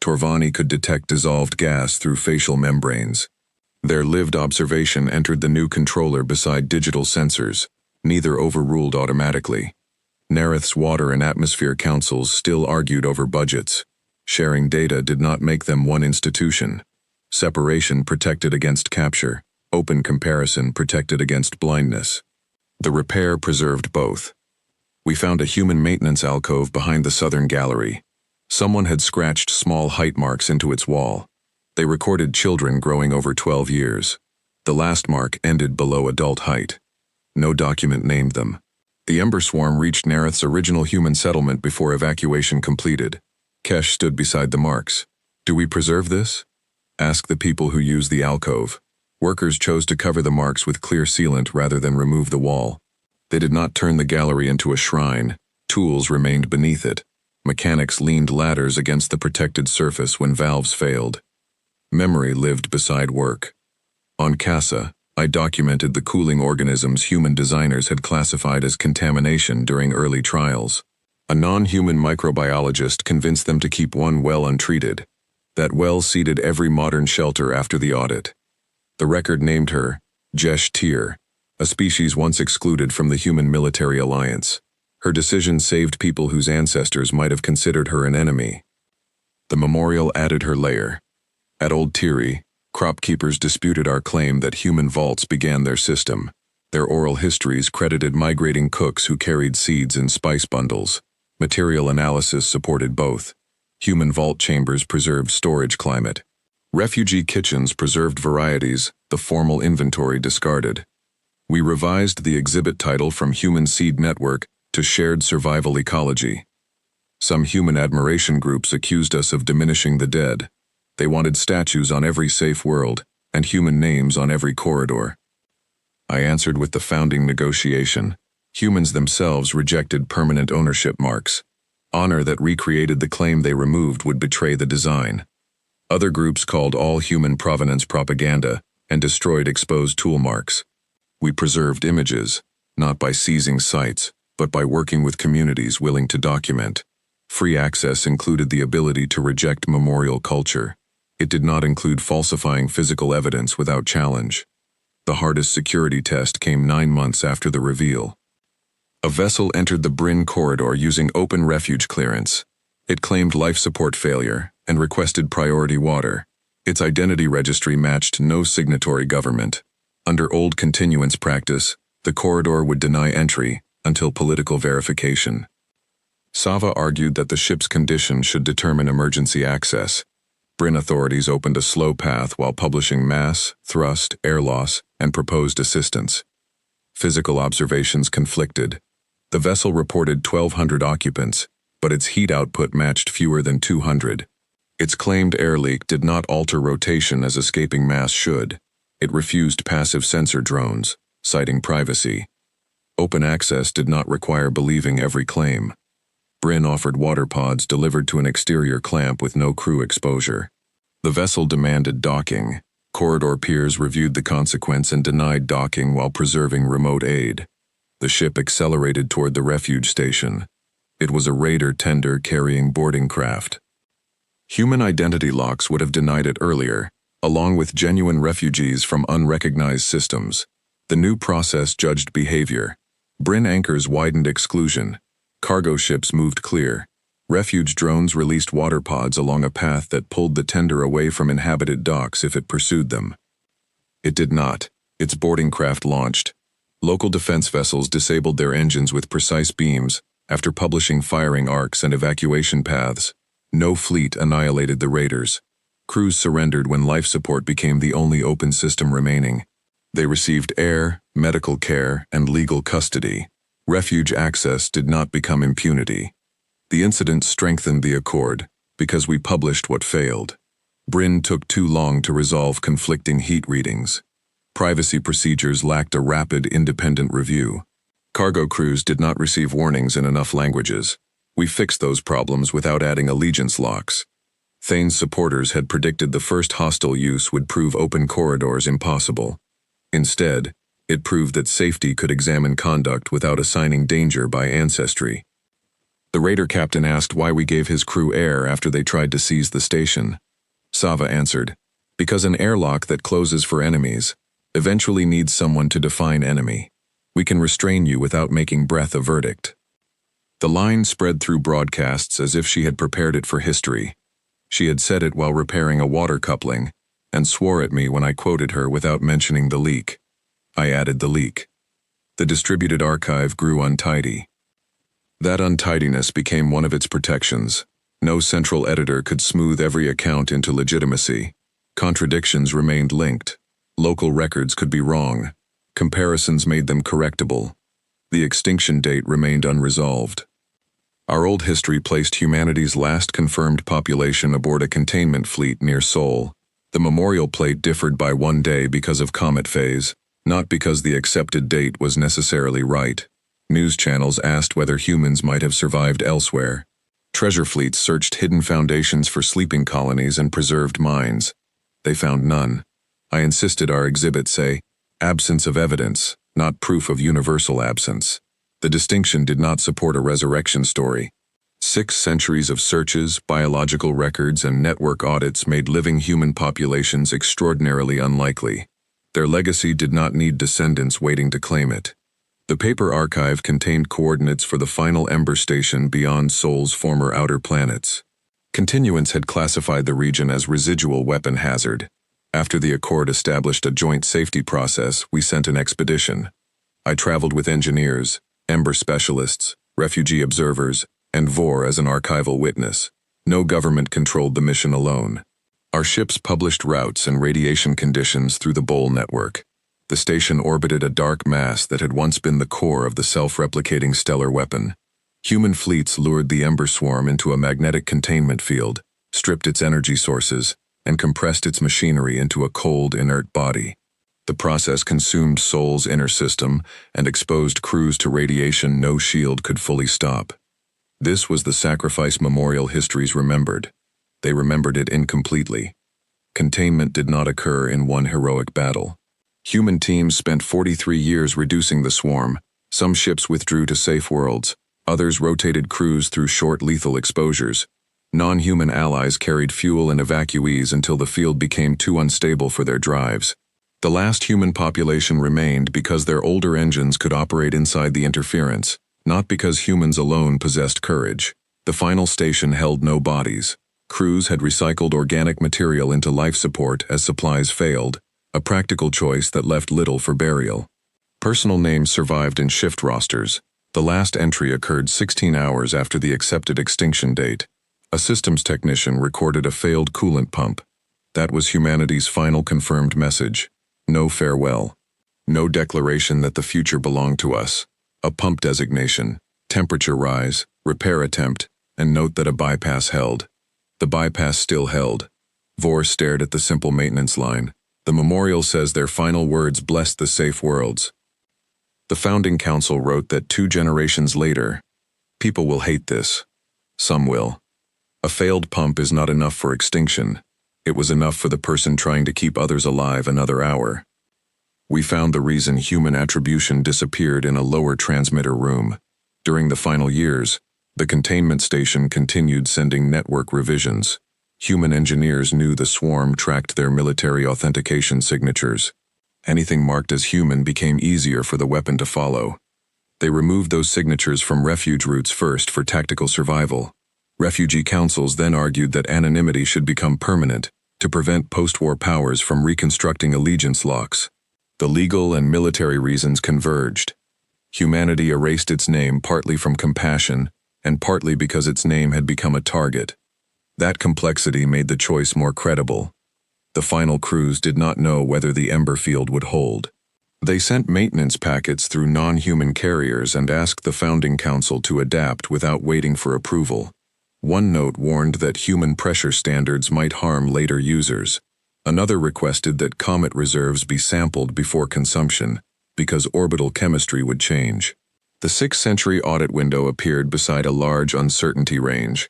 Speaker 1: Torvani could detect dissolved gas through facial membranes. Their lived observation entered the new controller beside digital sensors, neither overruled automatically. Nerith's water and atmosphere councils still argued over budgets. Sharing data did not make them one institution. Separation protected against capture, open comparison protected against blindness. The repair preserved both. We found a human maintenance alcove behind the southern gallery. Someone had scratched small height marks into its wall. They recorded children growing over 12 years. The last mark ended below adult height. No document named them. The Ember Swarm reached Nerith's original human settlement before evacuation completed. Kesh stood beside the marks. "Do we preserve this?" "Ask the people who use the alcove." Workers chose to cover the marks with clear sealant rather than remove the wall. They did not turn the gallery into a shrine. Tools remained beneath it. Mechanics leaned ladders against the protected surface when valves failed. Memory lived beside work. On Casa, I documented the cooling organisms human designers had classified as contamination during early trials. A non-human microbiologist convinced them to keep one well untreated. That well seeded every modern shelter after the audit. The record named her Jesh Tir, a species once excluded from the human military alliance. Her decision saved people whose ancestors might have considered her an enemy. The memorial added her layer. At Old Tiri, crop keepers disputed our claim that human vaults began their system. Their oral histories credited migrating cooks who carried seeds in spice bundles. Material analysis supported both. Human vault chambers preserved storage climate. Refugee kitchens preserved varieties, the formal inventory discarded. We revised the exhibit title from Human Seed Network to Shared Survival Ecology. Some human admiration groups accused us of diminishing the dead. They wanted statues on every safe world, and human names on every corridor. I answered with the founding negotiation. Humans themselves rejected permanent ownership marks. Honor that recreated the claim they removed would betray the design. Other groups called all human provenance propaganda and destroyed exposed tool marks. We preserved images, not by seizing sites, but by working with communities willing to document. Free access included the ability to reject memorial culture. It did not include falsifying physical evidence without challenge. The hardest security test came 9 months after the reveal. A vessel entered the Bryn corridor using open refuge clearance. It claimed life support failure and requested priority water. Its identity registry matched no signatory government. Under old continuance practice, the corridor would deny entry until political verification. Sava argued that the ship's condition should determine emergency access. Bryn authorities opened a slow path while publishing mass, thrust, air loss, and proposed assistance. Physical observations conflicted. The vessel reported 1,200 occupants, but its heat output matched fewer than 200. Its claimed air leak did not alter rotation as escaping mass should. It refused passive sensor drones, citing privacy. Open access did not require believing every claim. Bryn offered water pods delivered to an exterior clamp with no crew exposure. The vessel demanded docking. Corridor peers reviewed the consequence and denied docking while preserving remote aid. The ship accelerated toward the refuge station. It was a raider tender carrying boarding craft. Human identity locks would have denied it earlier, along with genuine refugees from unrecognized systems. The new process judged behavior. Bryn anchors widened exclusion. Cargo ships moved clear. Refuge drones released water pods along a path that pulled the tender away from inhabited docks if it pursued them. It did not. Its boarding craft launched. Local defense vessels disabled their engines with precise beams after publishing firing arcs and evacuation paths. No fleet annihilated the raiders. Crews surrendered when life support became the only open system remaining. They received air, medical care, and legal custody. Refuge access did not become impunity. The incident strengthened the accord, because we published what failed. Bryn took too long to resolve conflicting heat readings. Privacy procedures lacked a rapid, independent review. Cargo crews did not receive warnings in enough languages. We fixed those problems without adding allegiance locks. Thane's supporters had predicted the first hostile use would prove open corridors impossible. Instead, it proved that safety could examine conduct without assigning danger by ancestry. The raider captain asked why we gave his crew air after they tried to seize the station. Sava answered, "Because an airlock that closes for enemies eventually needs someone to define enemy. We can restrain you without making breath a verdict." The line spread through broadcasts as if she had prepared it for history. She had said it while repairing a water coupling, and swore at me when I quoted her without mentioning the leak. I added the leak. The distributed archive grew untidy. That untidiness became one of its protections. No central editor could smooth every account into legitimacy. Contradictions remained linked. Local records could be wrong. Comparisons made them correctable. The extinction date remained unresolved. Our old history placed humanity's last confirmed population aboard a containment fleet near Sol. The memorial plate differed by 1 day because of comet phase, not because the accepted date was necessarily right. News channels asked whether humans might have survived elsewhere. Treasure fleets searched hidden foundations for sleeping colonies and preserved mines. They found none. I insisted our exhibit say, "Absence of evidence, not proof of universal absence." The distinction did not support a resurrection story. 6 centuries of searches, biological records, and network audits made living human populations extraordinarily unlikely. Their legacy did not need descendants waiting to claim it. The paper archive contained coordinates for the final Ember station beyond Sol's former outer planets. Continuance had classified the region as residual weapon hazard. After the Accord established a joint safety process, we sent an expedition. I traveled with engineers, Ember specialists, refugee observers, and Vor as an archival witness. No government controlled the mission alone. Our ships published routes and radiation conditions through the Bowl network. The station orbited a dark mass that had once been the core of the self-replicating stellar weapon. Human fleets lured the Ember swarm into a magnetic containment field, stripped its energy sources, and compressed its machinery into a cold, inert body. The process consumed Sol's inner system and exposed crews to radiation no shield could fully stop. This was the sacrifice memorial histories remembered. They remembered it incompletely. Containment did not occur in one heroic battle. Human teams spent 43 years reducing the swarm. Some ships withdrew to safe worlds. Others rotated crews through short lethal exposures. Non-human allies carried fuel and evacuees until the field became too unstable for their drives. The last human population remained because their older engines could operate inside the interference, not because humans alone possessed courage. The final station held no bodies. Crews had recycled organic material into life support as supplies failed, a practical choice that left little for burial. Personal names survived in shift rosters. The last entry occurred 16 hours after the accepted extinction date. A systems technician recorded a failed coolant pump. That was humanity's final confirmed message. No farewell. No declaration that the future belonged to us. A pump designation, temperature rise, repair attempt, and note that a bypass held. The bypass still held. Vor stared at the simple maintenance line. The memorial says their final words blessed the safe worlds. The founding council wrote that 2 generations later, people will hate this. Some will. A failed pump is not enough for extinction. It was enough for the person trying to keep others alive another hour. We found the reason human attribution disappeared in a lower transmitter room. During the final years, the containment station continued sending network revisions. Human engineers knew the swarm tracked their military authentication signatures. Anything marked as human became easier for the weapon to follow. They removed those signatures from refuge routes first for tactical survival. Refugee councils then argued that anonymity should become permanent to prevent post-war powers from reconstructing allegiance locks. The legal and military reasons converged. Humanity erased its name partly from compassion and partly because its name had become a target. That complexity made the choice more credible. The final crews did not know whether the Ember field would hold. They sent maintenance packets through non-human carriers and asked the founding council to adapt without waiting for approval. One note warned that human pressure standards might harm later users. Another requested that comet reserves be sampled before consumption, because orbital chemistry would change. The 6th century audit window appeared beside a large uncertainty range.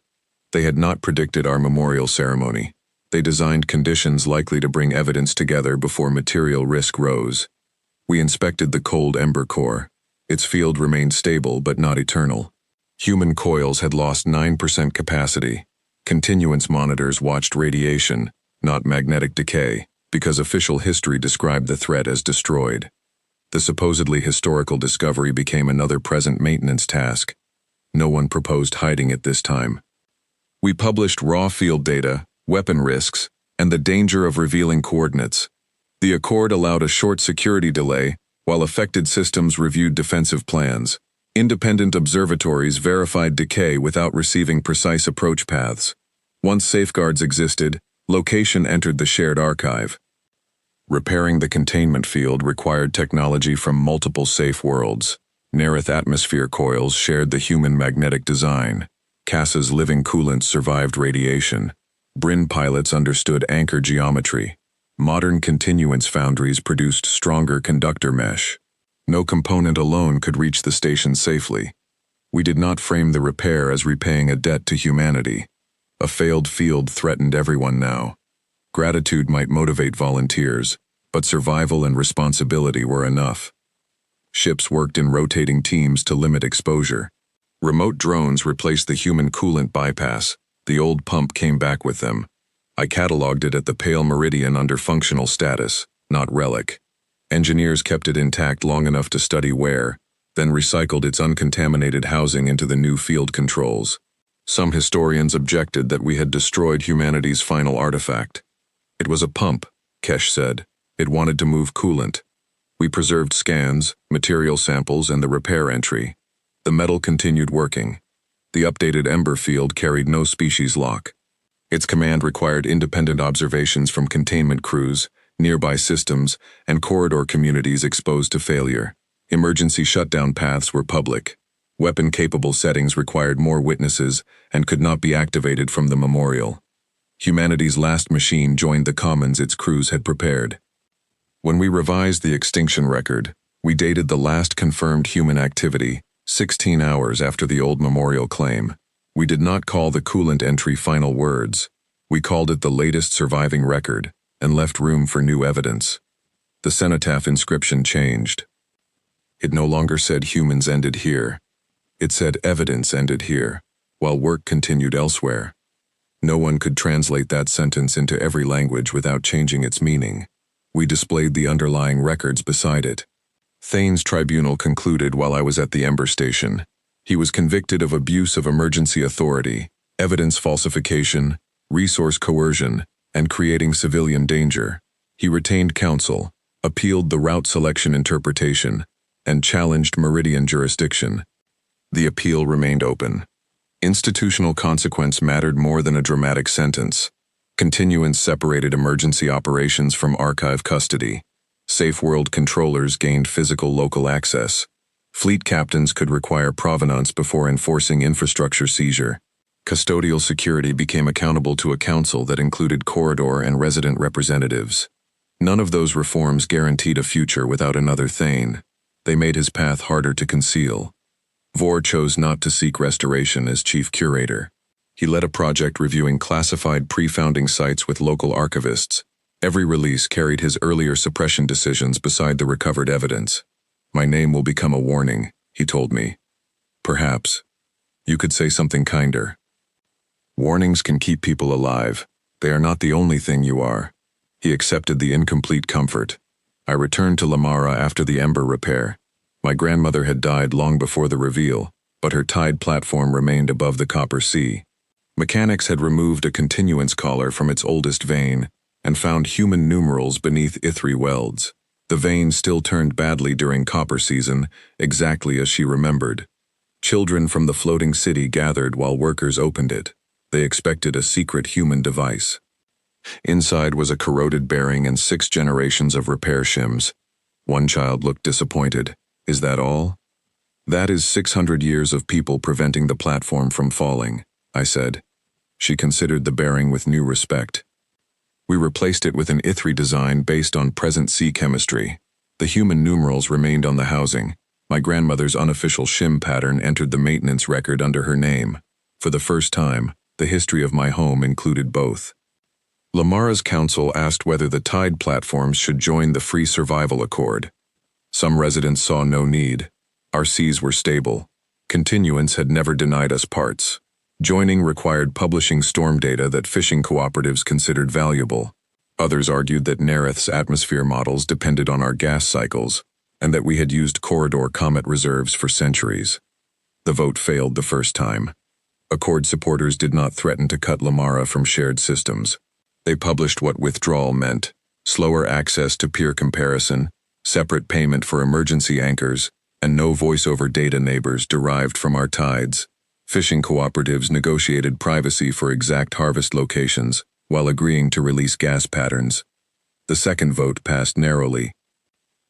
Speaker 1: They had not predicted our memorial ceremony. They designed conditions likely to bring evidence together before material risk rose. We inspected the cold ember core. Its field remained stable but not eternal. Human coils had lost 9% capacity. Continuance monitors watched radiation, not magnetic decay, because official history described the threat as destroyed. The supposedly historical discovery became another present maintenance task. No one proposed hiding it this time. We published raw field data, weapon risks, and the danger of revealing coordinates. The accord allowed a short security delay, while affected systems reviewed defensive plans. Independent observatories verified decay without receiving precise approach paths. Once safeguards existed, location entered the shared archive. Repairing the containment field required technology from multiple safe worlds. Nearth atmosphere coils shared the human magnetic design. CASA's living coolant survived radiation. Bryn pilots understood anchor geometry. Modern continuance foundries produced stronger conductor mesh. No component alone could reach the station safely. We did not frame the repair as repaying a debt to humanity. A failed field threatened everyone now. Gratitude might motivate volunteers, but survival and responsibility were enough. Ships worked in rotating teams to limit exposure. Remote drones replaced the human coolant bypass. The old pump came back with them. I cataloged it at the pale meridian under functional status, not relic. Engineers kept it intact long enough to study wear, then recycled its uncontaminated housing into the new field controls. Some historians objected that we had destroyed humanity's final artifact. It was a pump, Kesh said. It wanted to move coolant. We preserved scans, material samples, and the repair entry. The metal continued working. The updated Ember field carried no species lock. Its command required independent observations from containment crews, nearby systems, and corridor communities exposed to failure. Emergency shutdown paths were public. Weapon-capable settings required more witnesses and could not be activated from the memorial. Humanity's last machine joined the commons its crews had prepared. When we revised the extinction record, we dated the last confirmed human activity, 16 hours after the old memorial claim. We did not call the coolant entry final words. We called it the latest surviving record, and left room for new evidence. The cenotaph inscription changed. It no longer said humans ended here. It said evidence ended here, while work continued elsewhere. No one could translate that sentence into every language without changing its meaning. We displayed the underlying records beside it. Thane's tribunal concluded while I was at the Ember Station. He was convicted of abuse of emergency authority, evidence falsification, resource coercion, and creating civilian danger. He retained counsel, appealed the route selection interpretation, and challenged meridian jurisdiction. The appeal remained open. Institutional consequence mattered more than a dramatic sentence. Continuance separated emergency operations from archive custody. Safe world controllers gained physical local access. Fleet captains could require provenance before enforcing infrastructure seizure. Custodial security became accountable to a council that included corridor and resident representatives. None of those reforms guaranteed a future without another Thane. They made his path harder to conceal. Vor chose not to seek restoration as chief curator. He led a project reviewing classified pre-founding sites with local archivists. Every release carried his earlier suppression decisions beside the recovered evidence. My name will become a warning, he told me. Perhaps. You could say something kinder. Warnings can keep people alive. They are not the only thing you are. He accepted the incomplete comfort. I returned to Lamara after the Ember repair. My grandmother had died long before the reveal, but her tied platform remained above the copper sea. Mechanics had removed a continuance collar from its oldest vein and found human numerals beneath Ithri welds. The vein still turned badly during copper season, exactly as she remembered. Children from the floating city gathered while workers opened it. They expected a secret human device. Inside was a corroded bearing and 6 generations of repair shims. One child looked disappointed. Is that all? That is 600 years of people preventing the platform from falling, I said. She considered the bearing with new respect. We replaced it with an ITHRI design based on present sea chemistry. The human numerals remained on the housing. My grandmother's unofficial shim pattern entered the maintenance record under her name. For the first time, the history of my home included both. Lamara's council asked whether the tide platforms should join the Free Survival Accord. Some residents saw no need. Our seas were stable. Continuance had never denied us parts. Joining required publishing storm data that fishing cooperatives considered valuable. Others argued that Nereth's atmosphere models depended on our gas cycles, and that we had used corridor comet reserves for centuries. The vote failed the first time. Accord supporters did not threaten to cut Lamara from shared systems. They published what withdrawal meant: slower access to peer comparison, separate payment for emergency anchors, and no voice-over data neighbors derived from our tides. Fishing cooperatives negotiated privacy for exact harvest locations, while agreeing to release gas patterns. The second vote passed narrowly.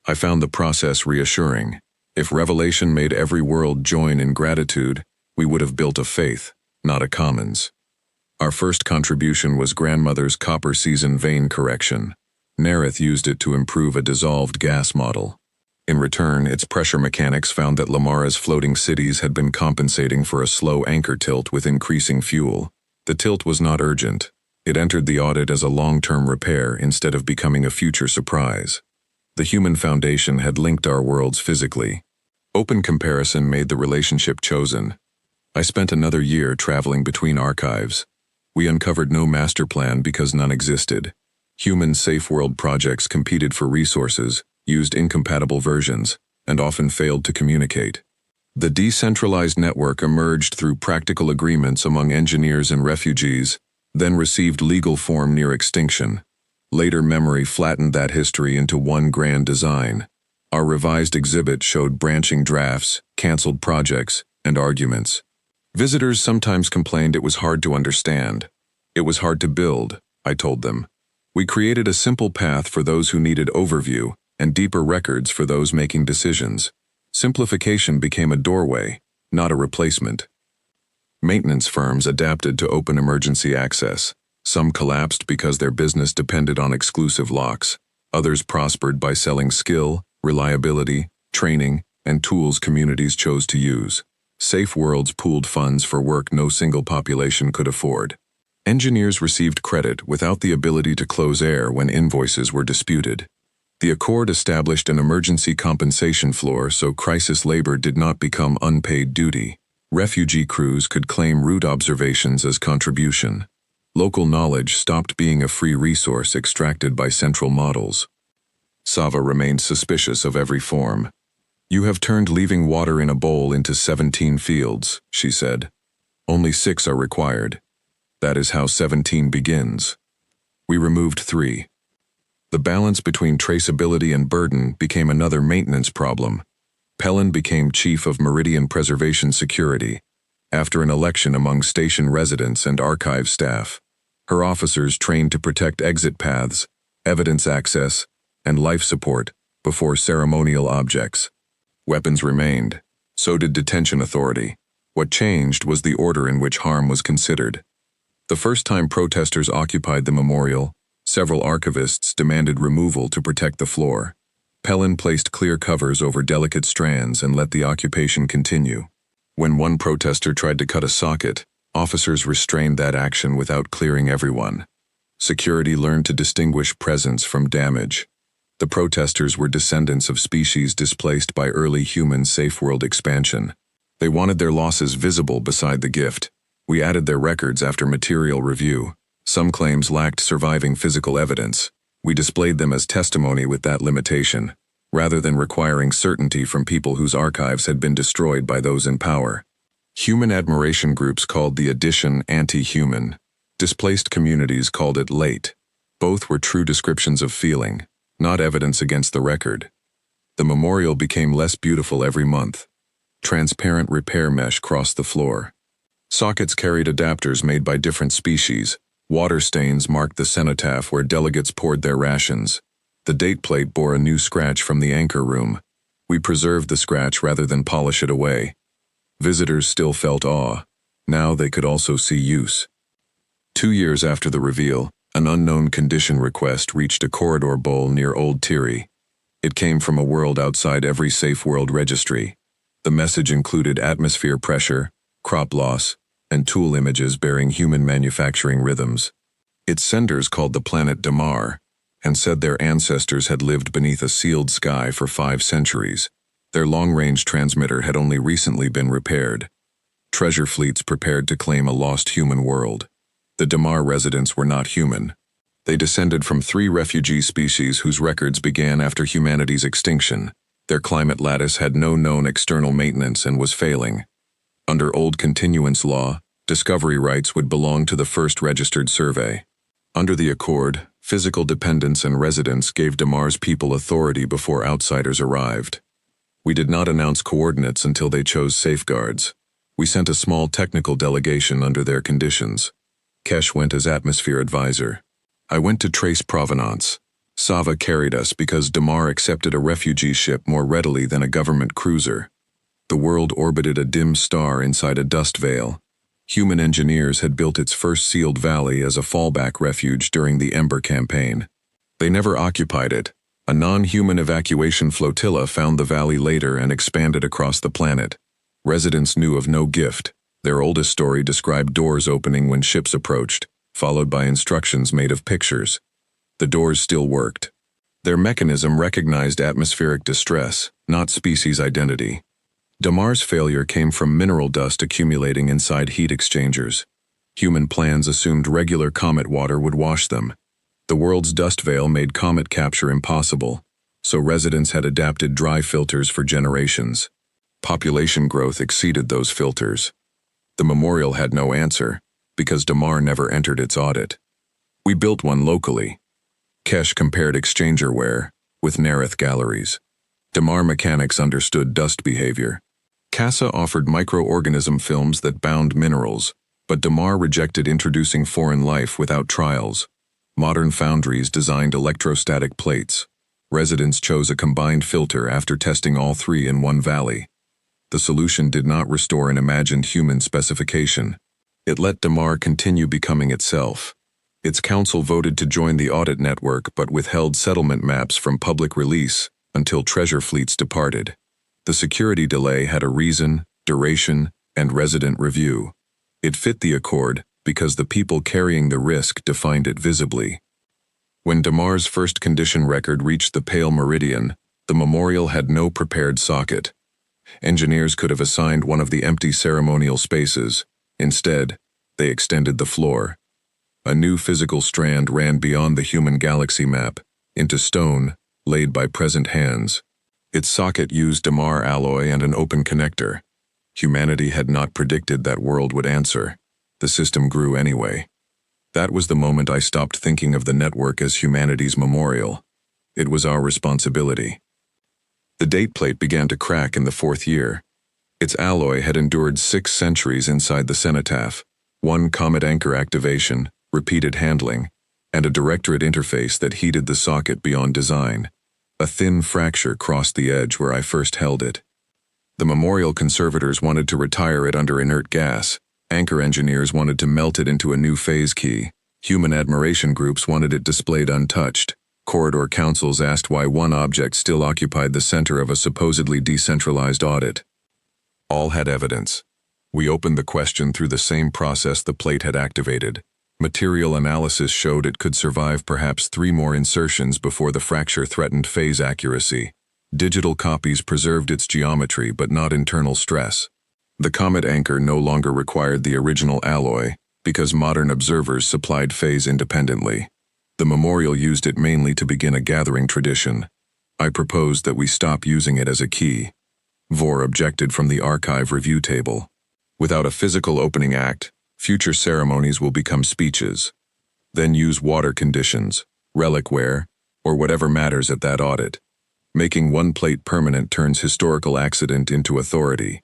Speaker 1: I found the process reassuring. If revelation made every world join in gratitude, we would have built a faith, not a commons. Our first contribution was grandmother's copper season vein correction. Nereth used it to improve a dissolved gas model. In return, its pressure mechanics found that Lamara's floating cities had been compensating for a slow anchor tilt with increasing fuel. The tilt was not urgent. It entered the audit as a long-term repair instead of becoming a future surprise. The human foundation had linked our worlds physically. Open comparison made the relationship chosen. I spent another year traveling between archives. We uncovered no master plan because none existed. Human safe world projects competed for resources, used incompatible versions, and often failed to communicate. The decentralized network emerged through practical agreements among engineers and refugees, then received legal form near extinction. Later memory flattened that history into one grand design. Our revised exhibit showed branching drafts, canceled projects, and arguments. Visitors sometimes complained it was hard to understand. It was hard to build, I told them. We created a simple path for those who needed overview, and deeper records for those making decisions. Simplification became a doorway, not a replacement. Maintenance firms adapted to open emergency access. Some collapsed because their business depended on exclusive locks. Others prospered by selling skill, reliability, training, and tools communities chose to use. Safe worlds pooled funds for work no single population could afford. Engineers received credit without the ability to close air when invoices were disputed. The Accord established an emergency compensation floor so crisis labor did not become unpaid duty. Refugee crews could claim route observations as contribution. Local knowledge stopped being a free resource extracted by central models. Sava remained suspicious of every form. You have turned leaving water in a bowl into 17 fields, she said. Only 6 are required. That is how 17 begins. We removed 3. The balance between traceability and burden became another maintenance problem. Pellin became chief of Meridian Preservation Security, after an election among station residents and archive staff. Her officers trained to protect exit paths, evidence access, and life support before ceremonial objects. Weapons remained. So did detention authority. What changed was the order in which harm was considered. The first time protesters occupied the memorial, several archivists demanded removal to protect the floor. Pellin placed clear covers over delicate strands and let the occupation continue. When one protester tried to cut a socket, officers restrained that action without clearing everyone. Security learned to distinguish presence from damage. The protesters were descendants of species displaced by early human safe world expansion. They wanted their losses visible beside the gift. We added their records after material review. Some claims lacked surviving physical evidence. We displayed them as testimony with that limitation, rather than requiring certainty from people whose archives had been destroyed by those in power. Human admiration groups called the addition anti-human. Displaced communities called it late. Both were true descriptions of feeling, not evidence against the record. The memorial became less beautiful every month. Transparent repair mesh crossed the floor. Sockets carried adapters made by different species. Water stains marked the cenotaph where delegates poured their rations. The date plate bore a new scratch from the anchor room. We preserved the scratch rather than polish it away. Visitors still felt awe. Now they could also see use. 2 years after the reveal, an unknown condition request reached a corridor bowl near Old Tiri. It came from a world outside every safe world registry. The message included atmosphere pressure, crop loss, and tool images bearing human manufacturing rhythms. Its senders called the planet Damar, and said their ancestors had lived beneath a sealed sky for 5 centuries. Their long-range transmitter had only recently been repaired. Treasure fleets prepared to claim a lost human world. The Damar residents were not human. They descended from 3 refugee species whose records began after humanity's extinction. Their climate lattice had no known external maintenance and was failing. Under old continuance law, discovery rights would belong to the first registered survey. Under the Accord, physical dependence and residence gave Damar's people authority before outsiders arrived. We did not announce coordinates until they chose safeguards. We sent a small technical delegation under their conditions. Kesh went as atmosphere advisor. I went to trace provenance. Sava carried us because Damar accepted a refugee ship more readily than a government cruiser. The world orbited a dim star inside a dust veil. Human engineers had built its first sealed valley as a fallback refuge during the Ember campaign. They never occupied it. A non-human evacuation flotilla found the valley later and expanded across the planet. Residents knew of no gift. Their oldest story described doors opening when ships approached, followed by instructions made of pictures. The doors still worked. Their mechanism recognized atmospheric distress, not species identity. Damar's failure came from mineral dust accumulating inside heat exchangers. Human plans assumed regular comet water would wash them. The world's dust veil made comet capture impossible, so residents had adapted dry filters for generations. Population growth exceeded those filters. The memorial had no answer, because Damar never entered its audit. We built one locally. Kesh compared exchangerware with Nareth galleries. Damar mechanics understood dust behavior. Casa offered microorganism films that bound minerals, but Damar rejected introducing foreign life without trials. Modern foundries designed electrostatic plates. Residents chose a combined filter after testing all 3 in one valley. The solution did not restore an imagined human specification. It let Damar continue becoming itself. Its council voted to join the audit network but withheld settlement maps from public release until treasure fleets departed. The security delay had a reason, duration, and resident review. It fit the Accord because the people carrying the risk defined it visibly. When Damar's first condition record reached the pale meridian, the memorial had no prepared socket. Engineers could have assigned one of the empty ceremonial spaces. Instead, they extended the floor. A new physical strand ran beyond the human galaxy map, into stone, laid by present hands. Its socket used Damar alloy and an open connector. Humanity had not predicted that world would answer. The system grew anyway. That was the moment I stopped thinking of the network as humanity's memorial. It was our responsibility. The date plate began to crack in the 4th year. Its alloy had endured 6 centuries inside the cenotaph, 1 comet anchor activation, repeated handling, and a directorate interface that heated the socket beyond design. A thin fracture crossed the edge where I first held it. The memorial conservators wanted to retire it under inert gas. Anchor engineers wanted to melt it into a new phase key. Human admiration groups wanted it displayed untouched. Corridor councils asked why one object still occupied the center of a supposedly decentralized audit. All had evidence. We opened the question through the same process the plate had activated. Material analysis showed it could survive perhaps 3 more insertions before the fracture threatened phase accuracy. Digital copies preserved its geometry but not internal stress. The comet anchor no longer required the original alloy because modern observers supplied phase independently. The memorial used it mainly to begin a gathering tradition. I proposed that we stop using it as a key. Vor objected from the archive review table. Without a physical opening act, future ceremonies will become speeches. Then use water conditions, reliquware, or whatever matters at that audit. Making one plate permanent turns historical accident into authority.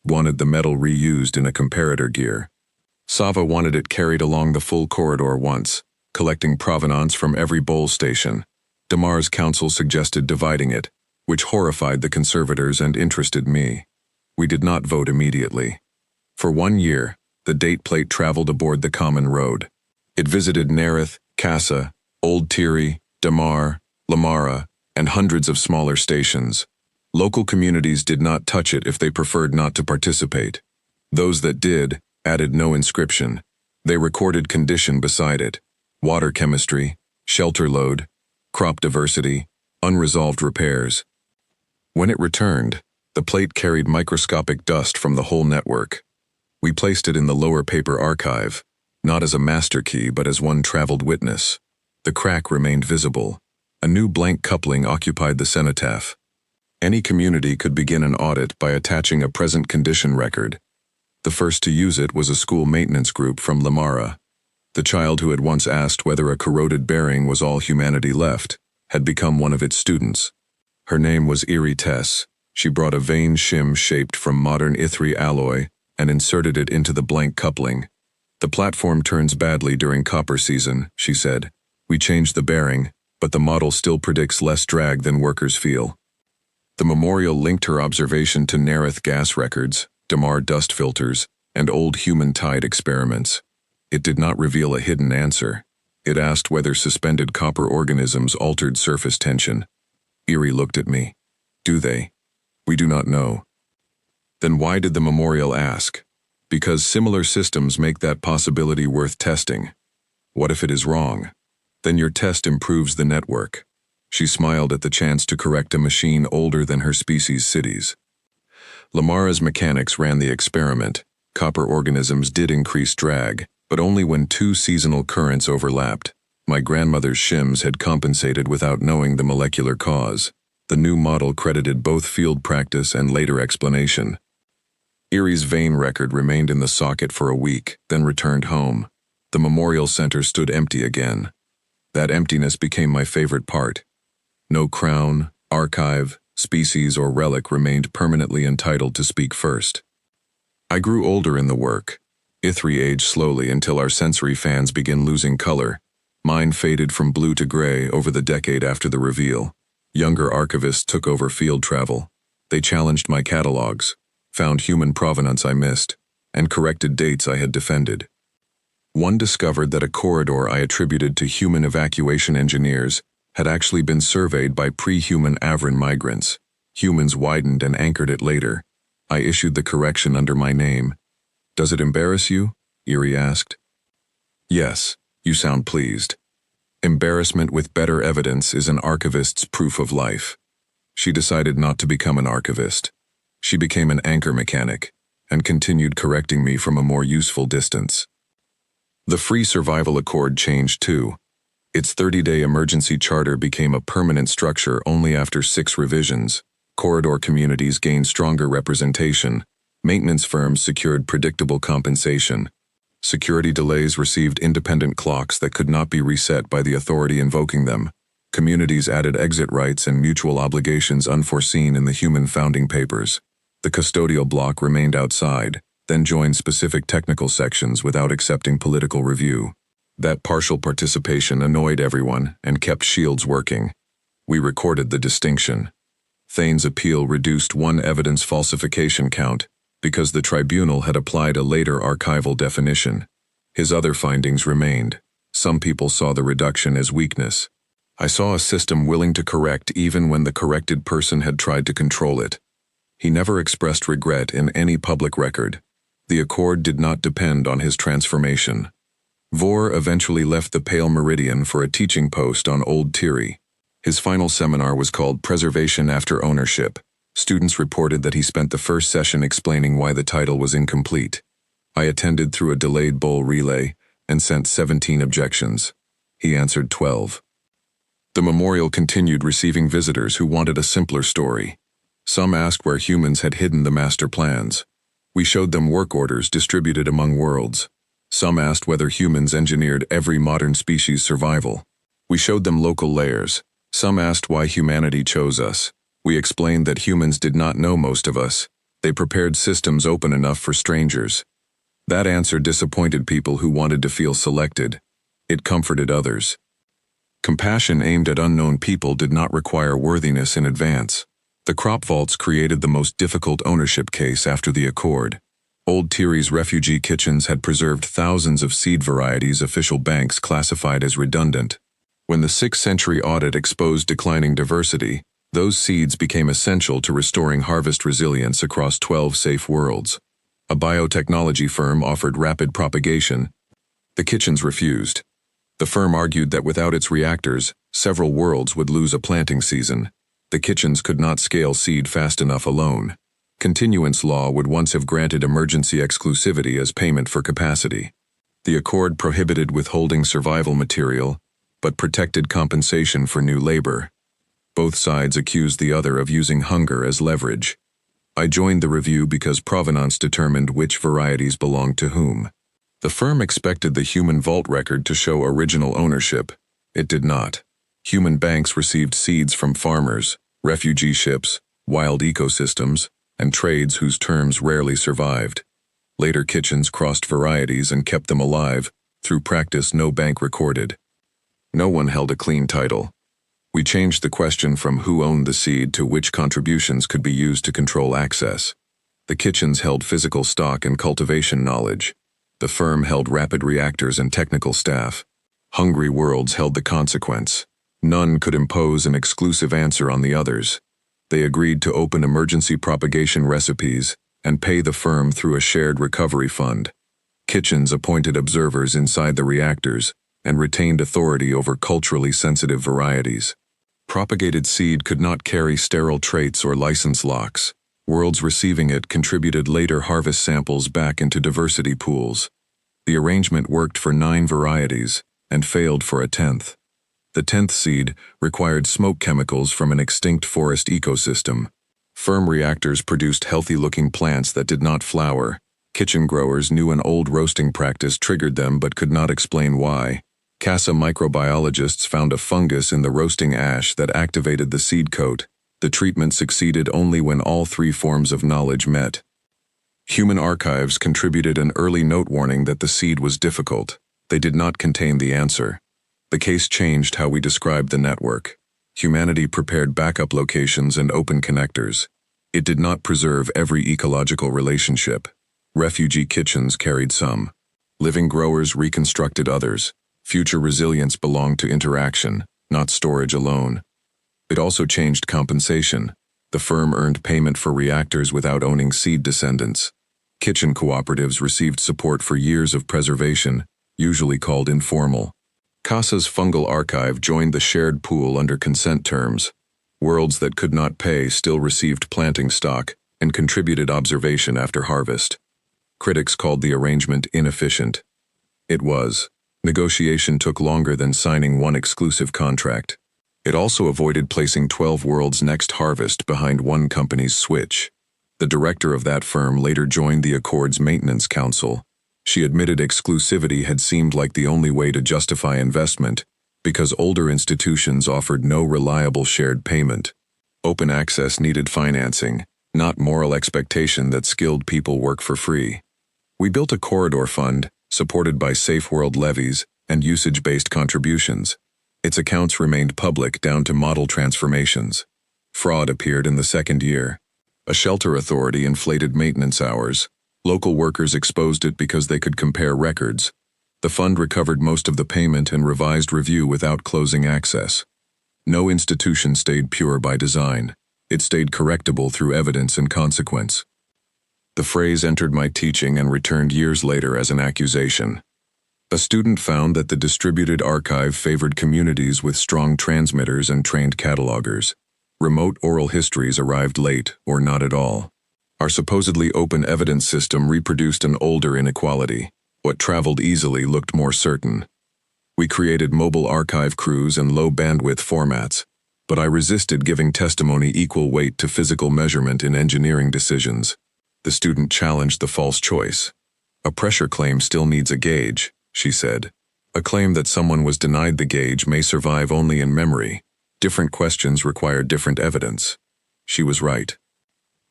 Speaker 1: Wanted the metal reused in a comparator gear. Sava wanted it carried along the full corridor once, collecting provenance from every bowl station. Damar's council suggested dividing it, which horrified the conservators and interested me. We did not vote immediately. For 1 year, the date plate traveled aboard the common road. It visited Nerith, Casa, Old Tiri, Damar, Lamara, and hundreds of smaller stations. Local communities did not touch it if they preferred not to participate. Those that did added no inscription. They recorded condition beside it: water chemistry, shelter load, crop diversity, unresolved repairs. When it returned, the plate carried microscopic dust from the whole network. We placed it in the lower paper archive, not as a master key but as one traveled witness. The crack remained visible. A new blank coupling occupied the cenotaph. Any community could begin an audit by attaching a present condition record. The first to use it was a school maintenance group from Lamara. The child who had once asked whether a corroded bearing was all humanity left had become one of its students. Her name was Erie Tess. She brought a vein shim shaped from modern Ithri alloy and inserted it into the blank coupling. "The platform turns badly during copper season," she said. "We changed the bearing, but the model still predicts less drag than workers feel." The memorial linked her observation to Nerith gas records, Damar dust filters, and old human tide experiments. It did not reveal a hidden answer. It asked whether suspended copper organisms altered surface tension. Erie looked at me. "Do they? We do not know." Then why did the memorial ask? Because similar systems make that possibility worth testing. What if it is wrong? Then your test improves the network. She smiled at the chance to correct a machine older than her species' cities. Lamara's mechanics ran the experiment. Copper organisms did increase drag, but only when 2 seasonal currents overlapped. My grandmother's shims had compensated without knowing the molecular cause. The new model credited both field practice and later explanation. Erie's vein record remained in the socket for a week, then returned home. The memorial center stood empty again. That emptiness became my favorite part. No crown, archive, species, or relic remained permanently entitled to speak first. I grew older in the work. Ithri aged slowly until our sensory fans began losing color. Mine faded from blue to gray over the decade after the reveal. Younger archivists took over field travel. They challenged my catalogs, found human provenance I missed, and corrected dates I had defended. One discovered that a corridor I attributed to human evacuation engineers had actually been surveyed by pre-human Avran migrants. Humans widened and anchored it later. I issued the correction under my name. "Does it embarrass you?" Erie asked. "Yes, you sound pleased. Embarrassment with better evidence is an archivist's proof of life." She decided not to become an archivist. She became an anchor mechanic, and continued correcting me from a more useful distance. The Free Survival Accord changed too. Its 30-day emergency charter became a permanent structure only after 6 revisions. Corridor communities gained stronger representation. Maintenance firms secured predictable compensation. Security delays received independent clocks that could not be reset by the authority invoking them. Communities added exit rights and mutual obligations unforeseen in the human founding papers. The custodial block remained outside, then joined specific technical sections without accepting political review. That partial participation annoyed everyone and kept shields working. We recorded the distinction. Thane's appeal reduced one evidence falsification count because the tribunal had applied a later archival definition. His other findings remained. Some people saw the reduction as weakness. I saw a system willing to correct even when the corrected person had tried to control it. He never expressed regret in any public record. The accord did not depend on his transformation. Vor eventually left the Pale Meridian for a teaching post on Old Tiri. His final seminar was called Preservation After Ownership. Students reported that he spent the first session explaining why the title was incomplete. I attended through a delayed bowl relay and sent 17 objections. He answered 12. The memorial continued receiving visitors who wanted a simpler story. Some asked where humans had hidden the master plans. We showed them work orders distributed among worlds. Some asked whether humans engineered every modern species' survival. We showed them local layers. Some asked why humanity chose us. We explained that humans did not know most of us. They prepared systems open enough for strangers. That answer disappointed people who wanted to feel selected. It comforted others. Compassion aimed at unknown people did not require worthiness in advance. The crop vaults created the most difficult ownership case after the Accord. Old Thierry's refugee kitchens had preserved thousands of seed varieties official banks classified as redundant. When the 6th century audit exposed declining diversity, those seeds became essential to restoring harvest resilience across 12 safe worlds. A biotechnology firm offered rapid propagation. The kitchens refused. The firm argued that without its reactors, several worlds would lose a planting season. The kitchens could not scale seed fast enough alone. Continuance law would once have granted emergency exclusivity as payment for capacity. The Accord prohibited withholding survival material, but protected compensation for new labor. Both sides accused the other of using hunger as leverage. I joined the review because provenance determined which varieties belonged to whom. The firm expected the human vault record to show original ownership. It did not. Human banks received seeds from farmers, refugee ships, wild ecosystems, and trades whose terms rarely survived. Later kitchens crossed varieties and kept them alive, through practice no bank recorded. No one held a clean title. We changed the question from who owned the seed to which contributions could be used to control access. The kitchens held physical stock and cultivation knowledge. The firm held rapid reactors and technical staff. Hungry worlds held the consequence. None could impose an exclusive answer on the others. They agreed to open emergency propagation recipes and pay the firm through a shared recovery fund. Kitchens appointed observers inside the reactors and retained authority over culturally sensitive varieties. Propagated seed could not carry sterile traits or license locks. Worlds receiving it contributed later harvest samples back into diversity pools. The arrangement worked for 9 varieties and failed for a 10th. The 10th seed required smoke chemicals from an extinct forest ecosystem. Firm reactors produced healthy-looking plants that did not flower. Kitchen growers knew an old roasting practice triggered them but could not explain why. CASA microbiologists found a fungus in the roasting ash that activated the seed coat. The treatment succeeded only when all 3 forms of knowledge met. Human archives contributed an early note warning that the seed was difficult. They did not contain the answer. The case changed how we described the network. Humanity prepared backup locations and open connectors. It did not preserve every ecological relationship. Refugee kitchens carried some. Living growers reconstructed others. Future resilience belonged to interaction, not storage alone. It also changed compensation. The firm earned payment for reactors without owning seed descendants. Kitchen cooperatives received support for years of preservation, usually called informal. CASA's fungal archive joined the shared pool under consent terms. Worlds that could not pay still received planting stock and contributed observation after harvest. Critics called the arrangement inefficient. It was. Negotiation took longer than signing one exclusive contract. It also avoided placing 12 worlds next harvest behind one company's switch. The director of that firm later joined the Accord's maintenance council. She admitted exclusivity had seemed like the only way to justify investment, because older institutions offered no reliable shared payment. Open access needed financing, not moral expectation that skilled people work for free. We built a corridor fund, supported by safe world levies and usage-based contributions. Its accounts remained public down to model transformations. Fraud appeared in the 2nd year. A shelter authority inflated maintenance hours. Local workers exposed it because they could compare records. The fund recovered most of the payment and revised review without closing access. No institution stayed pure by design. It stayed correctable through evidence and consequence. The phrase entered my teaching and returned years later as an accusation. A student found that the distributed archive favored communities with strong transmitters and trained catalogers. Remote oral histories arrived late or not at all. Our supposedly open evidence system reproduced an older inequality. What traveled easily looked more certain. We created mobile archive crews and low-bandwidth formats, but I resisted giving testimony equal weight to physical measurement in engineering decisions. The student challenged the false choice. A pressure claim still needs a gauge, she said. A claim that someone was denied the gauge may survive only in memory. Different questions require different evidence. She was right.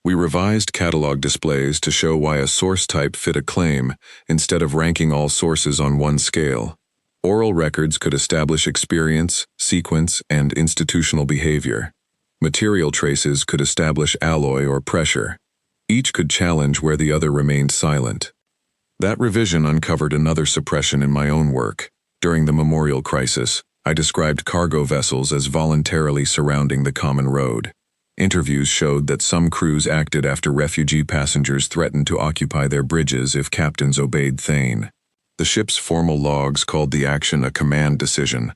Speaker 1: We revised catalog displays to show why a source type fit a claim instead of ranking all sources on one scale. Oral records could establish experience, sequence, and institutional behavior. Material traces could establish alloy or pressure. Each could challenge where the other remained silent. That revision uncovered another suppression in my own work. During the Memorial Crisis, I described cargo vessels as voluntarily surrounding the common road. Interviews showed that some crews acted after refugee passengers threatened to occupy their bridges if captains obeyed Thane. The ship's formal logs called the action a command decision.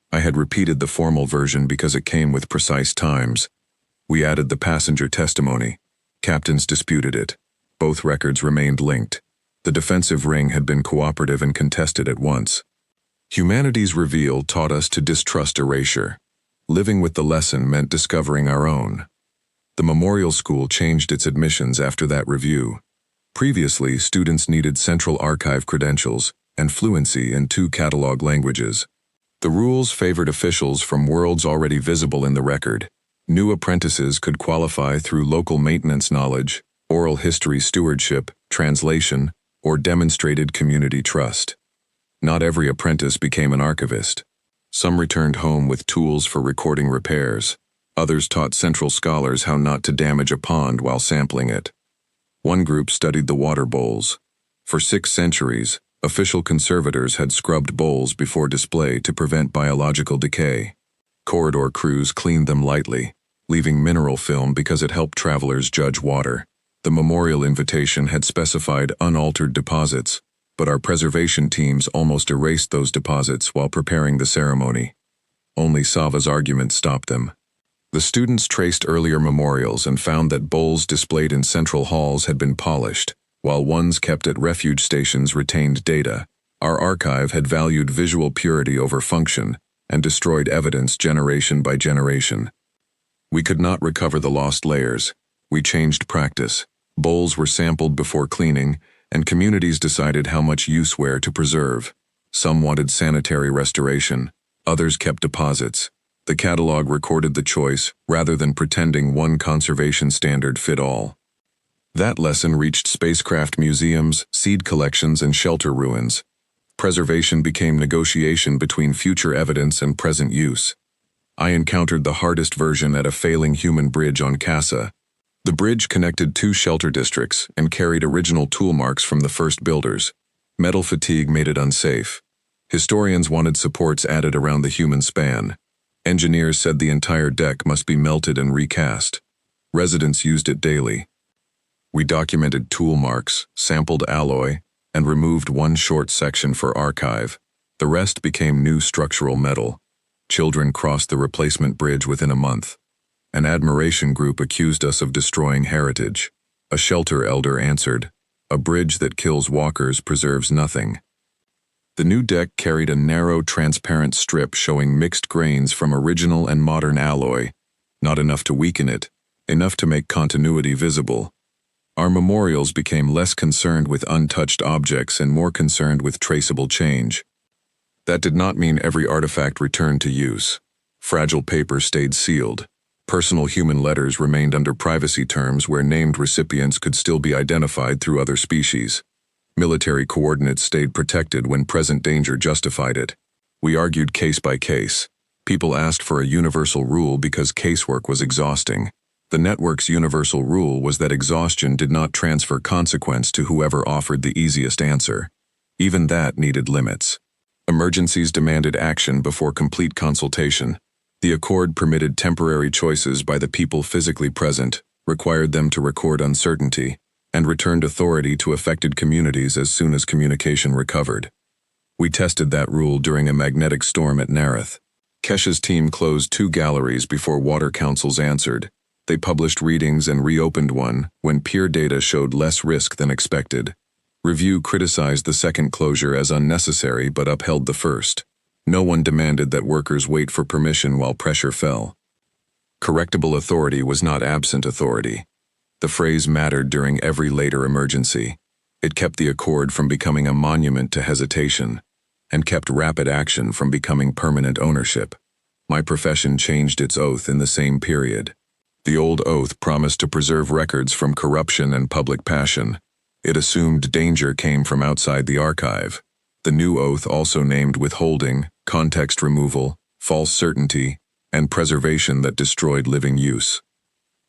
Speaker 1: I had repeated the formal version because it came with precise times. We added the passenger testimony. Captains disputed it. Both records remained linked. The defensive ring had been cooperative and contested at once. Humanity's reveal taught us to distrust erasure. Living with the lesson meant discovering our own. The Memorial School changed its admissions after that review. Previously, students needed Central Archive credentials and fluency in 2 catalog languages. The rules favored officials from worlds already visible in the record. New apprentices could qualify through local maintenance knowledge, oral history stewardship, translation, or demonstrated community trust. Not every apprentice became an archivist. Some returned home with tools for recording repairs. Others taught Central scholars how not to damage a pond while sampling it. One group studied the water bowls. For 6 centuries, official conservators had scrubbed bowls before display to prevent biological decay. Corridor crews cleaned them lightly, leaving mineral film because it helped travelers judge water. The memorial invitation had specified unaltered deposits, but our preservation teams almost erased those deposits while preparing the ceremony. Only Sava's argument stopped them. The students traced earlier memorials and found that bowls displayed in central halls had been polished, while ones kept at refuge stations retained data. Our archive had valued visual purity over function and destroyed evidence generation by generation. We could not recover the lost layers. We changed practice. Bowls were sampled before cleaning, and communities decided how much useware to preserve. Some wanted sanitary restoration. Others kept deposits. The catalog recorded the choice rather than pretending one conservation standard fit all. That lesson reached spacecraft museums, seed collections, and shelter ruins. Preservation became negotiation between future evidence and present use. I encountered the hardest version at a failing human bridge on Casa. The bridge connected 2 shelter districts and carried original tool marks from the first builders. Metal fatigue made it unsafe. Historians wanted supports added around the human span. Engineers said the entire deck must be melted and recast. Residents used it daily. We documented tool marks, sampled alloy, and removed one short section for archive. The rest became new structural metal. Children crossed the replacement bridge within a month. An admiration group accused us of destroying heritage. A shelter elder answered, "A bridge that kills walkers preserves nothing." The new deck carried a narrow, transparent strip showing mixed grains from original and modern alloy, not enough to weaken it, enough to make continuity visible. Our memorials became less concerned with untouched objects and more concerned with traceable change. That did not mean every artifact returned to use. Fragile paper stayed sealed. Personal human letters remained under privacy terms where named recipients could still be identified through other species. Military coordinates stayed protected when present danger justified it. We argued case by case. People asked for a universal rule because casework was exhausting. The network's universal rule was that exhaustion did not transfer consequence to whoever offered the easiest answer. Even that needed limits. Emergencies demanded action before complete consultation. The accord permitted temporary choices by the people physically present, required them to record uncertainty, and returned authority to affected communities as soon as communication recovered. We tested that rule during a magnetic storm at Nareth. Kesha's team closed 2 galleries before water councils answered. They published readings and reopened one when peer data showed less risk than expected. Review criticized the second closure as unnecessary but upheld the first. No one demanded that workers wait for permission while pressure fell. Correctable authority was not absent authority. The phrase mattered during every later emergency. It kept the accord from becoming a monument to hesitation, and kept rapid action from becoming permanent ownership. My profession changed its oath in the same period. The old oath promised to preserve records from corruption and public passion. It assumed danger came from outside the archive. The new oath also named withholding, context removal, false certainty, and preservation that destroyed living use.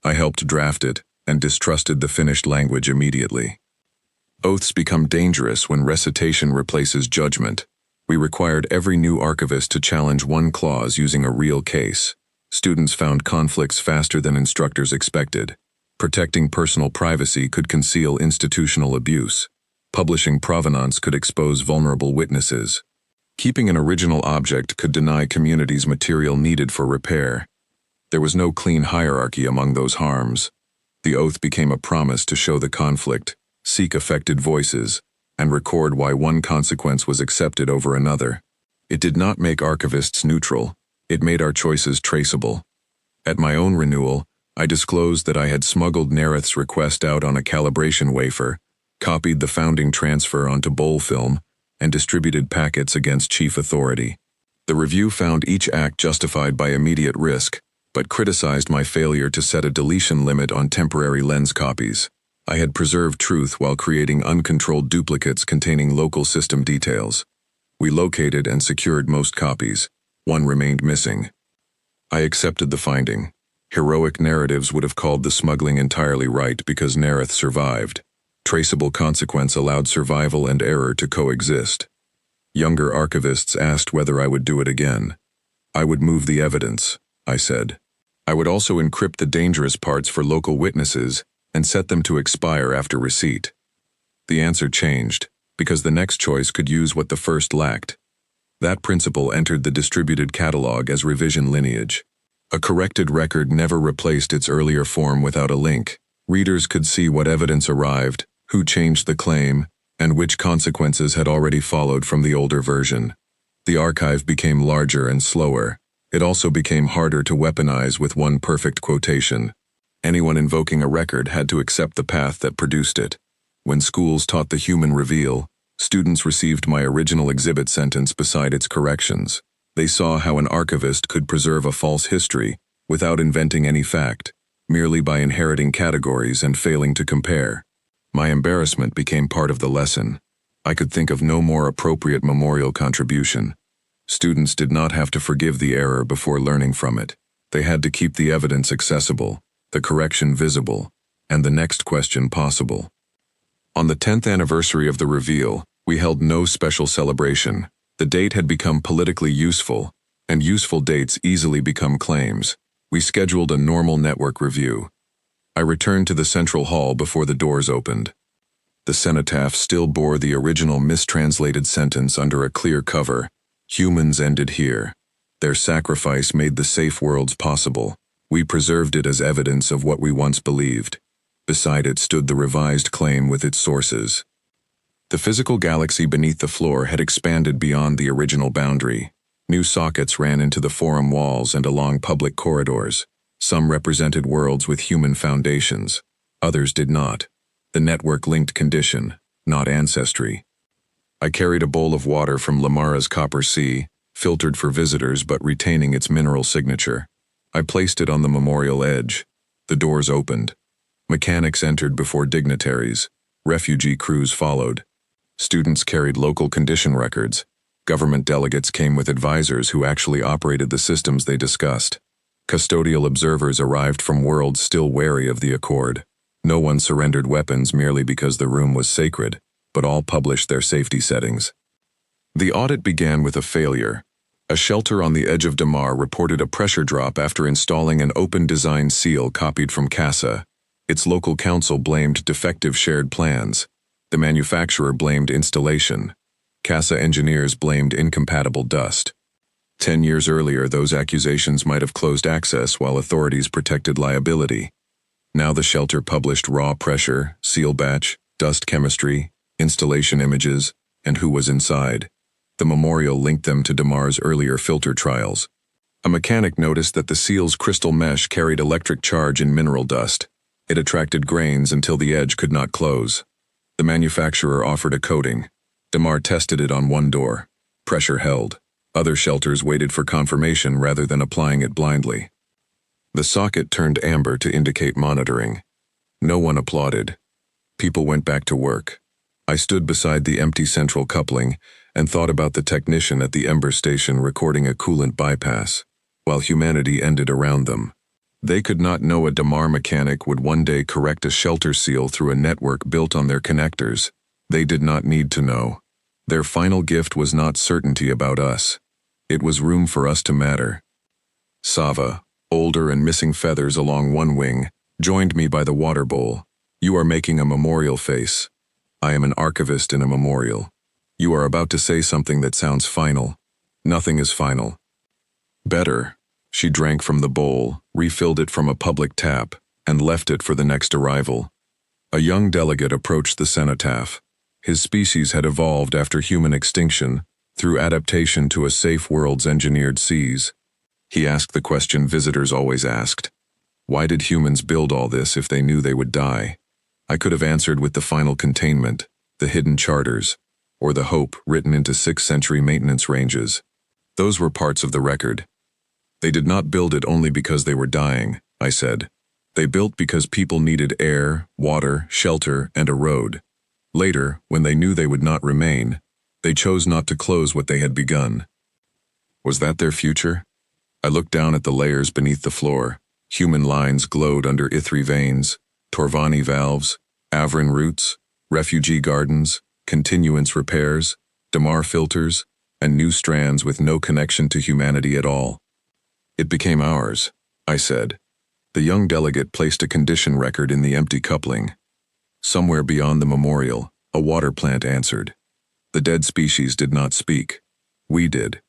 Speaker 1: I helped draft it and distrusted the finished language immediately. Oaths become dangerous when recitation replaces judgment. We required every new archivist to challenge one clause using a real case. Students found conflicts faster than instructors expected. Protecting personal privacy could conceal institutional abuse. Publishing provenance could expose vulnerable witnesses. Keeping an original object could deny communities material needed for repair. There was no clean hierarchy among those harms. The oath became a promise to show the conflict, seek affected voices, and record why one consequence was accepted over another. It did not make archivists neutral. It made our choices traceable. At my own renewal, I disclosed that I had smuggled Nereth's request out on a calibration wafer, copied the founding transfer onto bowl film, and distributed packets against chief authority. The review found each act justified by immediate risk, but criticized my failure to set a deletion limit on temporary lens copies. I had preserved truth while creating uncontrolled duplicates containing local system details. We located and secured most copies. One remained missing. I accepted the finding. Heroic narratives would have called the smuggling entirely right because Nereth survived. Traceable consequence allowed survival and error to coexist. Younger archivists asked whether I would do it again. I would move the evidence, I said. I would also encrypt the dangerous parts for local witnesses and set them to expire after receipt. The answer changed, because the next choice could use what the first lacked. That principle entered the distributed catalog as revision lineage. A corrected record never replaced its earlier form without a link. Readers could see what evidence arrived, who changed the claim, and which consequences had already followed from the older version. The archive became larger and slower. It also became harder to weaponize with one perfect quotation. Anyone invoking a record had to accept the path that produced it. When schools taught the human reveal, students received my original exhibit sentence beside its corrections. They saw how an archivist could preserve a false history without inventing any fact, merely by inheriting categories and failing to compare. My embarrassment became part of the lesson. I could think of no more appropriate memorial contribution. Students did not have to forgive the error before learning from it. They had to keep the evidence accessible, the correction visible, and the next question possible. On the 10th anniversary of the reveal, we held no special celebration. The date had become politically useful, and useful dates easily become claims. We scheduled a normal network review. I returned to the central hall before the doors opened. The cenotaph still bore the original mistranslated sentence under a clear cover. Humans ended here. Their sacrifice made the safe worlds possible. We preserved it as evidence of what we once believed. Beside it stood the revised claim with its sources. The physical galaxy beneath the floor had expanded beyond the original boundary. New sockets ran into the forum walls and along public corridors. Some represented worlds with human foundations. Others did not. The network linked condition, not ancestry. I carried a bowl of water from Lamara's Copper Sea, filtered for visitors but retaining its mineral signature. I placed it on the memorial edge. The doors opened. Mechanics entered before dignitaries. Refugee crews followed. Students carried local condition records. Government delegates came with advisors who actually operated the systems they discussed. Custodial observers arrived from worlds still wary of the Accord. No one surrendered weapons merely because the room was sacred, but all published their safety settings. The audit began with a failure. A shelter on the edge of Damar reported a pressure drop after installing an open design seal copied from CASA. Its local council blamed defective shared plans. The manufacturer blamed installation. CASA engineers blamed incompatible dust. 10 years earlier, those accusations might have closed access while authorities protected liability. Now the shelter published raw pressure, seal batch, dust chemistry, installation images, and who was inside. The memorial linked them to Damar's earlier filter trials. A mechanic noticed that the seal's crystal mesh carried electric charge in mineral dust. It attracted grains until the edge could not close. The manufacturer offered a coating. Damar tested it on one door. Pressure held. Other shelters waited for confirmation rather than applying it blindly. The socket turned amber to indicate monitoring. No one applauded. People went back to work. I stood beside the empty central coupling, and thought about the technician at the Ember station recording a coolant bypass, while humanity ended around them. They could not know a Damar mechanic would one day correct a shelter seal through a network built on their connectors. They did not need to know. Their final gift was not certainty about us. It was room for us to matter. Sava, older and missing feathers along one wing, joined me by the water bowl. You are making a memorial face. I am an archivist in a memorial. You are about to say something that sounds final. Nothing is final. Better. She drank from the bowl, refilled it from a public tap, and left it for the next arrival. A young delegate approached the cenotaph. His species had evolved after human extinction, through adaptation to a safe world's engineered seas. He asked the question visitors always asked. Why did humans build all this if they knew they would die? I could have answered with the final containment, the hidden charters, or the hope written into 6th century maintenance ranges. Those were parts of the record. They did not build it only because they were dying, I said. They built because people needed air, water, shelter, and a road. Later, when they knew they would not remain, they chose not to close what they had begun. Was that their future? I looked down at the layers beneath the floor. Human lines glowed under Ithri veins, Torvani valves, Avrin roots, refugee gardens, continuance repairs, Damar filters, and new strands with no connection to humanity at all. It became ours, I said. The young delegate placed a condition record in the empty coupling. Somewhere beyond the memorial, a water plant answered. The dead species did not speak. We did.